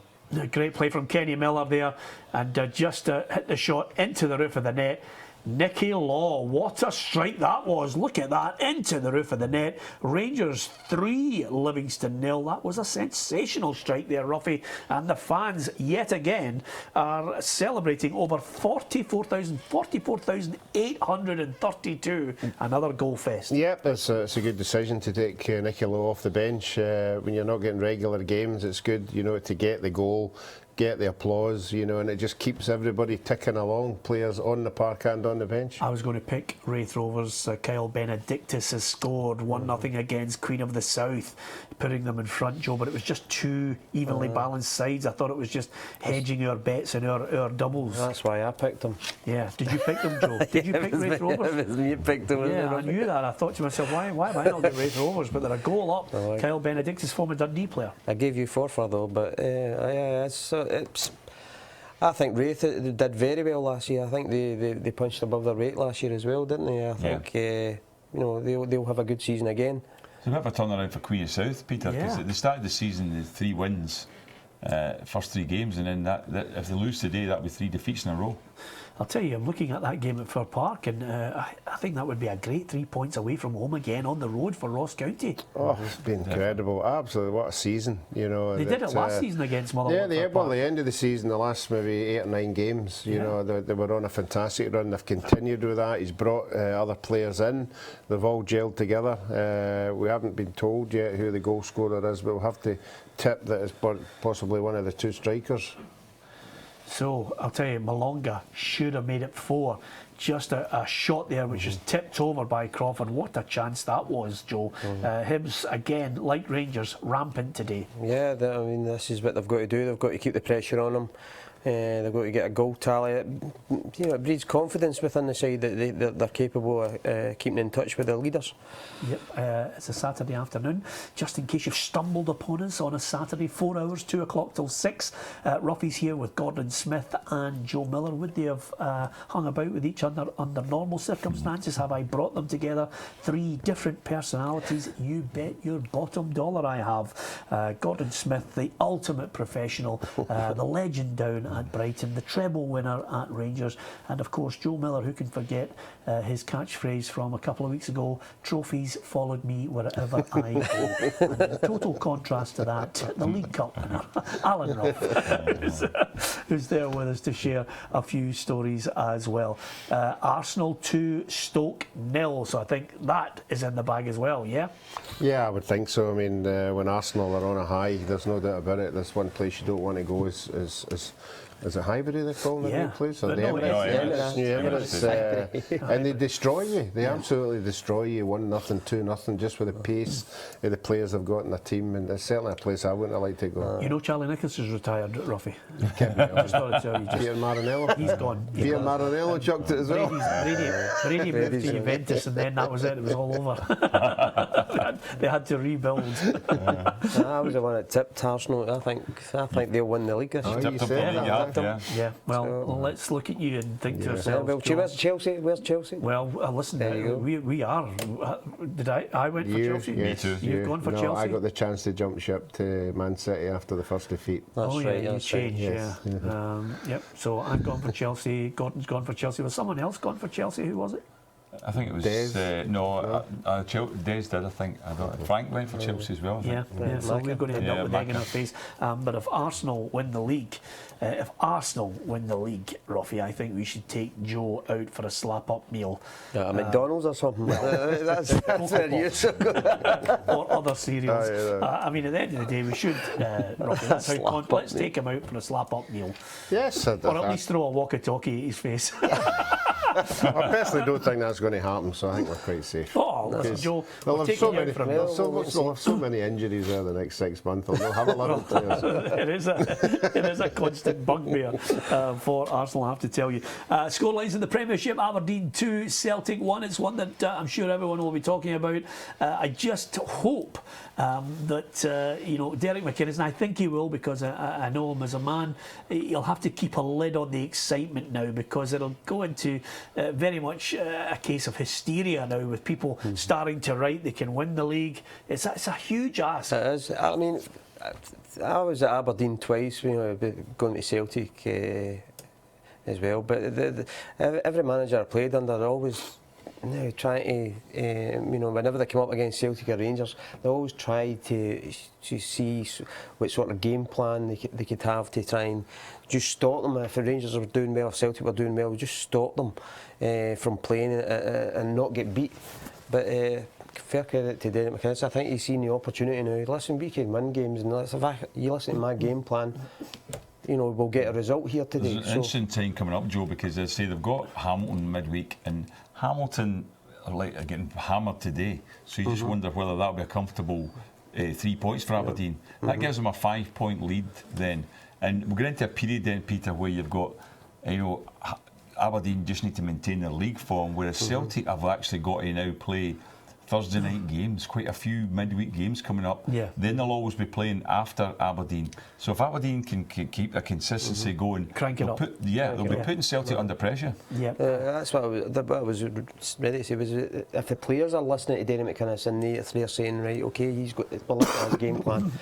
Great play from Kenny Miller there, and just hit the shot into the roof of the net. Nicky Law, what a strike that was. Look at that, into the roof of the net. Rangers 3, Livingston 0. That was a sensational strike there, Roughie. And the fans, yet again, are celebrating over 44,832. Another goal fest. Yep, it's a good decision to take Nicky Law off the bench. When you're not getting regular games, it's good, to get the goal, get the applause, and it just keeps everybody ticking along, players on the park and on the bench. I was going to pick Wraith Rovers. Kyle Benedictus has scored 1-0 against Queen of the South, putting them in front, Joe, but it was just 2 evenly balanced sides. I thought it was just hedging our bets and our doubles. That's why I picked them. Yeah, did you pick them, Joe? Did you pick Wraith Rovers? It was me who picked them. Yeah, I knew that. I thought to myself, why have I not got Wraith Rovers? But they're a goal up. Kyle Benedictus, former Dundee player. I gave you 4 though, but I think Wraith did very well last year. I think they punched above their weight last year as well, didn't they? I think they'll have a good season again. It's a bit of a turnaround for Queen of South, Peter, because at the start of the season, the 3 wins, first 3 games, and then that if they lose today, that'll be 3 defeats in a row. I'll tell you, I'm looking at that game at Fir Park, and I think that would be a great 3 points away from home again on the road for Ross County. Oh, it's been incredible. Absolutely, what a season. You know, They did it last season against Motherwell. Yeah, well, the end of the season, the last maybe 8 or 9 games, you know, they were on a fantastic run. They've continued with that. He's brought other players in. They've all gelled together. We haven't been told yet who the goal scorer is, but we'll have to tip that it's possibly one of the 2 strikers. So I'll tell you, Malonga should have made it 4. Just a shot there which is tipped over by Crawford. What a chance that was, Joe. Hibs, again, like Rangers, rampant today. Yeah, I mean, this is what they've got to do. They've got to keep the pressure on them. They've got to get a goal tally. It breeds confidence within the side that they're capable of keeping in touch with their leaders. Yep, it's a Saturday afternoon. Just in case you've stumbled upon us on a Saturday, 4 hours, 2 o'clock till 6. Roughie's here with Gordon Smith and Joe Miller. Would they have hung about with each other under normal circumstances? Have I brought them together? 3 different personalities. You bet your bottom dollar I have. Gordon Smith, the ultimate professional, the legend down at Brighton, the treble winner at Rangers, and of course Joe Miller, who can forget his catchphrase from a couple of weeks ago, trophies followed me wherever I go. And total contrast to that, the League Cup winner, Alan Ruff, who's there with us to share a few stories as well. Arsenal 2, Stoke 0, so I think that is in the bag as well, yeah? Yeah, I would think so. I mean, when Arsenal are on a high, there's no doubt about it. There's one place you don't want to go is it Highbury they're calling the new place? Or the Emirates. And they destroy you. They absolutely destroy you. 1-0, 2-0, just with the pace of the players they've got in their team. And it's certainly a place I wouldn't have liked to go. You know Charlie Nicholas is retired, Ruffy. I just thought I'd tell you. Peter Maranello. He's gone. Peter Maranello chucked it as well. Brady moved to Juventus, and then that was it. It was all over. They had to rebuild. I was the one that tipped Arsenal. I think they'll win the league this year. You said that. Yeah, well, let's look at you and think to ourselves. Well, where's Chelsea? Where's Chelsea? Well, listen, we are. Did I went for Chelsea? Me too. You've gone for no, Chelsea? I got the chance to jump ship to Man City after the first defeat. That's right. You That's changed, right. yeah. Yep. So I've gone for Chelsea. Gordon's gone for Chelsea. Was someone else gone for Chelsea? Who was it? I think it was Des did. I think Frank went for Chelsea as well. Yeah. So we're going to end up with egg in our face. But if Arsenal win the league, Ruffy, I think we should take Joe out for a slap-up meal. McDonald's or something. That's where you or other cereals. I mean, at the end of the day, we should. Ruffy, that's how let's take him out for a slap-up meal. Yes, or at least throw a walkie-talkie at his face. I personally don't think that's going to happen, so I think we're quite safe. Oh, listen, Joe, they'll have so many injuries there the next 6 months. They'll have a lot of players. it is a constant bugbear for Arsenal, I have to tell you. Scorelines in the Premiership: Aberdeen 2, Celtic 1. It's one that I'm sure everyone will be talking about. I just hope that Derek McInnes, and I think he will, because I know him as a man, he'll have to keep a lid on the excitement now, because it'll go into very much a case of hysteria now, with people starting to write they can win the league. It's a huge ask. It is. I mean, I was at Aberdeen twice, going to Celtic as well. But every manager I played under, they're always trying to, whenever they come up against Celtic or Rangers, they always try to see what sort of game plan they could have to try and just stop them. If the Rangers were doing well, if Celtic were doing well, just stop them from playing and not get beat. But fair credit to Derek McInnes. I think he's seen the opportunity now. Listen, we can win games, and if you listen to my game plan, we'll get a result here today. There's an interesting time coming up, Joe, because as I say, they've got Hamilton midweek, and Hamilton are getting hammered today. So you just wonder whether that'll be a comfortable 3 points for Aberdeen. That gives them a 5-point lead then. And we're going into a period then, Peter, where you've got, Aberdeen just need to maintain their league form, whereas Celtic have actually got to now play Thursday night games, quite a few midweek games coming up. Yeah. Then they'll always be playing after Aberdeen. So if Aberdeen can keep a consistency going, Crank it up. they'll be putting Celtic under pressure. Yeah. That's what I was ready to say. Was if the players are listening to Derry McInnes and they're saying, right, okay, he's got the his game plan,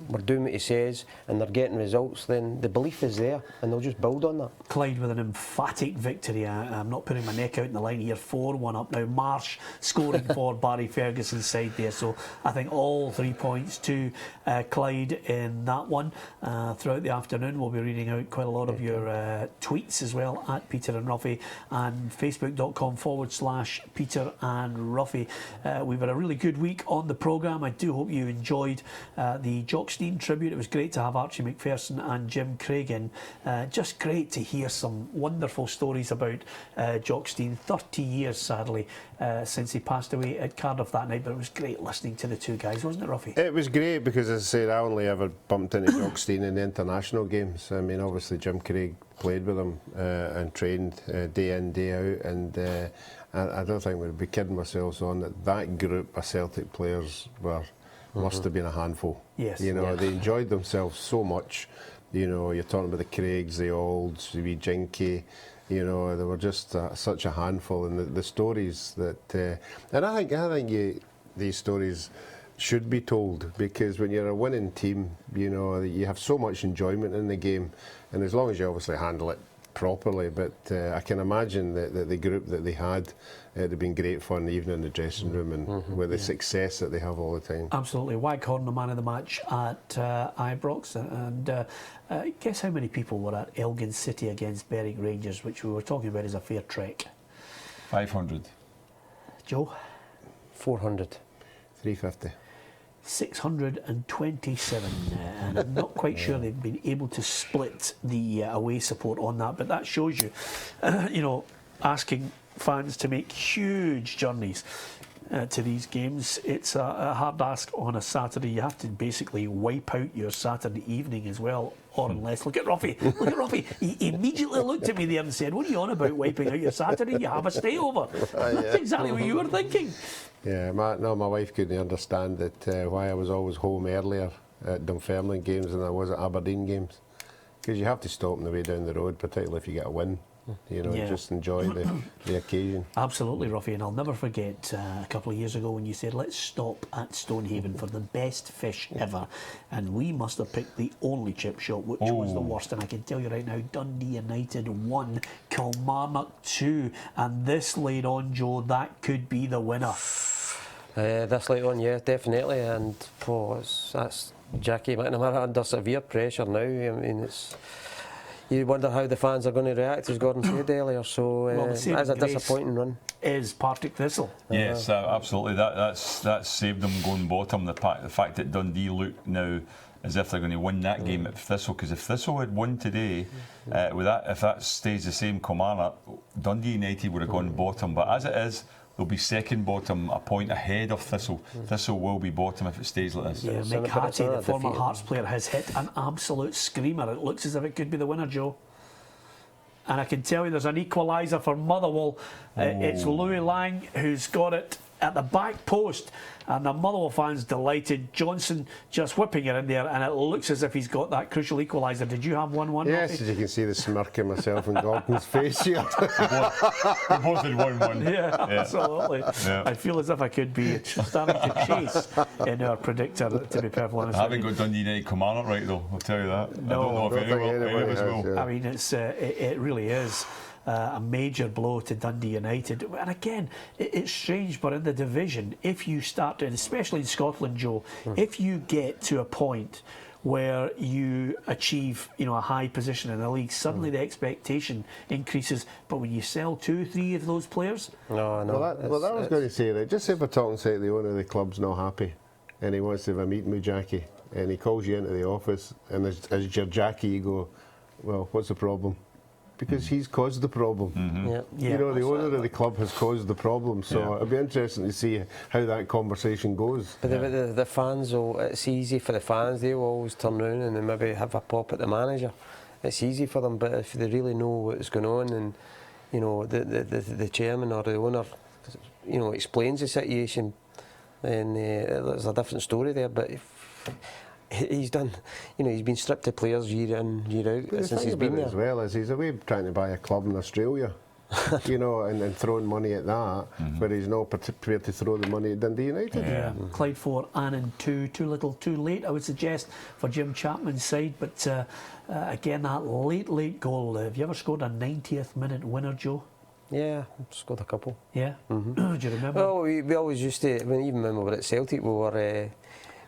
we're doing what he says, and they're getting results, then the belief is there, and they'll just build on that. Clyde with an emphatic victory. I'm not putting my neck out in the line here. 4-1 up now. Marsh scoring for Barry Ferguson's side there. So I think all 3 points to Clyde in that one. Throughout the afternoon, we'll be reading out quite a lot of your tweets as well at Peter and Roughie and facebook.com/Peter and Roughie. We've had a really good week on the programme. I do hope you enjoyed the Jock Stein tribute. It was great to have Archie McPherson and Jim Craig in. Just great to hear some wonderful stories about Jock Stein. 30 years, sadly, since he passed away at Cardiff that night, but it was great listening to the two guys, wasn't it, Roughie? It was great because, as I said, I only ever bumped into Jock Stein in the international games. I mean, obviously Jim Craig played with him and trained day in, day out, and I don't think we'd be kidding ourselves on that group of Celtic players must have been a handful. Yes. You know, they enjoyed themselves so much. You know, you're talking about the Craigs, the Olds, the wee Jinky. You know, they were just such a handful, and the stories that, and I think these stories should be told, because when you're a winning team, you know, you have so much enjoyment in the game, and as long as you obviously handle it properly. But I can imagine that the group that they had, it'd have been great fun, even in the dressing room, and with the success that they have all the time. Absolutely. Waghorn, the man of the match at Ibrox, and guess how many people were at Elgin City against Berwick Rangers, which we were talking about as a fair trek? 500. Joe? 400. 350. 627, and I'm not quite sure they've been able to split the away support on that, but that shows you, you know, asking fans to make huge journeys to these games. It's a hard ask on a Saturday. You have to basically wipe out your Saturday evening as well, or unless, look at Roughie, he immediately looked at me there and said, what are you on about wiping out your Saturday? You have a stay over. That's exactly what you were thinking. Yeah, my wife couldn't understand that why I was always home earlier at Dunfermline games than I was at Aberdeen games, because you have to stop on the way down the road, particularly if you get a win. You know, just enjoy the occasion. Absolutely, Roughie, and I'll never forget a couple of years ago when you said, let's stop at Stonehaven for the best fish ever, and we must have picked the only chip shop, which was the worst, and I can tell you right now, Dundee United 1, Kilmarnock 2, and this late on, Joe, that could be the winner. This late on, yeah, definitely, and that's Jackie McNamara under severe pressure now. I mean, you wonder how the fans are going to react, as Gordon said earlier. So it's a disappointing run. Is Partick Thistle? Yes, absolutely. That's saved them going bottom. The fact that Dundee look now as if they're going to win that game at Thistle, because if Thistle had won today, if that stays the same, Kilmarnock, Dundee United would have gone bottom. But as it is, they'll be second bottom, a point ahead of Thistle. Thistle will be bottom if it stays like this. Yeah, Mick Hattie, the former Hearts player, has hit an absolute screamer. It looks as if it could be the winner, Joe. And I can tell you there's an equaliser for Motherwell. It's Louis Lang who's got it at the back post, and the Motherwell fans delighted. Johnson just whipping it in there, and it looks as if he's got that crucial equaliser. Did you have 1-1? Yes, Robbie? as you can see the smirk in myself and Gordon's face here. We both had 1-1. Yeah, absolutely. Yeah. I feel as if I could be starting to chase in our predictor, to be perfectly honest. I haven't got Dundee United Kilmarnock right, though, I'll tell you that. No, I don't know if any of us will. Yeah. I mean, it really is a major blow to Dundee United. And again, it's strange, but in the division, if you start to, and especially in Scotland, Joe, if you get to a point where you achieve, you know, a high position in the league, suddenly the expectation increases. But when you sell 2-3 of those players, No. Well, that was going to say that. Just say for talking sake, the owner of the club's not happy, and he wants to have a meeting with Jackie, and he calls you into the office, and as your Jackie, you go, well, what's the problem? Because he's caused the problem. You know, the owner of the club has caused the problem, so it'll be interesting to see how that conversation goes. But the fans, it's easy for the fans. They'll always turn around and then maybe have a pop at the manager. It's easy for them, but if they really know what's going on, and you know the chairman or the owner, you know, explains the situation, and there's a different story there. But he's done, he's been stripped of players year in, year out since he's been there. As well as he's away trying to buy a club in Australia. and throwing money at that, but he's not prepared to throw the money at Dundee United. Yeah. Clyde 4, Annan 2, too little, too late, I would suggest, for Jim Chapman's side. But again, that late goal. Have you ever scored a 90th minute winner, Joe? Yeah, scored a couple. Yeah. Do you remember? Well, we always used to. Even when we were at Celtic, we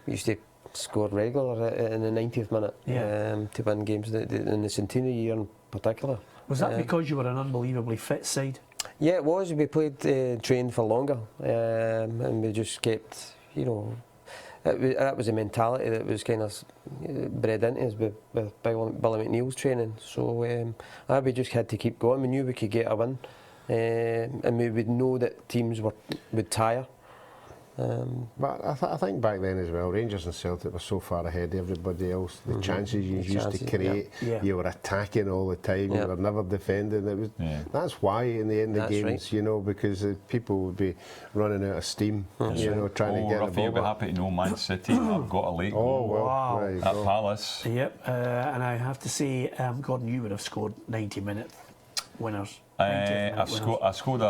used to score regular in the 90th minute to win games. In the Centenary year in particular. Was that because you were an unbelievably fit side? Yeah, it was. We played, trained for longer, and we just kept, that was a mentality that was kind of bred into us with Billy McNeil's training. So we just had to keep going. We knew we could get a win, and we would know that teams would tire. But I think back then as well, Rangers and Celtic were so far ahead of everybody else. The chances you used to create, you were attacking all the time. You were never defending. It was that's why in the end of games, because people would be running out of steam. Trying to get Roughie, the you'll be ball. happy to know Man City have got a late goal wow. Right, at Palace. Yep, and I have to say, Gordon, you would have scored 90-minute winners. I scored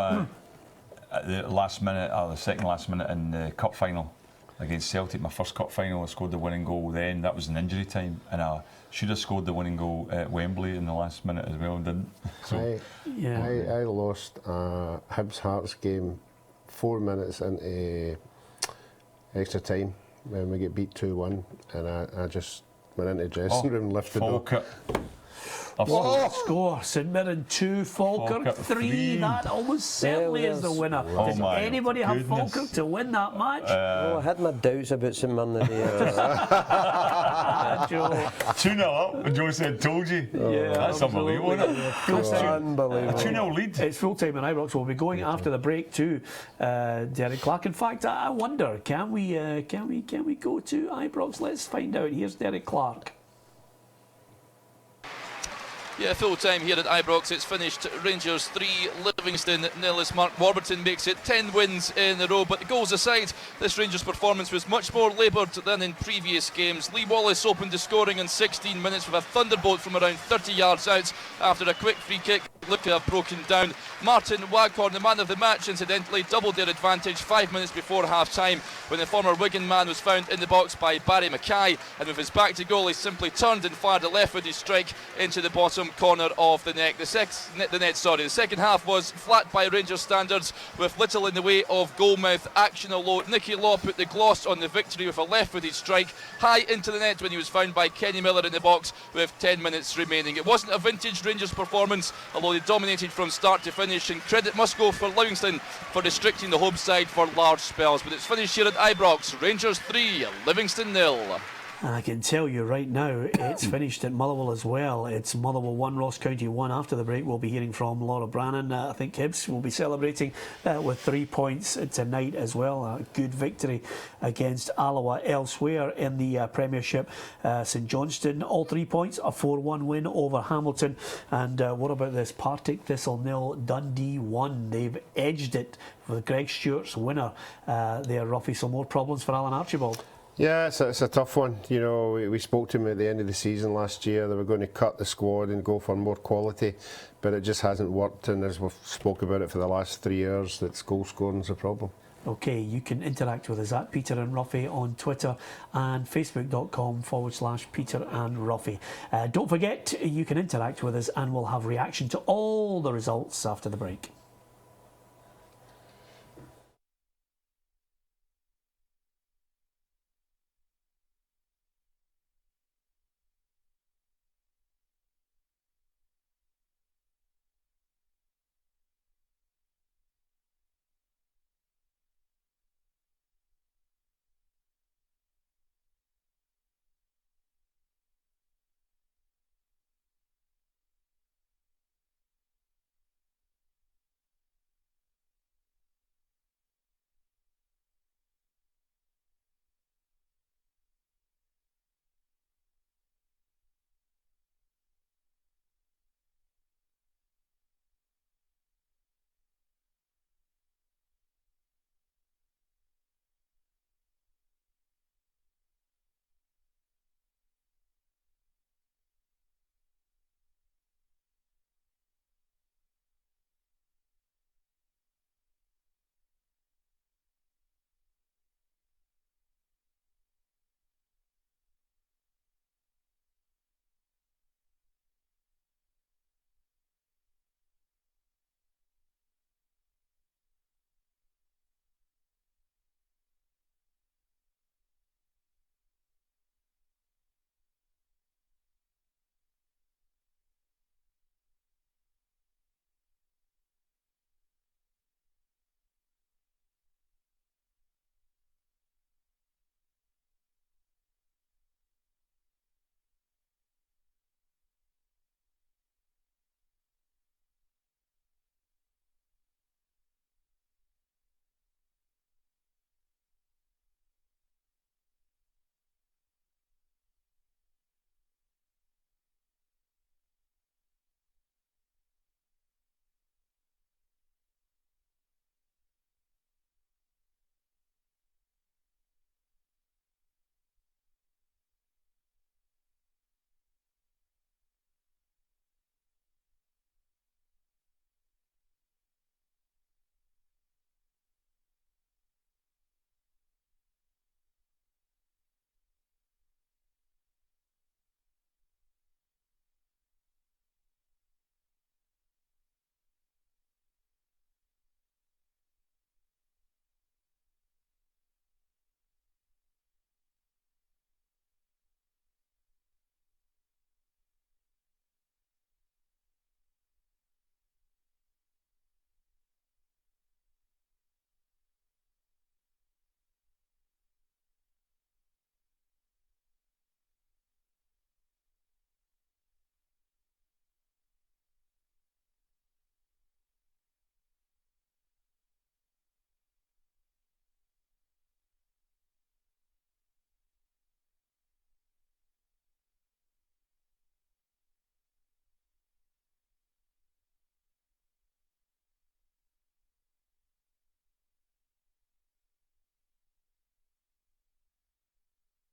at the last minute, or the second last minute in the cup final against Celtic, my first cup final. I scored the winning goal then. That was in injury time, and I should have scored the winning goal at Wembley in the last minute as well, and didn't. So I lost a Hibs Hearts game 4 minutes into extra time when we get beat 2-1, and I just went into the dressing room, lifted up. What score? St Mirren 2, Falkirk 3. That almost certainly is the winner. Does anybody have Falkirk to win that match? I had my doubts about St Mirren the day. 2-0 up, and Joe said, told you. That's unbelievable, isn't it? Unbelievable. A 2-0 lead. It's full time in Ibrox. We'll be going after the break to Derek Clark. In fact, I wonder, can we go to Ibrox? Let's find out. Here's Derek Clark. Yeah, full time here at Ibrox. It's finished Rangers 3, Livingston 0 as Mark Warburton makes it 10 wins in a row. But the goals aside, this Rangers performance was much more laboured than in previous games. Lee Wallace opened the scoring in 16 minutes with a thunderbolt from around 30 yards out after a quick free kick looked to have broken down. Martin Waghorn, the man of the match, incidentally doubled their advantage 5 minutes before half time when the former Wigan man was found in the box by Barry Mackay, and with his back to goal he simply turned and fired a left-footed strike into the bottom corner of the net. The second half was flat by Rangers standards, with little in the way of goalmouth action, although Nicky Law put the gloss on the victory with a left-footed strike high into the net when he was found by Kenny Miller in the box with 10 minutes remaining. It wasn't a vintage Rangers performance, although they dominated from start to finish, and credit must go for Livingston for restricting the home side for large spells. But it's finished here at Ibrox. Rangers 3, Livingston 0. And I can tell you right now, it's finished at Motherwell as well. It's Motherwell 1, Ross County 1. After the break, we'll be hearing from Laura Brannan. I think Hibs will be celebrating with 3 points tonight as well. A good victory against Alloa. Elsewhere in the Premiership, St Johnstone, all 3 points, a 4-1 win over Hamilton. And what about this? Partick Thistle 0, Dundee 1. They've edged it with Greg Stewart's winner there, Roughie. Some more problems for Alan Archibald. Yeah, it's a tough one. We spoke to him at the end of the season last year. They were going to cut the squad and go for more quality, but it just hasn't worked. And as we've spoke about it for the last 3 years, that goal scoring's a problem. Okay, you can interact with us at Peter and Roughie on Twitter and facebook.com/Peter and Roughie. Don't forget, you can interact with us and we'll have reaction to all the results after the break.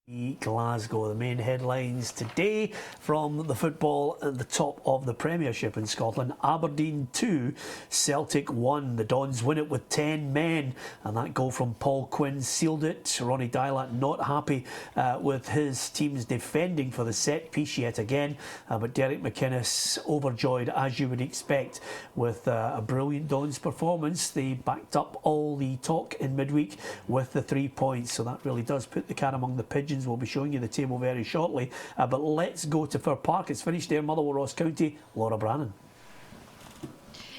Glasgow. The main headlines today from the football at the top of the Premiership in Scotland. Aberdeen 2, Celtic 1. The Dons win it with 10 men, and that goal from Paul Quinn sealed it. Ronnie Dylat not happy with his team's defending for the set piece yet again, but Derek McInnes overjoyed, as you would expect, with a brilliant Dons performance. They backed up all the talk in midweek with the 3 points, so that really does put the cat among the pigeons. We'll be showing you the table very shortly, but let's go to Fir Park. It's finished there, Motherwell Ross County. Laura Brannan.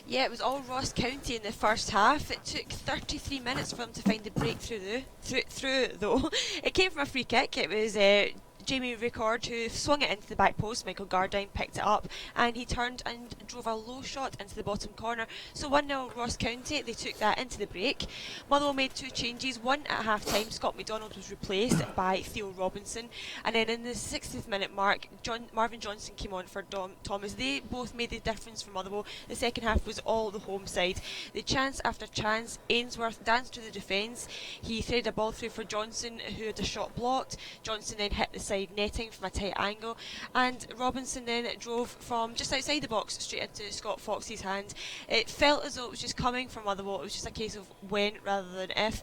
Yeah, it was all Ross County in the first half. It took 33 minutes for them to find the breakthrough though. It came from a free kick. It was Jamie Ricord who swung it into the back post. Michael Gardyne picked it up and he turned and drove a low shot into the bottom corner. So 1-0 Ross County. They took that into the break. Motherwell made 2 changes. One at half time, Scott McDonald was replaced by Theo Robinson, and then in the 60th minute mark, Marvin Johnson came on for Thomas. They both made the difference for Motherwell. The second half was all the home side. The chance after chance, Ainsworth danced to the defence. He threaded a ball through for Johnson, who had a shot blocked. Johnson then hit the side netting from a tight angle, and Robinson then drove from just outside the box straight into Scott Fox's hand. It felt as though it was just coming from Motherwell. It was just a case of when rather than if.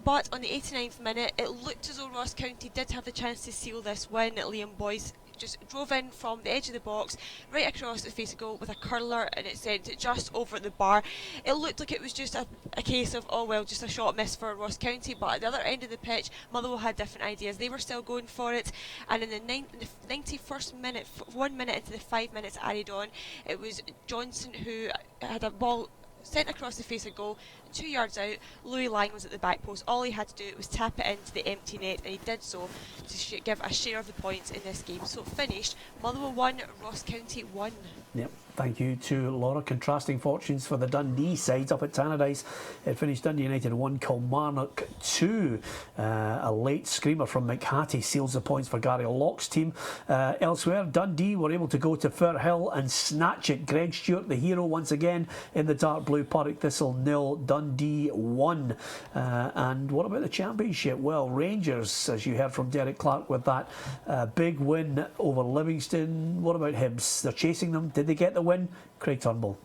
But on the 89th minute, it looked as though Ross County did have the chance to seal this win. Liam Boyce just drove in from the edge of the box right across the face of goal with a curler, and it sent it just over the bar. It looked like it was just a case of, oh well, just a shot miss for Ross County, but at the other end of the pitch, Motherwell had different ideas. They were still going for it, and in the 91st minute, 1 minute into the 5 minutes added on, it was Johnson who had a ball sent across the face of goal, 2 yards out. Louis Lang was at the back post. All he had to do was tap it into the empty net, and he did so to give a share of the points in this game. So finished, Motherwell 1, Ross County 1. Yep, thank you to Laura. Contrasting fortunes for the Dundee sides up at Tannadice. It finished Dundee United 1, Kilmarnock 2. A late screamer from McHattie seals the points for Gary Locke's team. Elsewhere, Dundee were able to go to Firhill and snatch it. Greg Stewart, the hero, once again in the dark blue. Partick Thistle 0, Dundee 1. And what about the Championship? Well, Rangers, as you heard from Derek Clark, with that big win over Livingston. What about Hibs? They're chasing them. Did they get the win? Craig Turnbull.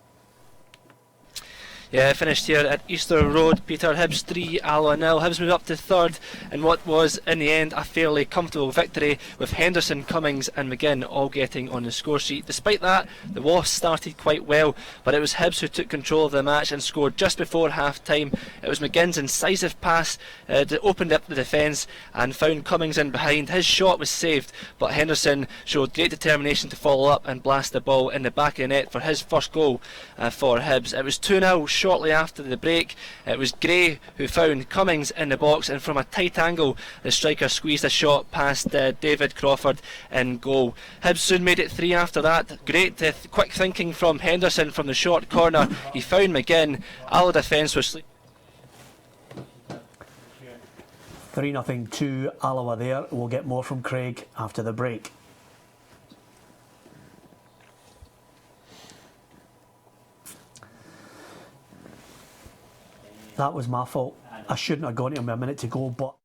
Yeah, finished here at Easter Road. Peter, Hibs 3, Alloa 0. Hibs moved up to third in what was, in the end, a fairly comfortable victory, with Henderson, Cummings and McGinn all getting on the score sheet. Despite that, the Wasps started quite well, but it was Hibs who took control of the match and scored just before half-time. It was McGinn's incisive pass that opened up the defence and found Cummings in behind. His shot was saved, but Henderson showed great determination to follow up and blast the ball in the back of the net for his first goal for Hibs. It was 2-0 shortly after the break. It was Gray who found Cummings in the box, and from a tight angle the striker squeezed a shot past David Crawford in goal. Hibs soon made it 3 after that. Great quick thinking from Henderson from the short corner. He found McGinn. Alloa defence was 3-0 to Alloa there. We'll get more from Craig after the break. That was my fault. I shouldn't have gone to him a minute to go, but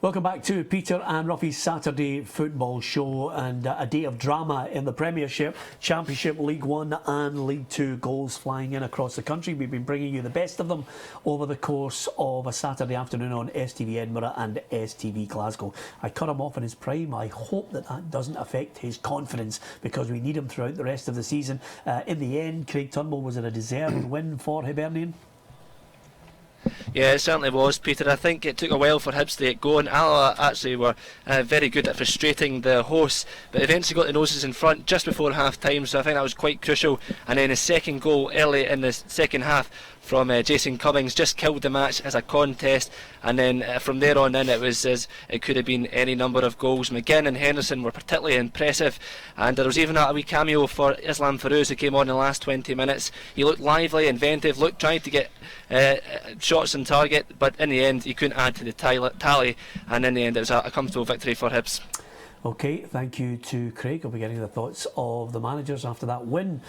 Welcome back to Peter and Roughie's Saturday football show, and a day of drama in the Premiership, Championship, League One and League Two. Goals flying in across the country. We've been bringing you the best of them over the course of a Saturday afternoon on STV Edinburgh and STV Glasgow. I cut him off in his prime. I hope that doesn't affect his confidence, because we need him throughout the rest of the season. In the end, Craig Turnbull, was it a deserved win for Hibernian? Yeah, it certainly was, Peter. I think it took a while for Hibs to get going. Alloa actually were very good at frustrating the hosts, but eventually got the noses in front just before half-time, so I think that was quite crucial. And then a second goal early in the second half from Jason Cummings just killed the match as a contest, and then from there on in it could have been any number of goals. McGinn and Henderson were particularly impressive, and there was even a wee cameo for Islam Farouz, who came on in the last 20 minutes. He looked lively, inventive, tried to get shots on target, but in the end he couldn't add to the tally, and in the end it was a comfortable victory for Hibs. Okay, thank you to Craig. I'll be getting the thoughts of the managers after that win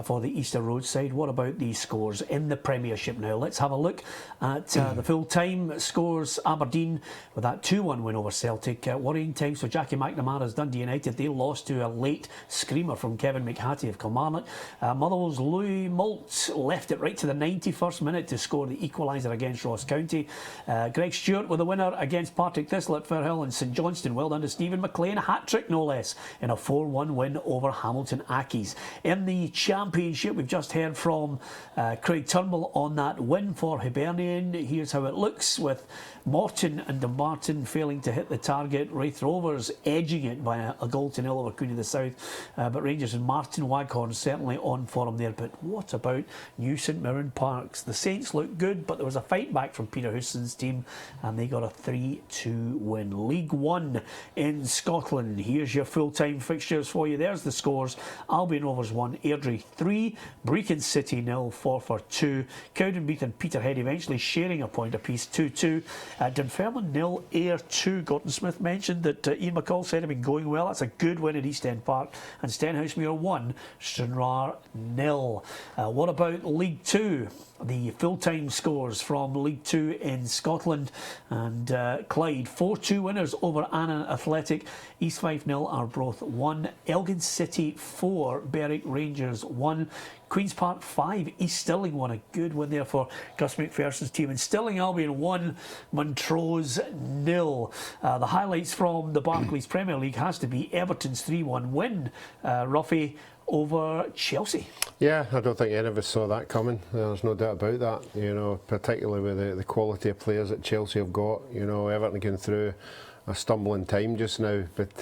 for the Easter Road side. What about these scores in the Premiership now? Let's have a look at the full-time scores. Aberdeen with that 2-1 win over Celtic. Worrying times for Jackie McNamara's Dundee United. They lost to a late screamer from Kevin McHattie of Kilmarnock. Motherwell's Louis Moult left it right to the 91st minute to score the equaliser against Ross County. Greg Stewart with the winner against Partick Thistle at Firhill, and St Johnstone, well done to Stephen McLean. Hat-trick no less in a 4-1 win over Hamilton Accies. In the Championship, we've just heard from Craig Turnbull on that win for Hibernian. Here's how it looks, with Morton and Dumbarton failing to hit the target. Raith Rovers edging it by a goal to nil over Queen of the South, but Rangers and Martin Waghorn certainly on form there. But what about New St Mirren Parks? The Saints looked good, but there was a fight back from Peter Houston's team, and they got a 3-2 win. League One in Scotland. Here's your full-time fixtures for you. There's the scores. Albion Rovers 1, Airdrie 3, Brecon City 0, Forfar 2, Cowdenbeath and Peterhead eventually sharing a point apiece, 2-2. Dunfermline 0, Ayr 2. Gordon Smith mentioned that Ian McCall said it had been going well. That's a good win at East End Park. And Stenhousemuir 1, Stranraer 0. What about League 2? The full-time scores from League 2 in Scotland, and Clyde 4-2 winners over Annan Athletic. East 5-0, Arbroath 1, Elgin City 4, Berwick Rangers 1, Queen's Park 5, East Stirling 1. A good win there for Gus McPherson's team. And Stirling Albion 1, Montrose 0. The highlights from the Barclays Premier League has to be Everton's 3-1 win, Roughie, over Chelsea. Yeah, I don't think any of us saw that coming. There's no doubt about that. You know, particularly with the quality of players that Chelsea have got. You know, Everton going through a stumbling time just now, but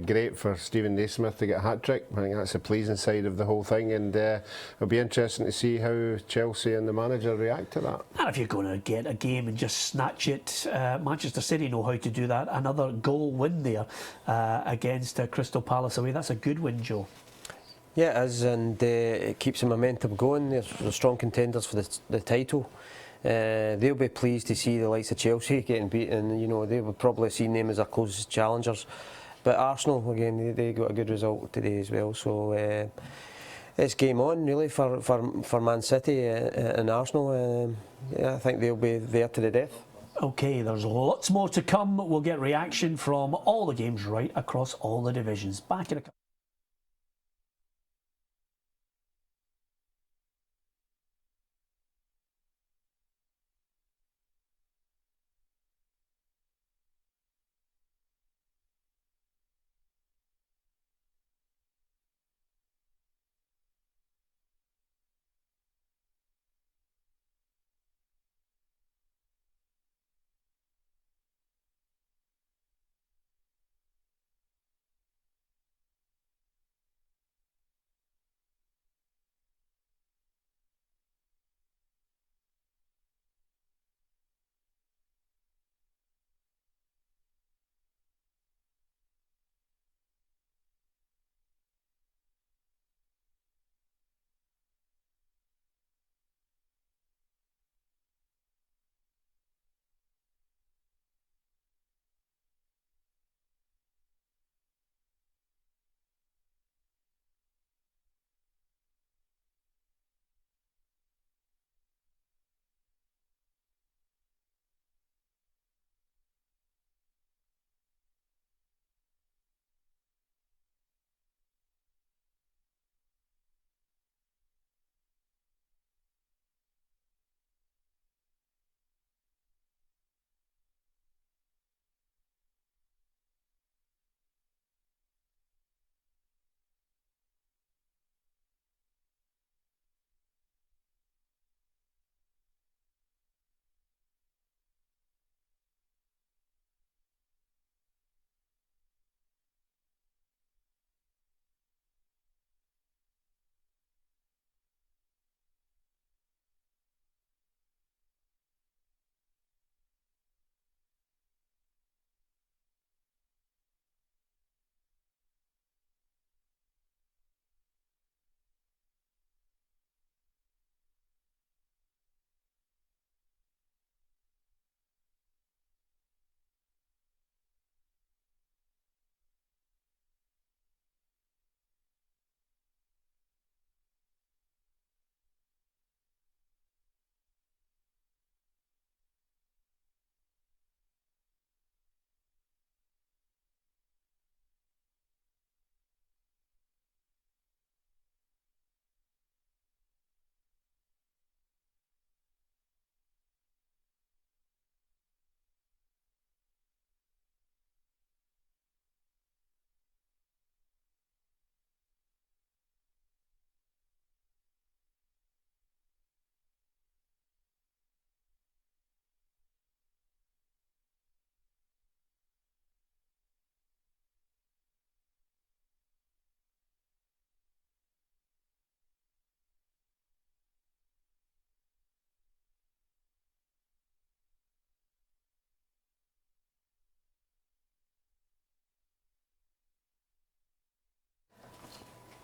great for Stephen Naismith to get a hat-trick. I think that's the pleasing side of the whole thing, and it'll be interesting to see how Chelsea and the manager react to that. And if you're going to get a game and just snatch it, Manchester City know how to do that. Another goal win there against Crystal Palace away. That's a good win, Joe. Yeah, it is, and it keeps the momentum going. They're strong contenders for the title. They'll be pleased to see the likes of Chelsea getting beaten. You know, they would probably see them as our closest challengers. But Arsenal, again, they got a good result today as well. So it's game on really for Man City and Arsenal. Yeah, I think they'll be there to the death. Okay, there's lots more to come. We'll get reaction from all the games right across all the divisions. Back in a couple.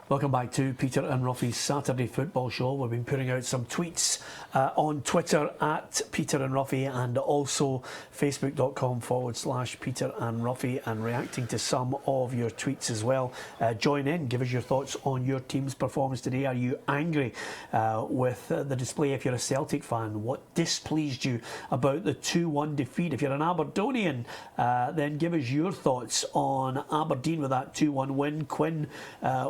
Welcome back to Peter and Roughie's Saturday Football Show. We've been putting out some tweets on Twitter at Peter and Roughie, and also facebook.com/Peter and Roughie, and reacting to some of your tweets as well. Join in, give us your thoughts on your team's performance today. Are you angry with the display? If you're a Celtic fan, what displeased you about the 2-1 defeat? If you're an Aberdonian, then give us your thoughts on Aberdeen with that 2-1 win. Quinn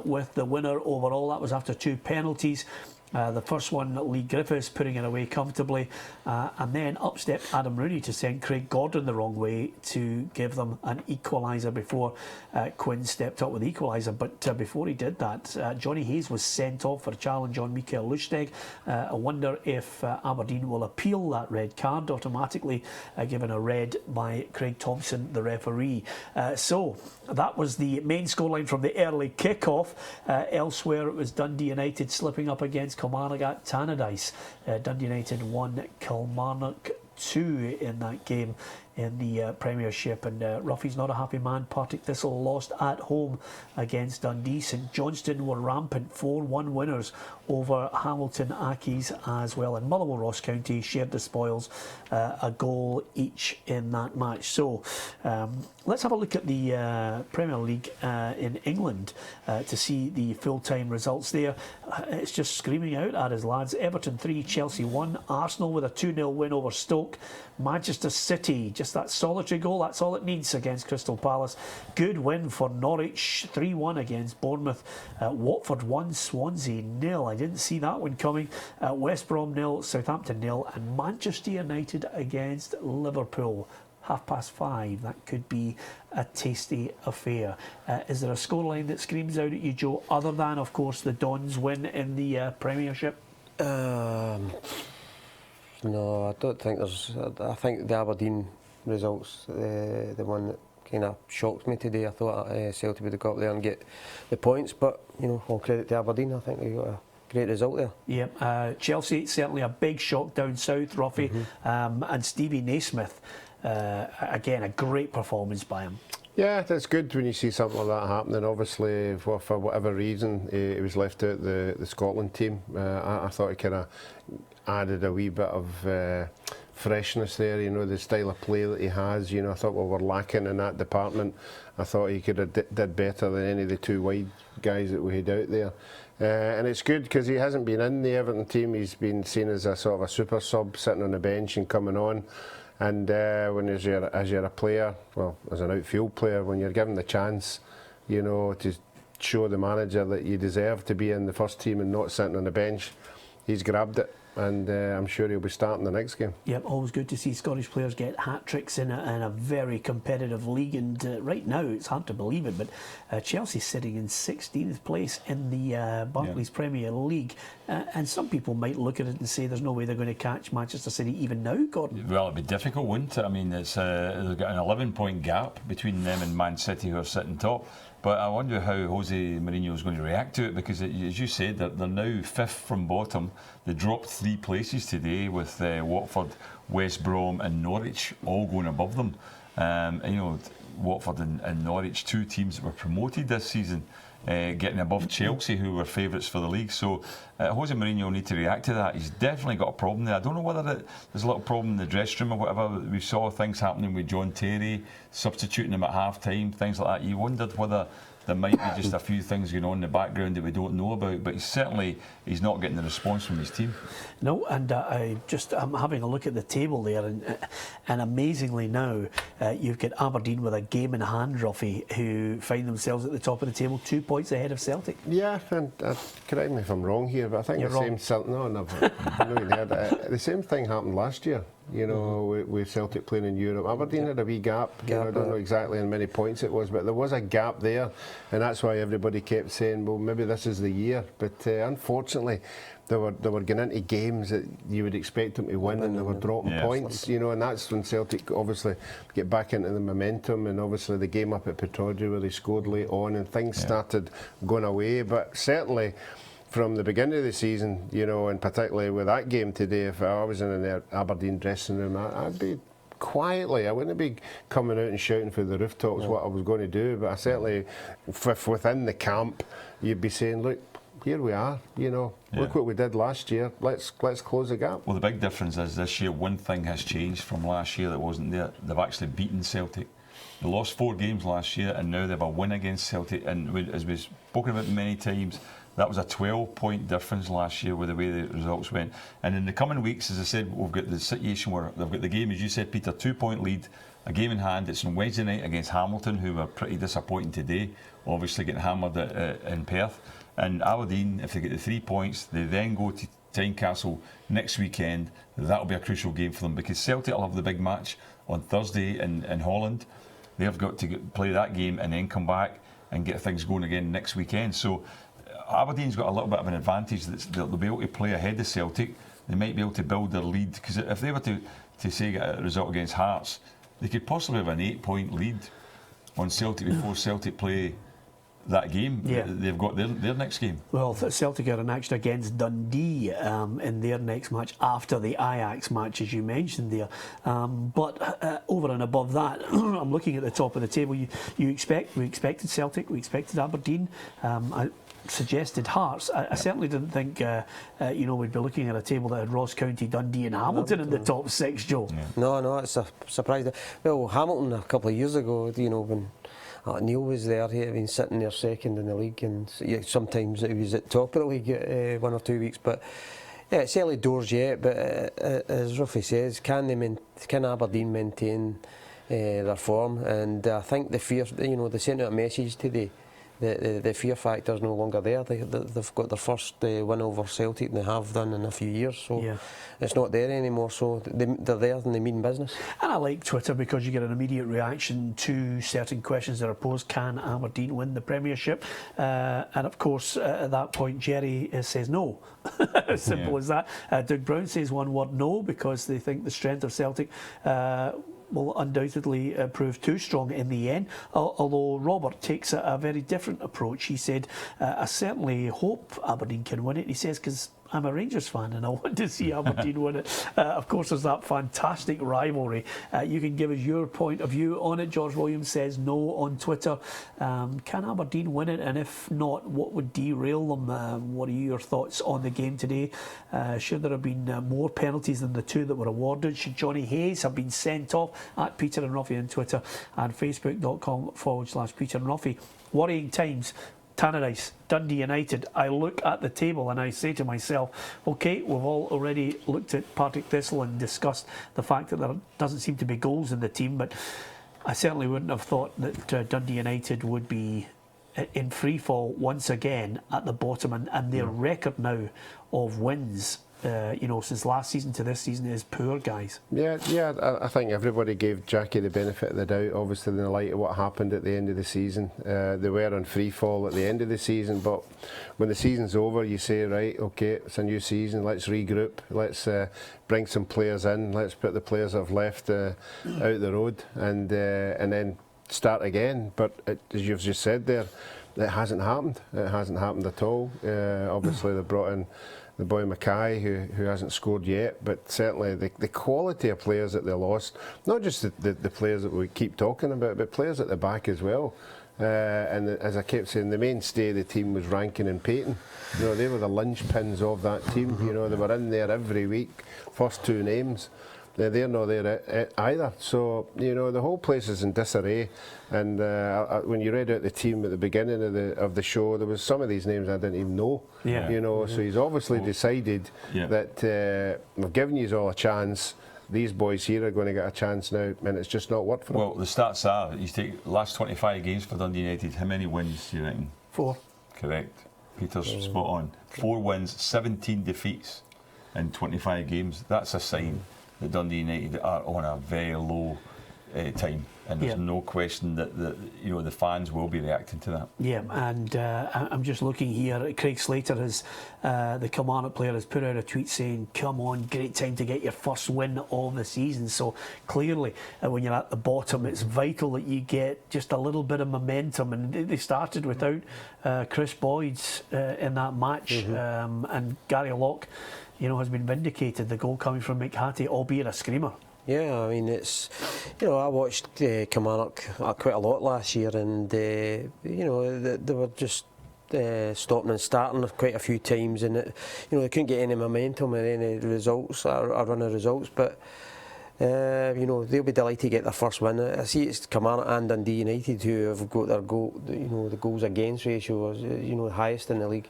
with the winner overall. That was after 2 penalties. The first one, Lee Griffiths putting it away comfortably, and then up stepped Adam Rooney to send Craig Gordon the wrong way to give them an equaliser before Quinn stepped up with the equaliser. But before he did that, Johnny Hayes was sent off for a challenge on Mikael Lustig. I wonder if Aberdeen will appeal that red card, automatically given a red by Craig Thompson, the referee. So that was the main scoreline from the early kick-off. Elsewhere, it was Dundee United slipping up against Kilmarnock at Tannadice. Dundee United 1, Kilmarnock 2 in that game in the Premiership, and Roughie's not a happy man. Partick Thistle lost at home against Dundee. St Johnstone were rampant 4-1 winners over Hamilton Accies as well, and Motherwell Ross County shared the spoils, a goal each in that match. So let's have a look at the Premier League in England to see the full-time results there. It's just screaming out at us, lads. Everton 3, Chelsea 1. Arsenal with a 2-0 win over Stoke. Manchester City, just that solitary goal, that's all it needs against Crystal Palace. Good win for Norwich, 3-1 against Bournemouth. Watford 1, Swansea 0. I didn't see that one coming. West Brom 0, Southampton 0, and Manchester United against Liverpool. 5:30. That could be a tasty affair. Is there a scoreline that screams out at you, Joe, other than, of course, the Dons win in the Premiership? No, I don't think there's. I think the Aberdeen results, the one that kind of shocked me today. I thought Celtic would have got up there and get the points, but all credit to Aberdeen. I think they got a great result there. Yeah, Chelsea certainly a big shock down south, Roughie, and Stevie Naismith. Again, a great performance by him. Yeah, that's good when you see something like that happening. Obviously, for whatever reason, he was left out the Scotland team. I thought he kind of added a wee bit of freshness there, the style of play that he has. I thought we were lacking in that department. I thought he could have did better than any of the 2 wide guys that we had out there. And it's good because he hasn't been in the Everton team. He's been seen as a sort of a super sub, sitting on the bench and coming on. And when as you're a player, well, as an outfield player, when you're given the chance, to show the manager that you deserve to be in the first team and not sitting on the bench, he's grabbed it. And I'm sure he'll be starting the next game. Yep, always good to see Scottish players get hat-tricks in a very competitive league, and right now it's hard to believe it, but Chelsea's sitting in 16th place in the Barclays Premier League, and some people might look at it and say there's no way they're going to catch Manchester City even now, Gordon. Well, it'd be difficult, wouldn't it? I mean, they've got an 11-point gap between them and Man City, who are sitting top. But I wonder how Jose Mourinho is going to react to it, because, as you said, they're now 5th from bottom. They dropped 3 places today with Watford, West Brom and Norwich all going above them. Watford and Norwich, 2 teams that were promoted this season, getting above Chelsea, who were favourites for the league. So Jose Mourinho will need to react to that. He's definitely got a problem there. I don't know whether there's a little problem in the dressing room or whatever. We saw things happening with John Terry, substituting him at half-time, things like that. You wondered whether there might be just a few things going on in the background that we don't know about, but he's not getting the response from his team. No, and I'm having a look at the table there, and amazingly now you've got Aberdeen with a game in hand, Roughie, who find themselves at the top of the table, 2 points ahead of Celtic. Yeah, and correct me if I'm wrong here, but I think the same thing happened last year. With Celtic playing in Europe. Aberdeen had a wee gap. I don't know exactly how many points it was, but there was a gap there, and that's why everybody kept saying, well, maybe this is the year. But unfortunately, they were going into games that you would expect them to win, and they were dropping points. And that's when Celtic obviously get back into the momentum, and obviously the game up at Pittodrie where they scored late on, and things started going away. But certainly, from the beginning of the season, and particularly with that game today, if I was in the Aberdeen dressing room, I'd be quietly. I wouldn't be coming out and shouting through the rooftops what I was going to do, but I certainly, within the camp, you'd be saying, look, here we are, look what we did last year, let's close the gap. Well, the big difference is this year, one thing has changed from last year that wasn't there. They've actually beaten Celtic. They lost 4 games last year, and now they have a win against Celtic. And as we've spoken about many times, that was a 12-point difference last year with the way the results went. And in the coming weeks, as I said, we've got the situation where they've got the game, as you said, Peter, 2-point lead, a game in hand. It's on Wednesday night against Hamilton, who were pretty disappointing today, obviously getting hammered in Perth. And Aberdeen, if they get the 3 points, they then go to Tynecastle next weekend. That'll be a crucial game for them, because Celtic will have the big match on Thursday in Holland. They've got to play that game and then come back and get things going again next weekend. So Aberdeen's got a little bit of an advantage that they'll be able to play ahead of Celtic. They might be able to build their lead, because if they were to say get a result against Hearts, they could possibly have an 8-point lead on Celtic before Celtic play that game. They've got their next game. Well, Celtic are in action against Dundee in their next match after the Ajax match, as you mentioned there. But over and above that, I'm looking at the top of the table. We expected Celtic, we expected Aberdeen. I suggested Hearts. I certainly didn't think we'd be looking at a table that had Ross County, Dundee and Hamilton in the top 6, Joe. No, it's a surprise. Well, Hamilton a couple of years ago, when Neil was there, he had been sitting there second in the league, and sometimes he was at top of the league 1 or 2 weeks. But it's early doors yet. But as Roughie says, can Aberdeen maintain their form? And I think the fear, they sent out a message today. The fear factor is no longer there. They've got their first win over Celtic, and they have done in a few years. So it's not there anymore. So they're there and they mean business. And I like Twitter because you get an immediate reaction to certain questions that are posed. Can Aberdeen win the Premiership? And of course, at that point, Jerry says no. As simple as that. Doug Brown says one word no, because they think the strength of Celtic will undoubtedly prove too strong in the end, although Robert takes a very different approach. He said, I certainly hope Aberdeen can win it. He says, because I'm a Rangers fan and I want to see Aberdeen win it. Of course, there's that fantastic rivalry. You can give us your point of view on it. George Williams says no on Twitter. Can Aberdeen win it? And if not, what would derail them? What are your thoughts on the game today? Should there have been more penalties than the 2 that were awarded? Should Johnny Hayes have been sent off? At Peter and Roughie on Twitter and facebook.com/Peter and Roughie. Worrying times. Tannadice, Dundee United. I look at the table and I say to myself, okay, we've all already looked at Partick Thistle and discussed the fact that there doesn't seem to be goals in the team, but I certainly wouldn't have thought that Dundee United would be in free fall once again at the bottom, and their record now of wins since last season to this season is poor, guys. I think everybody gave Jackie the benefit of the doubt, obviously in the light of what happened at the end of the season. They were on free fall at the end of the season, but when the season's over, you say, right, okay, it's a new season, let's regroup, let's bring some players in, let's put the players that have left out the road, and then start again. But as you've just said there, it hasn't happened. It hasn't happened at all. Obviously, they brought in the boy Mackay, who hasn't scored yet, but certainly the quality of players that they lost, not just the players that we keep talking about, but players at the back as well. And as I kept saying, the mainstay of the team was Rankin and Payton. They were the linchpins of that team. They were in there every week, first 2 names. They're not there either. So, the whole place is in disarray. And when you read out the team at the beginning of the show, there was some of these names I didn't even know. So he's obviously decided that we've given you all a chance. These boys here are going to get a chance now, and it's just not worked for them. Well, the stats are, you take last 25 games for Dundee United, how many wins do you reckon? 4. Correct. Peter's spot on. 4 wins, 17 defeats in 25 games. That's a sign that Dundee United are on a very low time, and there's no question that the fans will be reacting to that. And I'm just looking here. Craig Slater has, the Kilmarnock player, has put out a tweet saying, "Come on, great time to get your first win of the season." So clearly, when you're at the bottom, it's vital that you get just a little bit of momentum. And they started without Chris Boyd's in that match, and Gary Locke, has been vindicated. The goal coming from McHattie, albeit a screamer. Yeah, I mean, it's, you know, I watched Kilmarnock quite a lot last year, and you know, they were just stopping and starting quite a few times, and you know, they couldn't get any momentum or any results or run of results, but you know, they'll be delighted to get their first win. I see it's Kilmarnock and Dundee United who have got their the goals against ratio is, you know, the highest in the league.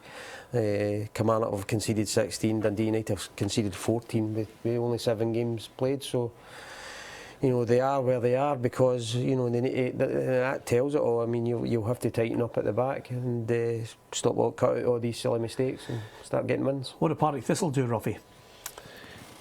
Kilmarnock have conceded 16, Dundee United have conceded 14 with only 7 games played. So, you know, they are where they are because, you know, they need to, that tells it all. I mean, you'll have to tighten up at the back and cut out all these silly mistakes and start getting wins. What did Partick Thistle do, Roughie?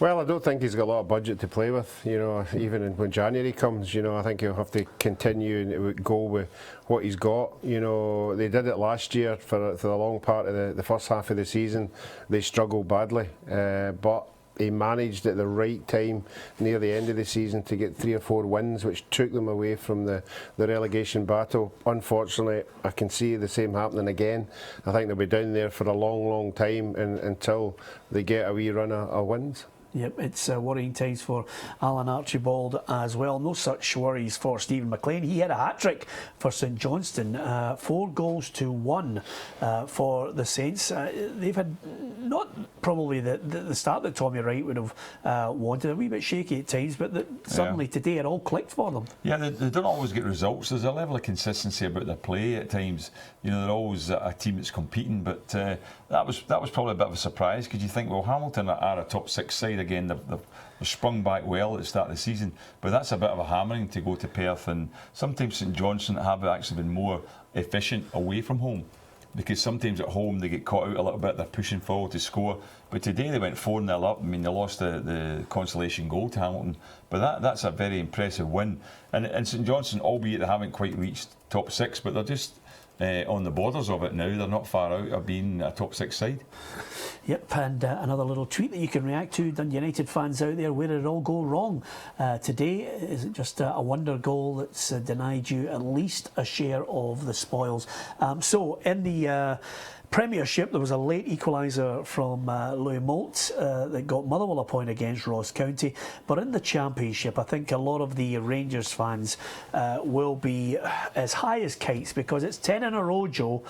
Well, I don't think he's got a lot of budget to play with, you know, even when January comes, you know, I think he'll have to continue and go with what he's got. You know, they did it last year for the long part of the first half of the season. They struggled badly, but he managed at the right time near the end of the season to get 3 or 4 wins, which took them away from the relegation battle. Unfortunately, I can see the same happening again. I think they'll be down there for a long, long time until they get a wee run of wins. Yep, it's worrying times for Alan Archibald as well. No such worries for Stephen McLean. He had a hat-trick for St Johnstone, 4 goals to 1 for the Saints. They've had not probably the start that Tommy Wright would have wanted. A wee bit shaky at times, but suddenly today it all clicked for them. Yeah, they don't always get results. There's a level of consistency about their play at times. You know, they're always a team that's competing, but that was probably a bit of a surprise because you think, well, Hamilton are a top 6 side again. They've sprung back well at the start of the season, but that's a bit of a hammering to go to Perth, and sometimes St Johnstone have actually been more efficient away from home because sometimes at home they get caught out a little bit, they're pushing forward to score, but today they went 4-0 up. I mean, they lost the consolation goal to Hamilton, but that's a very impressive win, and St Johnstone, albeit they haven't quite reached top 6, but they're just on the borders of it now. They're not far out of being a top 6 side. Yep, and another little tweet that you can react to, Dundee United fans out there, where did it all go wrong today? Is it just a wonder goal that's denied you at least a share of the spoils? So in the Premiership, there was a late equaliser from Louis Moult that got Motherwell a point against Ross County. But in the Championship, I think a lot of the Rangers fans will be as high as kites because it's 10 in a row, Joe,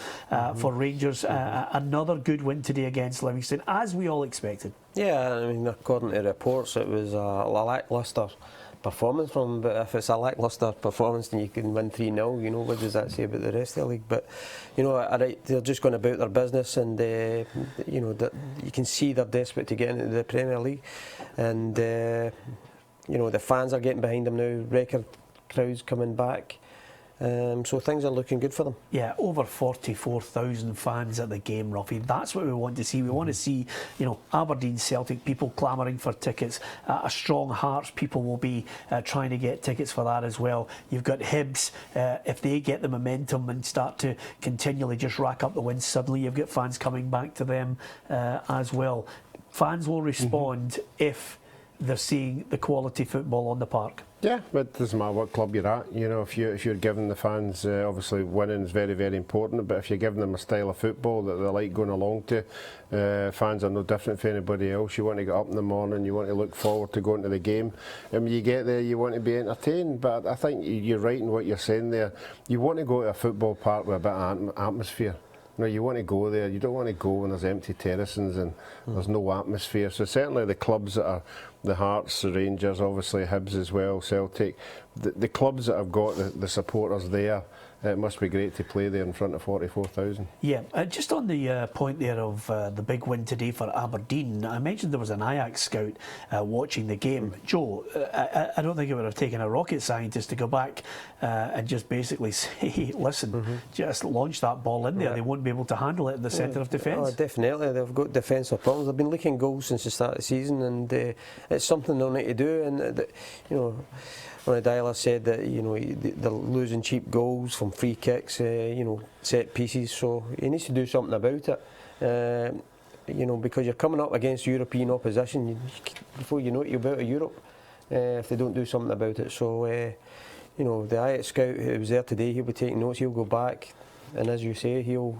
for Rangers. Another good win today against Livingston, as we all expected. Yeah, I mean, according to reports, it was a lacklustre performance from, but if it's a lacklustre performance then you can win 3-0, you know, what does that say about the rest of the league? But, you know, they're just going about their business, and you know, you can see they're desperate to get into the Premier League, and you know, the fans are getting behind them now, record crowds coming back. So things are looking good for them. Yeah, over 44,000 fans at the game, Roughie. That's what we want to see. We want to see, you know, Aberdeen, Celtic, people clamouring for tickets. A strong Hearts, people will be trying to get tickets for that as well. You've got Hibs, if they get the momentum and start to continually just rack up the wins, suddenly you've got fans coming back to them as well. Fans will respond if they're seeing the quality football on the park. Yeah, but it doesn't matter what club you're at. You know, if you're giving the fans, obviously winning is very, very important, but if you're giving them a style of football that they like going along to, fans are no different from anybody else. You want to get up in the morning, you want to look forward to going to the game, and when you get there you want to be entertained. But I think you're right in what you're saying there. You want to go to a football park with a bit of atmosphere. No, you want to go there. You don't want to go when there's empty terraces and there's no atmosphere. So certainly the clubs that are the Hearts, the Rangers, obviously Hibs as well, Celtic, the clubs that have got the supporters there, it must be great to play there in front of 44,000. Yeah, just on the point there of the big win today for Aberdeen, I mentioned there was an Ajax scout watching the game. Joe, I don't think it would have taken a rocket scientist to go back and just basically say, listen, just launch that ball in there. Yeah. They won't be able to handle it in the centre of defence. Oh, definitely. They've got defensive problems. They've been leaking goals since the start of the season, and it's something they'll need to do. And, you know, Ronnie Dyler said that, you know, they're losing cheap goals from free kicks, you know, set pieces. So he needs to do something about it. You know, because you're coming up against European opposition, before you know it, you'll be out of Europe if they don't do something about it. So, you know, the Ajax scout who was there today, he'll be taking notes. He'll go back, and as you say, he'll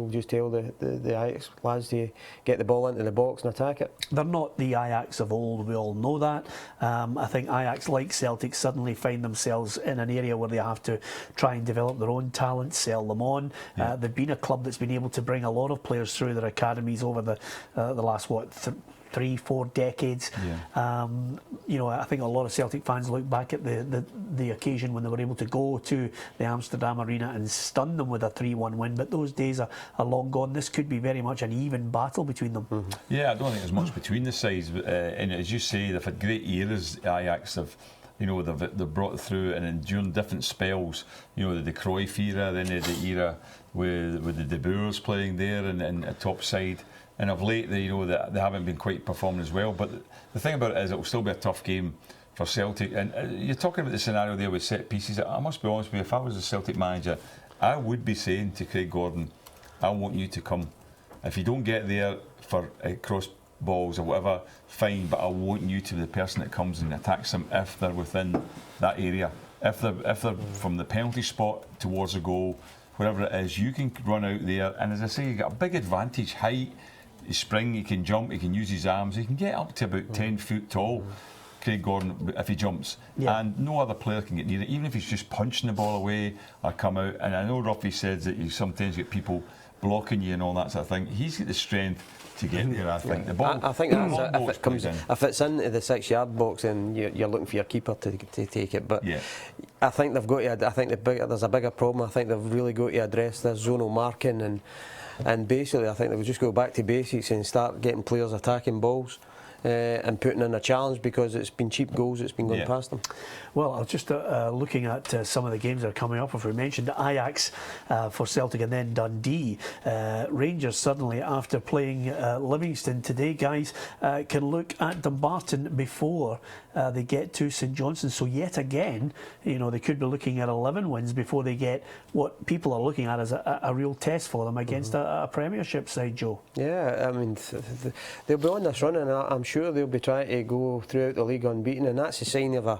just tell the Ajax lads to get the ball into the box and attack it. They're not the Ajax of old, we all know that. I think Ajax, like Celtic, suddenly find themselves in an area where they have to try and develop their own talent, sell them on. They've been a club that's been able to bring a lot of players through their academies over the last, 3-4 decades. You know, I think a lot of Celtic fans look back at the occasion when they were able to go to the Amsterdam Arena and stun them with a 3-1 win, but those days are long gone. This could be very much an even battle between them. Yeah, I don't think there's much between the sides, and as you say, they've had great eras. Ajax have, you know, they've brought it through, and then during different spells, you know, the Cruyff era, then the era with the De Boers playing there and a top side. And of late, they haven't been quite performing as well. But the thing about it is, it will still be a tough game for Celtic. And you're talking about the scenario there with set pieces. I must be honest with you, if I was a Celtic manager, I would be saying to Craig Gordon, I want you to come. If you don't get there for cross balls or whatever, fine, but I want you to be the person that comes and attacks them if they're within that area. If they're from the penalty spot towards the goal, whatever it is, you can run out there. And as I say, you've got a big advantage, height. He spring, he can jump, he can use his arms, he can get up to about 10 foot tall, Craig Gordon, if he jumps. And no other player can get near it, even if he's just punching the ball away or come out. And I know Roughie says that you sometimes get people blocking you and all that sort of thing. He's got the strength to get there, I think. The ball, I think if it's into the 6-yard box, then you're looking for your keeper to take it. But I think they've got to. I think there's a bigger problem. I think they've really got to address this zonal marking and basically I think they would just go back to basics and start getting players attacking balls and putting in a challenge, because it's been cheap goals that's been going past them. Well, I was just looking at some of the games that are coming up. If we mentioned Ajax for Celtic and then Dundee, Rangers suddenly, after playing Livingston today, guys, can look at Dumbarton before they get to St Johnstone. So yet again, you know, they could be looking at 11 wins before they get what people are looking at as a real test for them against a Premiership side, Joe. Yeah, I mean, they'll be on this run, and I'm sure they'll be trying to go throughout the league unbeaten, and that's a sign of a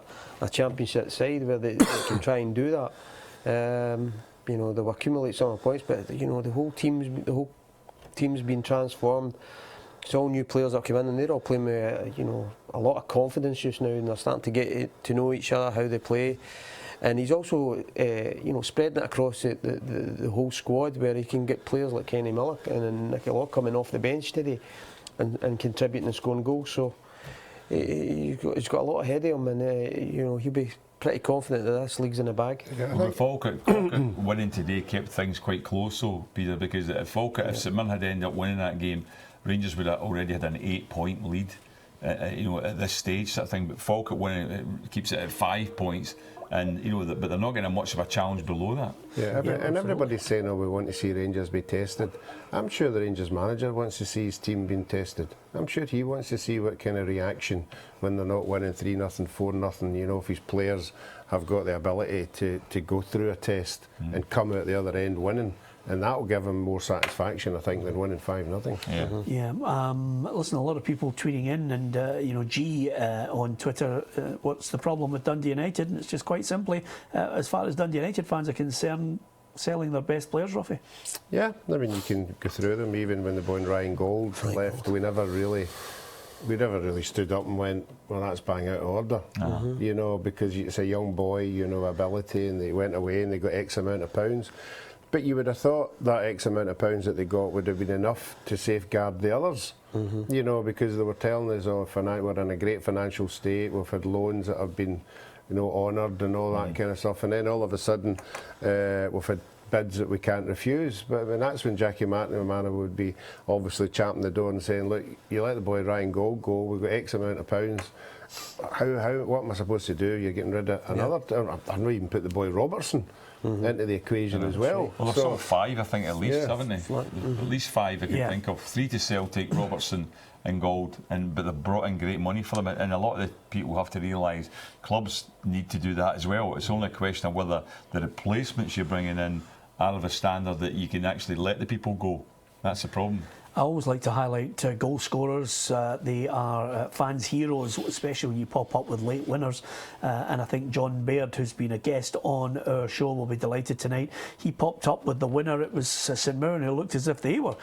Championship side where they can try and do that. You know, they'll accumulate some points, but you know, the whole team's been transformed. It's all new players that come in, and they're all playing with a lot of confidence just now, and they're starting to get to know each other, how they play. And he's also spreading it across the whole squad, where he can get players like Kenny Miller and Nicky Law coming off the bench today and contributing and scoring goals. So he's got a lot ahead of him, and he'll be pretty confident that this league's in the bag. Well, Falkirk winning today kept things quite close, though, Peter, because if St Mirren had ended up winning that game, Rangers would have already had an 8-point lead, at this stage, sort of thing. But Falkirk winning keeps it at 5 points, and but they're not getting much of a challenge below that. And everybody's saying, "Oh, we want to see Rangers be tested." I'm sure the Rangers manager wants to see his team being tested. I'm sure he wants to see what kind of reaction when they're not winning 3-0, 4-0. If his players have got the ability to go through a test and come out the other end winning. And that will give him more satisfaction, I think, than winning 5-0. Listen, a lot of people tweeting in, and G on Twitter, what's the problem with Dundee United? And it's just quite simply, as far as Dundee United fans are concerned, selling their best players, Roughie. Yeah, I mean, you can go through them. Even when the boy Ryan Gold left, we never really stood up and went, well, that's bang out of order. Because it's a young boy, ability, and they went away and they got X amount of pounds. But you would have thought that X amount of pounds that they got would have been enough to safeguard the others, because they were telling us, we're in a great financial state, we've had loans that have been, honoured and all that kind of stuff, and then all of a sudden we've had bids that we can't refuse. But that's when Jackie McNamara would be obviously champing the door and saying, look, you let the boy Ryan Gold go, we've got X amount of pounds. What am I supposed to do? You're getting rid of another. I know you even put the boy Robertson into the equation as well. Well, they've sold 5, I think, at least, haven't they? At least 5, I can think of. 3 to Celtic, Robertson and Gold, but they've brought in great money for them. And a lot of the people have to realise clubs need to do that as well. It's only a question of whether the replacements you're bringing in are of a standard that you can actually let the people go. That's the problem. I always like to highlight goal scorers. They are fans' heroes, especially when you pop up with late winners. And I think John Baird, who's been a guest on our show, will be delighted tonight. He popped up with the winner. It was St Mirren, who looked as if they were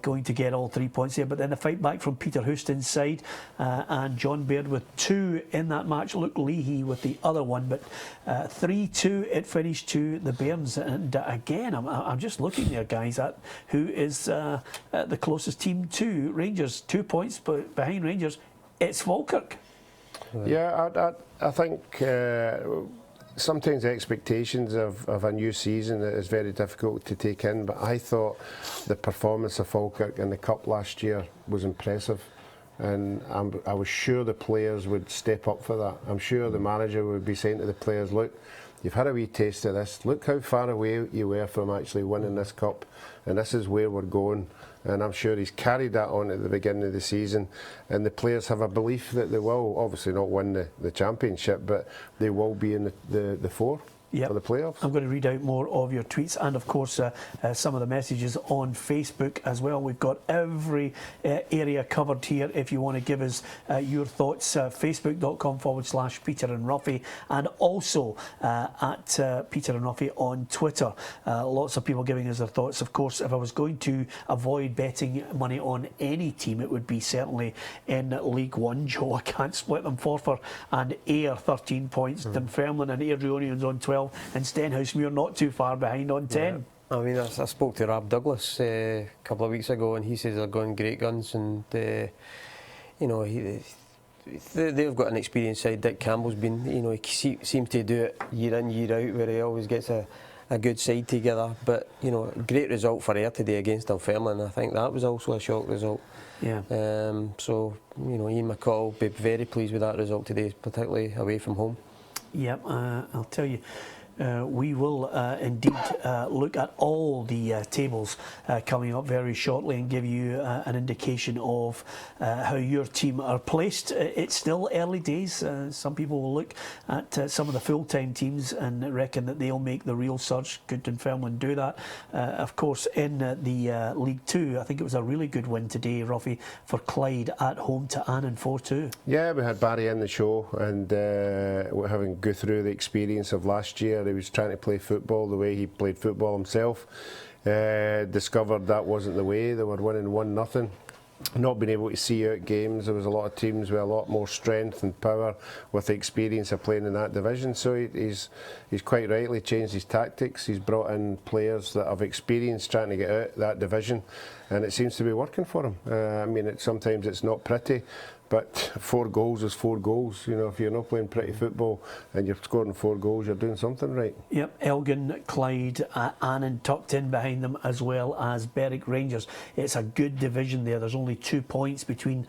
going to get all 3 points there. But then a fight back from Peter Houston's side, and John Baird with 2 in that match. Luke Leahy with the other one. But 3-2 it finished to the Bairns. And again, I'm just looking there, guys, at who is the closest team to Rangers. 2 points behind Rangers. It's Falkirk. Yeah, I think sometimes the expectations of a new season is very difficult to take in, but I thought the performance of Falkirk in the Cup last year was impressive, and I was sure the players would step up for that. I'm sure the manager would be saying to the players, look, you've had a wee taste of this, look how far away you were from actually winning this Cup, and this is where we're going. And I'm sure he's carried that on at the beginning of the season, and the players have a belief that they will obviously not win the championship, but they will be in the four. Yep. For the playoffs. I'm going to read out more of your tweets and of course some of the messages on Facebook as well. We've got every area covered here if you want to give us your thoughts. Facebook.com/Peter and Roughie, and also at Peter and Roughie on Twitter. Lots of people giving us their thoughts. Of course, if I was going to avoid betting money on any team, it would be certainly in League One. Joe, I can't split them. Forfar and Ayr 13 points, Dunfermline and Ayr Reunions on 12, and Stenhousemuir not too far behind on 10. Yeah. I mean, I spoke to Rob Douglas a couple of weeks ago, and he says they're going great guns, and you know, they've got an experienced side. Dick Campbell's been, you know, he seems to do it year in, year out, where he always gets a good side together. But you know, great result for Ayr today against Dunfermline. I think that was also a shock result. Yeah. So you know, Ian McCall will be very pleased with that result today, particularly away from home. Yep, I'll tell you. We will indeed look at all the tables coming up very shortly and give you an indication of how your team are placed. It's still early days. Some people will look at some of the full-time teams and reckon that they'll make the real surge. Could Dunfermline do that? Of course, in the League Two, I think it was a really good win today, Roughie, for Clyde at home to Annan 4-2. Yeah, we had Barry in the show, and we're having go through the experience of last year. He was trying to play football the way he played football himself. Discovered that wasn't the way. They were winning 1-0. Not being able to see out games. There was a lot of teams with a lot more strength and power with the experience of playing in that division. So he's quite rightly changed his tactics. He's brought in players that have experience trying to get out that division, and it seems to be working for him. I mean, sometimes it's not pretty, but 4 goals is 4 goals. You know, if you're not playing pretty football and you're scoring 4 goals, you're doing something right. Yep, Elgin, Clyde, Annan tucked in behind them, as well as Berwick Rangers. It's a good division there. There's only 2 points between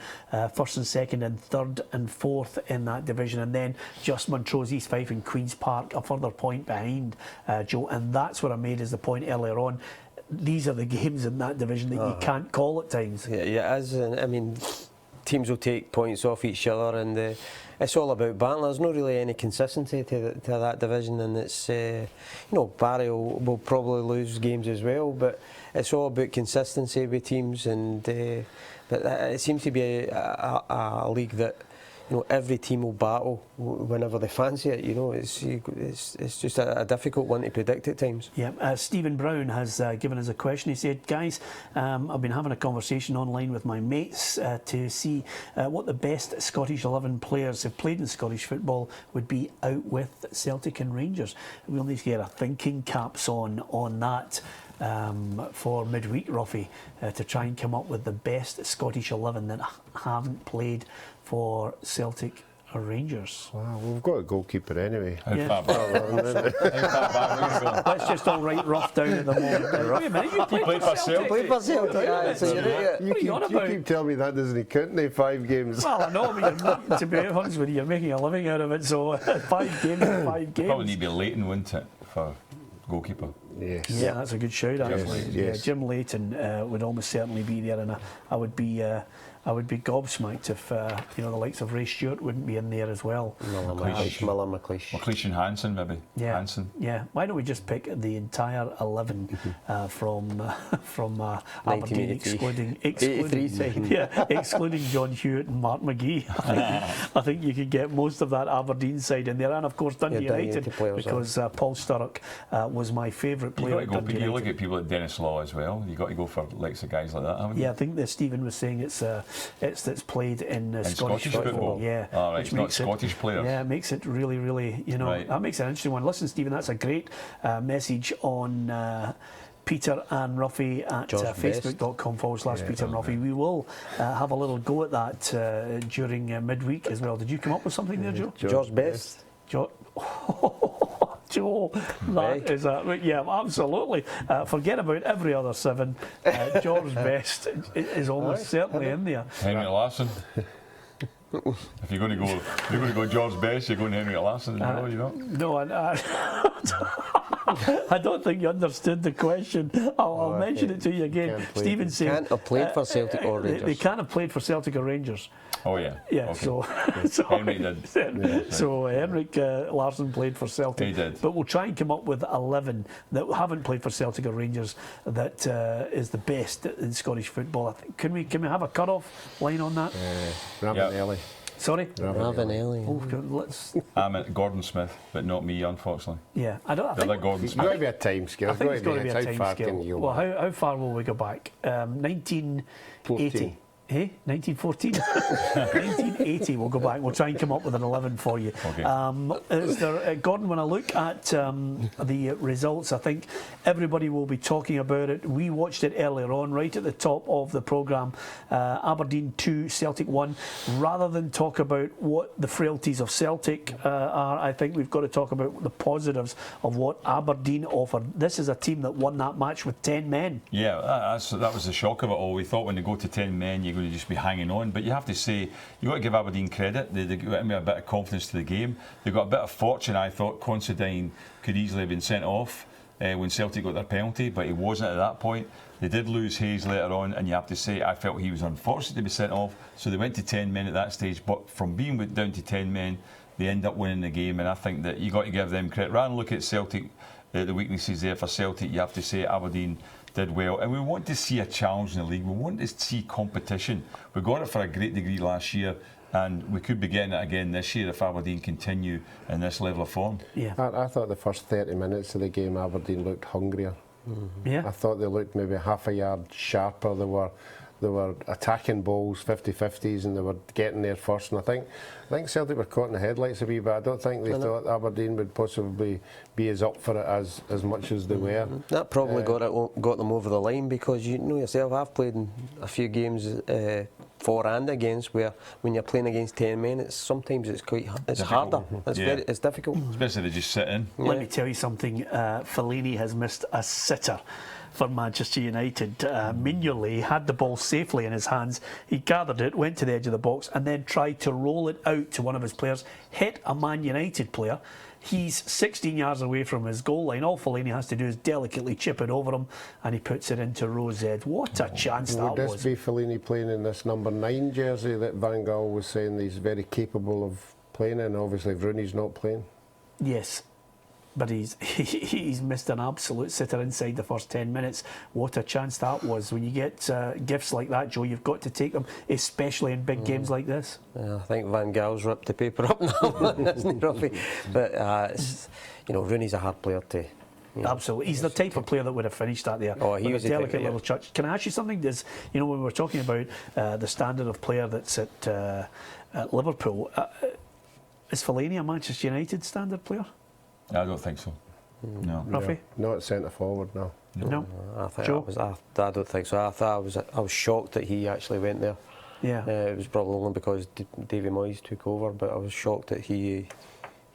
first and second and third and fourth in that division, and then just Montrose, East Fife and Queen's Park a further point behind, Joe, and that's what I made as the point earlier on. These are the games in that division that you can't call at times. Yeah, as I mean, teams will take points off each other, and it's all about battle. There's not really any consistency to that division, and it's you know, Barry will probably lose games as well, but it's all about consistency with teams, and but it seems to be a league that, you know, every team will battle whenever they fancy it. You know, it's just a difficult one to predict at times. Yeah, Stephen Brown has given us a question. He said, guys, I've been having a conversation online with my mates to see what the best Scottish 11 players who've played in Scottish football would be out with Celtic and Rangers. We'll need to get our thinking caps on that for midweek, Roughie, to try and come up with the best Scottish 11 that haven't played for Celtic or Rangers. Wow, we've got a goalkeeper anyway. Yeah. Let's just all write Rough down at the moment. Wait a minute, you played for Celtic. Played for Celtic. You keep telling me that doesn't count in 5 games. Well, I know, but to be honest with you, you're making a living out of it, so 5 games is 5 games. Probably need to be Leighton, wouldn't it, for goalkeeper? Yes. Yeah, that's a good shout, actually. Yes. Yeah, Jim Leighton would almost certainly be there, and I would be I would be gobsmacked if you know, the likes of Ray Stewart wouldn't be in there as well. Miller McLeish. McLeish and Hansen, maybe. Yeah, Hansen. yeah. Why don't we just pick the entire 11 from Aberdeen, excluding 83 seconds. yeah, excluding John Hewitt and Mark McGee. I think you could get most of that Aberdeen side in there, and of course Dundee United, because Paul Sturrock was my favourite player. You look at people like Dennis Law as well. You got to go for likes of guys like that, haven't you? Yeah, I think that Stephen was saying it's that's played in Scottish football. Yeah, all right, it's not Scottish players. Yeah, it makes it really, really, you know, that makes it an interesting one. Listen, Stephen, that's a great message on Peter and Roughie at facebook.com/Peter and Roughie. We will have a little go at that during midweek as well. Did you come up with something there, Joe? George Best. Joe, that is yeah, absolutely. Forget about every other 7. George Best is almost certainly in there. Henry Larsson. If you're going to go George Best, you're going Henry Larsson. No, I don't think you understood the question. I'll mention it to you again. Stephen saying can't have played for Celtic or Rangers. They can't have played for Celtic or Rangers. Oh yeah. Yeah. Okay. So Henrik did. So Henrik Larsson played for Celtic. He did. But we'll try and come up with 11 that haven't played for Celtic or Rangers. That is the best in Scottish football. I think, can we have a cut-off line on that? Ravanelli. Sorry? Ravanelli. Let's. I'm at Gordon Smith, but not me, unfortunately. Yeah, I The other Gordon It's Smith. got to be a time scale. I think it's got to be a How time far scale. can you Well, how far will we go back? 1980. 1914? 1980 we'll go back. We'll try and come up with an 11 for you. Okay. Is there, Gordon, when I look at the results, I think everybody will be talking about it. We watched it earlier on, right at the top of the programme. Aberdeen 2, Celtic 1. Rather than talk about what the frailties of Celtic are, I think we've got to talk about the positives of what Aberdeen offered. This is a team that won that match with 10 men. Yeah, that was the shock of it all. We thought when they go to 10 men, you're going to just be hanging on. But you have to say, you've got to give Aberdeen credit. They got a bit of confidence to the game. They got a bit of fortune. I thought Considine could easily have been sent off when Celtic got their penalty, but he wasn't at that point. They did lose Hayes later on, and you have to say, I felt he was unfortunate to be sent off. So they went to 10 men at that stage. But from being down to 10 men, they end up winning the game. And I think that you got to give them credit. Rather than look at Celtic, the weaknesses there for Celtic, you have to say Aberdeen did well, and we want to see a challenge in the league. We want to see competition. We got it for a great degree last year, and we could be getting it again this year if Aberdeen continue in this level of form. Yeah, I thought the first 30 minutes of the game Aberdeen looked hungrier. Yeah, I thought they looked maybe half a yard sharper. They were attacking balls 50-50s, and they were getting there first. And I think Celtic were caught in the headlights a wee bit. I don't think they thought Aberdeen would possibly be as up for it as much as they were. That probably got them over the line, because you know yourself, I've played in a few games for and against, where when you're playing against 10 men, sometimes it's harder. It's difficult. Especially to just sit in. Let me tell you something. Fellaini has missed a sitter for Manchester United. Mignolet had the ball safely in his hands. He gathered it, went to the edge of the box, and then tried to roll it out to one of his players, hit a Man United player. He's 16 yards away from his goal line. All Fellaini has to do is delicately chip it over him, and he puts it into row Z. What a chance that was. Would this be Fellaini playing in this number 9 jersey that Van Gaal was saying he's very capable of playing in? Obviously, Rooney's not playing. Yes. But he's missed an absolute sitter inside the first 10 minutes. What a chance that was. When you get gifts like that, Joe, you've got to take them, especially in big games like this. I think Van Gaal's ripped the paper up now, isn't he, Roughie? But Rooney's a hard player to. Absolutely, he's the type of player that would have finished that there. Oh, he was a delicate little touch. Can I ask you something? When we were talking about the standard of player that's at Liverpool, is Fellaini a Manchester United standard player? I don't think so. No. Roughie? Not at centre forward, no. No. I Joe? I don't think so. I was shocked that he actually went there. Yeah. It was probably only because Davy Moyes took over, but I was shocked that he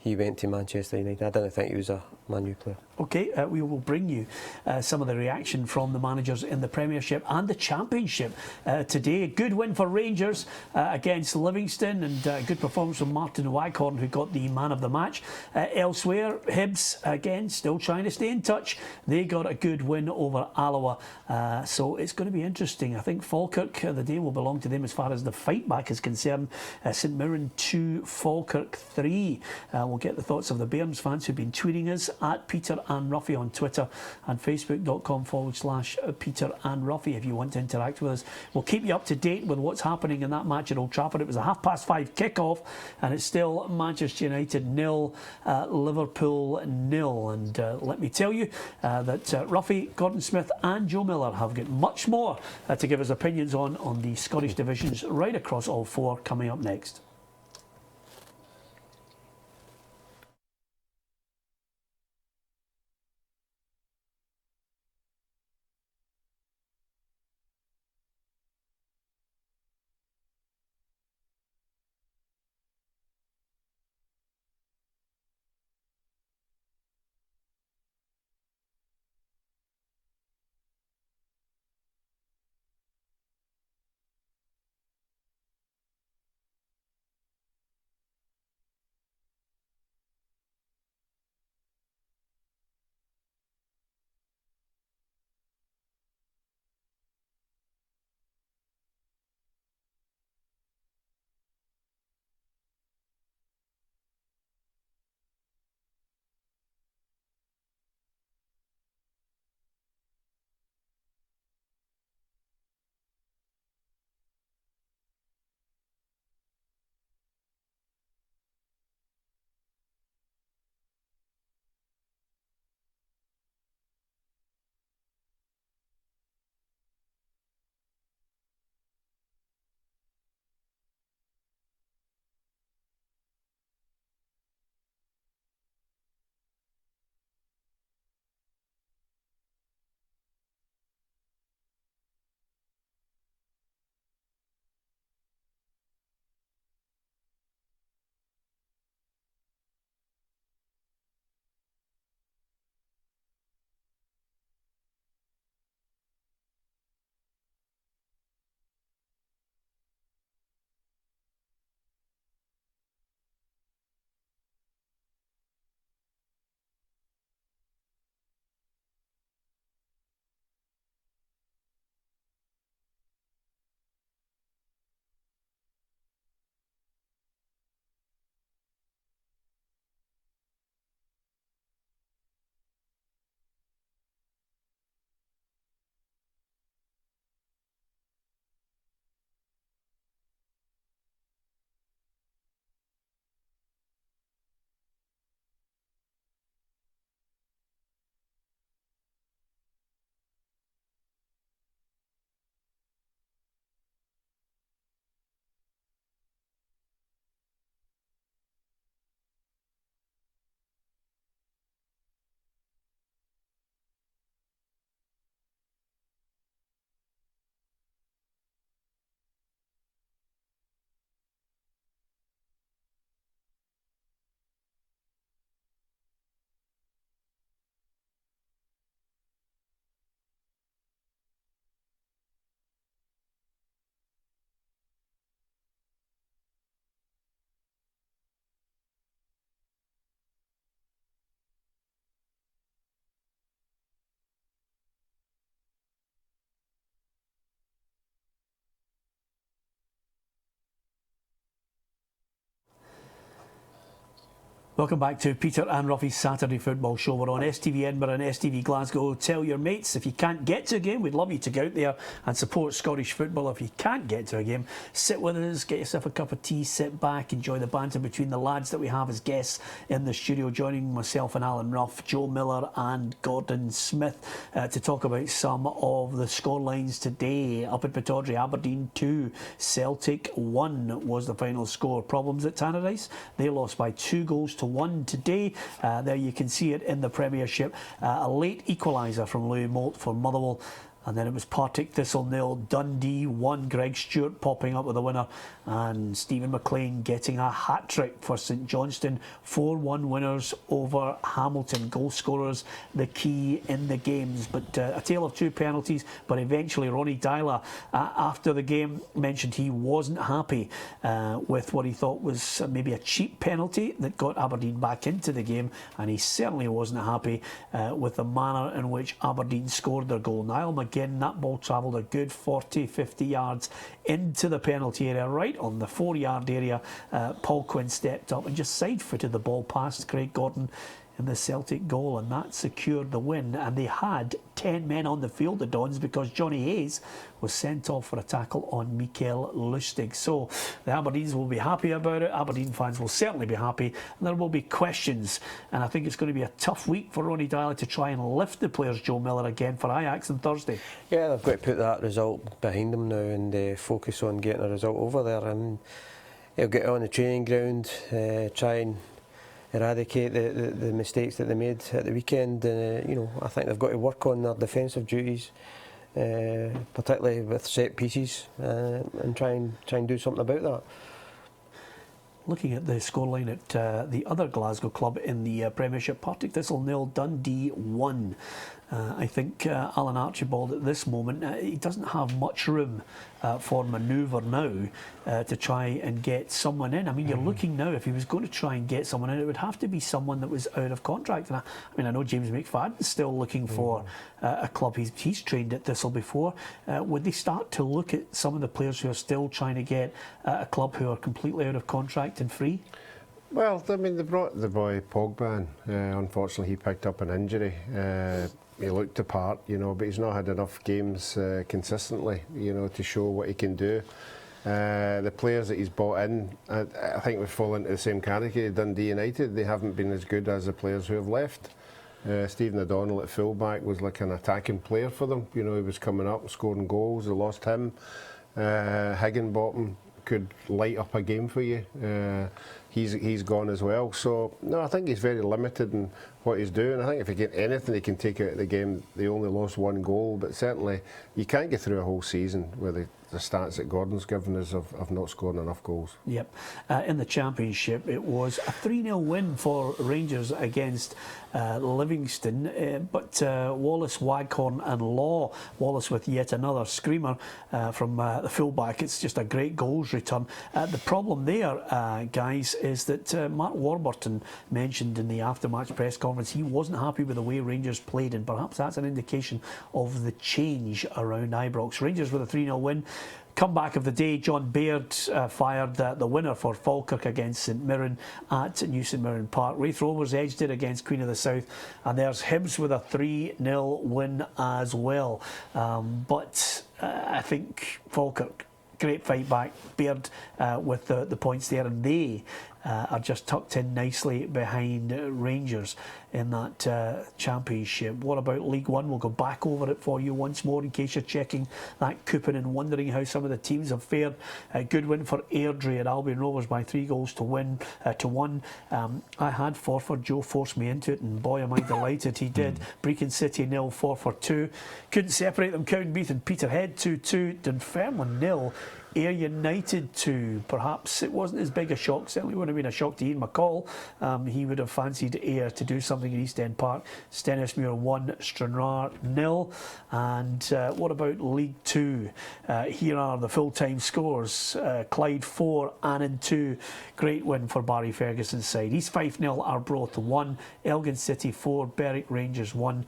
he went to Manchester United. I didn't think he was a Man U player. Okay, we will bring you some of the reaction from the managers in the Premiership and the Championship today. A good win for Rangers against Livingston, and a good performance from Martin Waghorn, who got the man of the match. Elsewhere, Hibs, again, still trying to stay in touch. They got a good win over Alloa, so it's going to be interesting. I think Falkirk, the day will belong to them as far as the fight back is concerned. St Mirren 2, Falkirk 3. We'll get the thoughts of the Bairns fans who've been tweeting us at Peter and Roughie on Twitter and facebook.com/Peter and Roughie if you want to interact with us. We'll keep you up to date with what's happening in that match at Old Trafford. It was a 5:30 kick-off, and it's still Manchester United 0, Liverpool 0. And let me tell you that Roughie, Gordon Smith and Joe Miller have got much more to give us opinions on the Scottish divisions right across all four coming up next. Welcome back to Peter and Roughie's Saturday Football Show. We're on STV Edinburgh and STV Glasgow. Tell your mates, if you can't get to a game, we'd love you to go out there and support Scottish football. If you can't get to a game, sit with us, get yourself a cup of tea, sit back, enjoy the banter between the lads that we have as guests in the studio, joining myself and Alan Rough, Joe Miller and Gordon Smith to talk about some of the scorelines today. Up at Pittodrie, Aberdeen 2, Celtic 1 was the final score. Problems at Tannadice, they lost by 2-1 today. There you can see it in the Premiership. A late equaliser from Louis Moult for Motherwell. And then it was Partick Thistle 0, Dundee 1, Greg Stewart popping up with the winner, and Stephen McLean getting a hat-trick for St Johnstone. 4-1 winners over Hamilton. Goal scorers the key in the games, but a tale of two penalties. But eventually Ronnie Dyla, after the game, mentioned he wasn't happy with what he thought was maybe a cheap penalty that got Aberdeen back into the game, and he certainly wasn't happy with the manner in which Aberdeen scored their goal. Niall McGinn, that ball travelled a good 40-50 yards into the penalty area, right on the 4-yard area. Paul Quinn stepped up and just side-footed the ball past Craig Gordon in the Celtic goal, and that secured the win. And they had 10 men on the field, the Dons, because Johnny Hayes was sent off for a tackle on Mikael Lustig. So the Aberdeens will be happy about it. Aberdeen fans will certainly be happy, and there will be questions, and I think it's going to be a tough week for Ronnie Dyla to try and lift the players, Joe Miller, again for Ajax on Thursday. Yeah, they've got to put that result behind them now and focus on getting a result over there, and he'll get on the training ground, try and eradicate the mistakes that they made at the weekend. You know, I think they've got to work on their defensive duties, particularly with set pieces, and try and do something about that. Looking at the scoreline at the other Glasgow club in the Premiership, Partick Thistle 0, Dundee 1. I think Alan Archibald at this moment, he doesn't have much room for manoeuvre now to try and get someone in. I mean, you're looking now, if he was going to try and get someone in, it would have to be someone that was out of contract. And I know James McFadden's still looking for a club. He's trained at Thistle before. Would they start to look at some of the players who are still trying to get a club who are completely out of contract and free? Well, I mean, they brought the boy Pogba in. Unfortunately, he picked up an injury. He looked the part, you know, but he's not had enough games consistently, you know, to show what he can do. The players that he's brought in, I think would fall into the same category. Dundee United, they haven't been as good as the players who have left. Stephen O'Donnell at fullback was like an attacking player for them. You know, he was coming up and scoring goals. They lost him. Higginbottom could light up a game for you. He's gone as well. So no, I think he's very limited in what he's doing. I think if he get anything he can take out of the game, they only lost one goal, but certainly you can't get through a whole season where the stats that Gordon's given us of not scoring enough goals. Yep. In the Championship, it was a 3-0 win for Rangers against Livingston, but Wallace, Waghorn and Law. Wallace with yet another screamer from the fullback. It's just a great goals return. The problem there, guys, is that Mark Warburton mentioned in the after-match press conference he wasn't happy with the way Rangers played, and perhaps that's an indication of the change around Ibrox. Rangers with a 3-0 win. Comeback of the day, John Baird fired the winner for Falkirk against St Mirren at New St Mirren Park. Raith Rovers edged it against Queen of the South, and there's Hibs with a 3-0 win as well. But I think Falkirk, great fight back. Baird with the points there, and they are just tucked in nicely behind Rangers in that Championship. What about League One? We'll go back over it for you once more in case you're checking that coupon and wondering how some of the teams have fared. A good win for Airdrie at Albion Rovers by 3 goals to 1. I had Forfar. Joe forced me into it, and boy am I delighted he did. Brecon City 0, Forfar 2. Couldn't separate them. Cowdenbeath and Peterhead 2-2. Dunfermline 0. Ayr United 2. Perhaps it wasn't as big a shock. Certainly would have been a shock to Ian McCall. He would have fancied Ayr to do something in East End Park. Stennismuir 1, Stranraer 0. And what about League 2? Here are the full-time scores. Clyde 4, Annan 2. Great win for Barry Ferguson's side. East Fife 0, Arbroath 1. Elgin City 4, Berwick Rangers 1.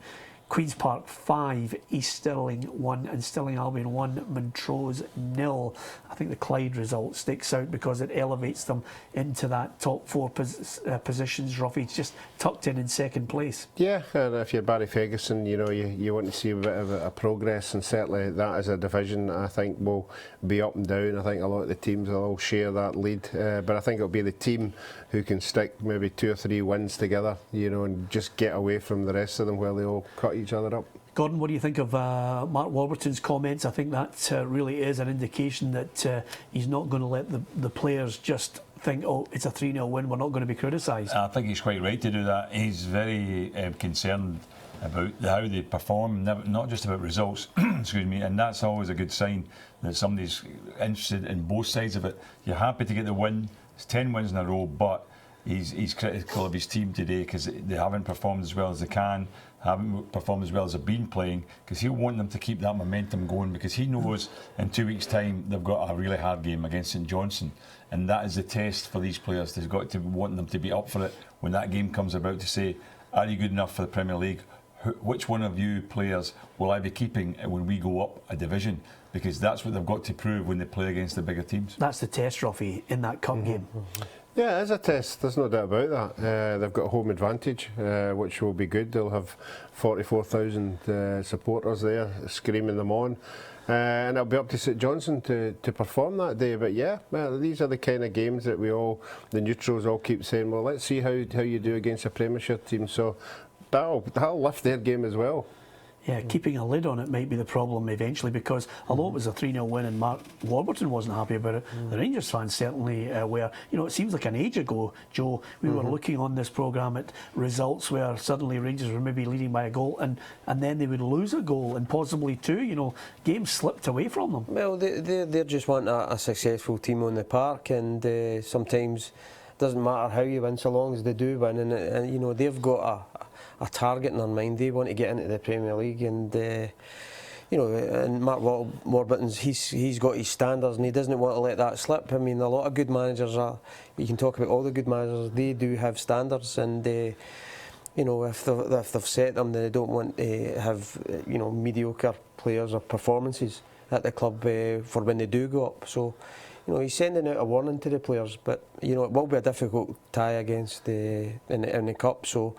Queen's Park 5, East Stirling 1 and Stirling Albion 1, Montrose 0. I think the Clyde result sticks out because it elevates them into that top 4 positions. Roughie's just tucked in second place. Yeah, and if you're Barry Ferguson, you know, you want to see a bit of a progress, and certainly that as a division I think will be up and down. I think a lot of the teams will all share that lead, but I think it'll be the team who can stick maybe 2 or 3 wins together, you know, and just get away from the rest of them while they all cut each other up. Gordon, what do you think of Mark Warburton's comments? I think that really is an indication that he's not going to let the players just think, oh, it's a 3-0 win, we're not going to be criticised. I think he's quite right to do that. He's very concerned about how they perform, not just about results. Excuse me, and that's always a good sign that somebody's interested in both sides of it. You're happy to get the win. It's 10 wins in a row, but he's critical of his team today because they haven't performed as well as they can, haven't performed as well as they've been playing, because he'll want them to keep that momentum going, because he knows in 2 weeks' time they've got a really hard game against St Johnstone, and that is the test for these players. They've got to want them to be up for it when that game comes about, to say, are you good enough for the Premier League? Which one of you players will I be keeping when we go up a division? Because that's what they've got to prove when they play against the bigger teams. That's the test, Roughie, in that cup game. Yeah, it is a test, there's no doubt about that. They've got a home advantage, which will be good. They'll have 44,000 supporters there screaming them on. And it'll be up to St Johnstone to perform that day. But yeah, well, these are the kind of games that the neutrals all keep saying, well, let's see how you do against a Premiership team. So that'll lift their game as well. Yeah, keeping a lid on it might be the problem eventually, because although it was a 3-0 win and Mark Warburton wasn't happy about it, the Rangers fans certainly were. You know, it seems like an age ago, Joe, we were looking on this programme at results where suddenly Rangers were maybe leading by a goal and then they would lose a goal and possibly two. You know, games slipped away from them. Well, they just want a successful team on the park, and sometimes it doesn't matter how you win so long as they do win, and you know, they've got a target in their mind. They want to get into the Premier League, and you know, and Mark Warburton's he's got his standards, and he doesn't want to let that slip. I mean, a lot of good managers you can talk about all the good managers, they do have standards, and you know, if they've set them, they don't want to have mediocre players or performances at the club for when they do go up. So, you know, he's sending out a warning to the players, but you know, it will be a difficult tie against in the cup. So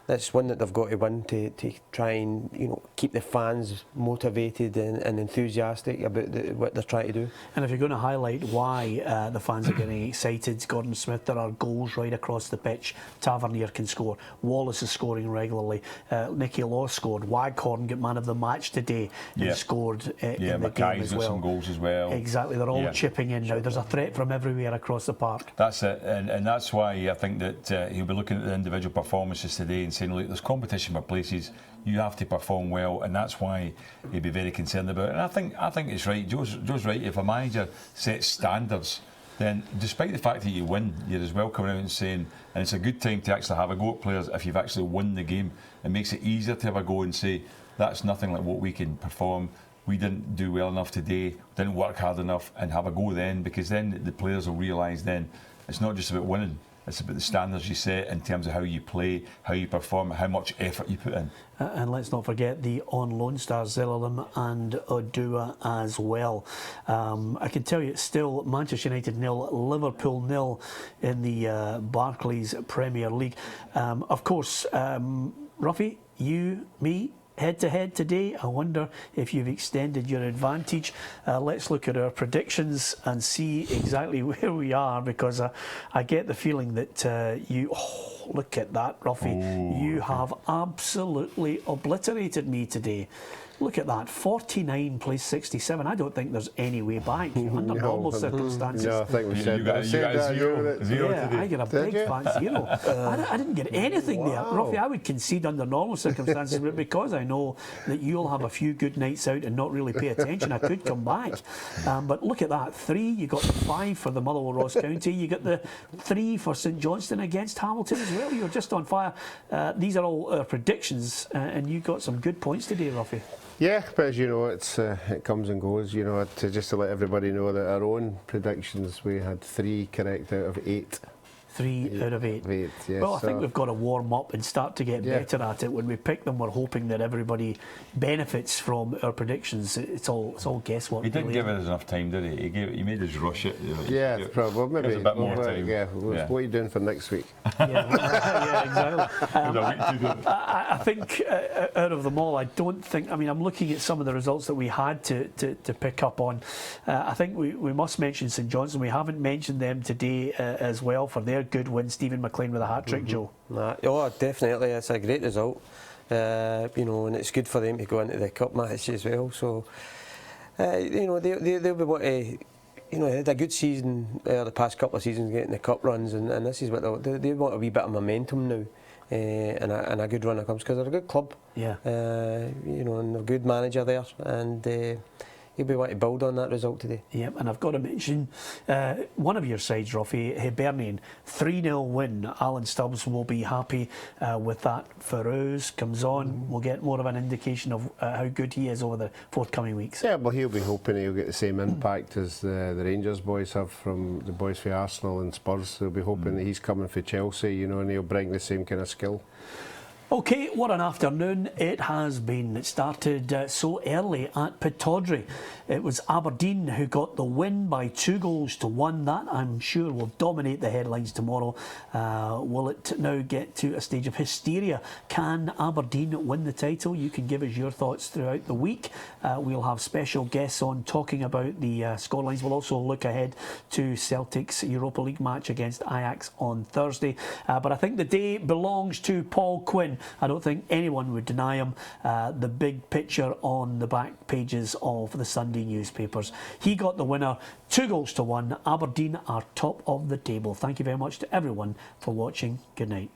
that's one that they've got to win to try and keep the fans motivated and enthusiastic about what they're trying to do. And if you're going to highlight why the fans are getting excited, Gordon Smith, there are goals right across the pitch. Tavernier can score. Wallace is scoring regularly. Nicky Law scored. Waghorn got man of the match today and scored in the game as well. Some goals as well. Exactly, they're all chipping in now. There's a threat from everywhere across the park. That's it, and that's why I think that he'll be looking at the individual performances today and saying, look, there's competition for places, you have to perform well, and that's why he'd be very concerned about it. And I think it's right. Joe's right. If a manager sets standards, then despite the fact that you win, you're as well coming out and saying, and it's a good time to actually have a go at players if you've actually won the game. It makes it easier to have a go and say, that's nothing like what we can perform. We didn't do well enough today, didn't work hard enough, and have a go then, because then the players will realise then it's not just about winning. It's about the standards you set in terms of how you play, how you perform, how much effort you put in. And let's not forget the on-loan stars, Zillerman and Odua as well. I can tell you it's still Manchester United 0, Liverpool 0 in the Barclays Premier League. Of course, Roughie, you, me, head-to-head today. I wonder if you've extended your advantage. Let's look at our predictions and see exactly where we are, because I get the feeling that you... Oh, look at that, Roughie. You have absolutely obliterated me today. Look at that, 49 plays 67. I don't think there's any way back under normal circumstances. No, I think we said that. You got a zero today. I get a big fat zero. I didn't get anything there. Roughie, I would concede under normal circumstances, but because I know that you'll have a few good nights out and not really pay attention, I could come back. But look at that, 3, you got the 5 for the Motherwell Ross County, you got the 3 for St Johnstone against Hamilton as well. You're just on fire. These are all predictions, and you got some good points today, Roughie. Yeah, but as you know, it comes and goes. You know, just to let everybody know that our own predictions, we had 3 correct out of 8. 3 out of 8. Yes, well, I think we've got to warm up and start to get better at it. When we pick them, we're hoping that everybody benefits from our predictions. It's all guesswork. He didn't give us enough time, did he? He made us rush it. Yeah, probably. Maybe a bit more time. What are you doing for next week? Yeah, exactly. I think out of them all, I don't think. I mean, I'm looking at some of the results that we had to pick up on. I think we must mention St Johnstone. We haven't mentioned them today as well for their good win. Stephen McLean with a hat-trick, Joe. Oh, definitely. It's a great result. And it's good for them to go into the cup match as well. So, they'll be able to... they had a good season the past couple of seasons getting the cup runs, and this is what they want a wee bit of momentum now. and a good runner comes, because they're a good club. Yeah. You know, and a good manager there, and he'll be wanting to build on that result today. Yep, and I've got to mention one of your sides, Roughie, Hibernian, 3-0 win. Alan Stubbs will be happy with that. Farouz comes on. We'll get more of an indication of how good he is over the forthcoming weeks. Yeah, well, he'll be hoping he'll get the same impact as the Rangers boys have from the boys for Arsenal and Spurs. They'll be hoping that he's coming for Chelsea, you know, and he'll bring the same kind of skill. Okay, what an afternoon it has been. It started so early at Pittodrie. It was Aberdeen who got the win by 2-1. That, I'm sure, will dominate the headlines tomorrow. Will it now get to a stage of hysteria? Can Aberdeen win the title? You can give us your thoughts throughout the week. We'll have special guests on talking about the scorelines. We'll also look ahead to Celtic's Europa League match against Ajax on Thursday. But I think the day belongs to Paul Quinn. I don't think anyone would deny him the big picture on the back pages of the Sunday newspapers. He got the winner, 2-1. Aberdeen are top of the table. Thank you very much to everyone for watching. Good night.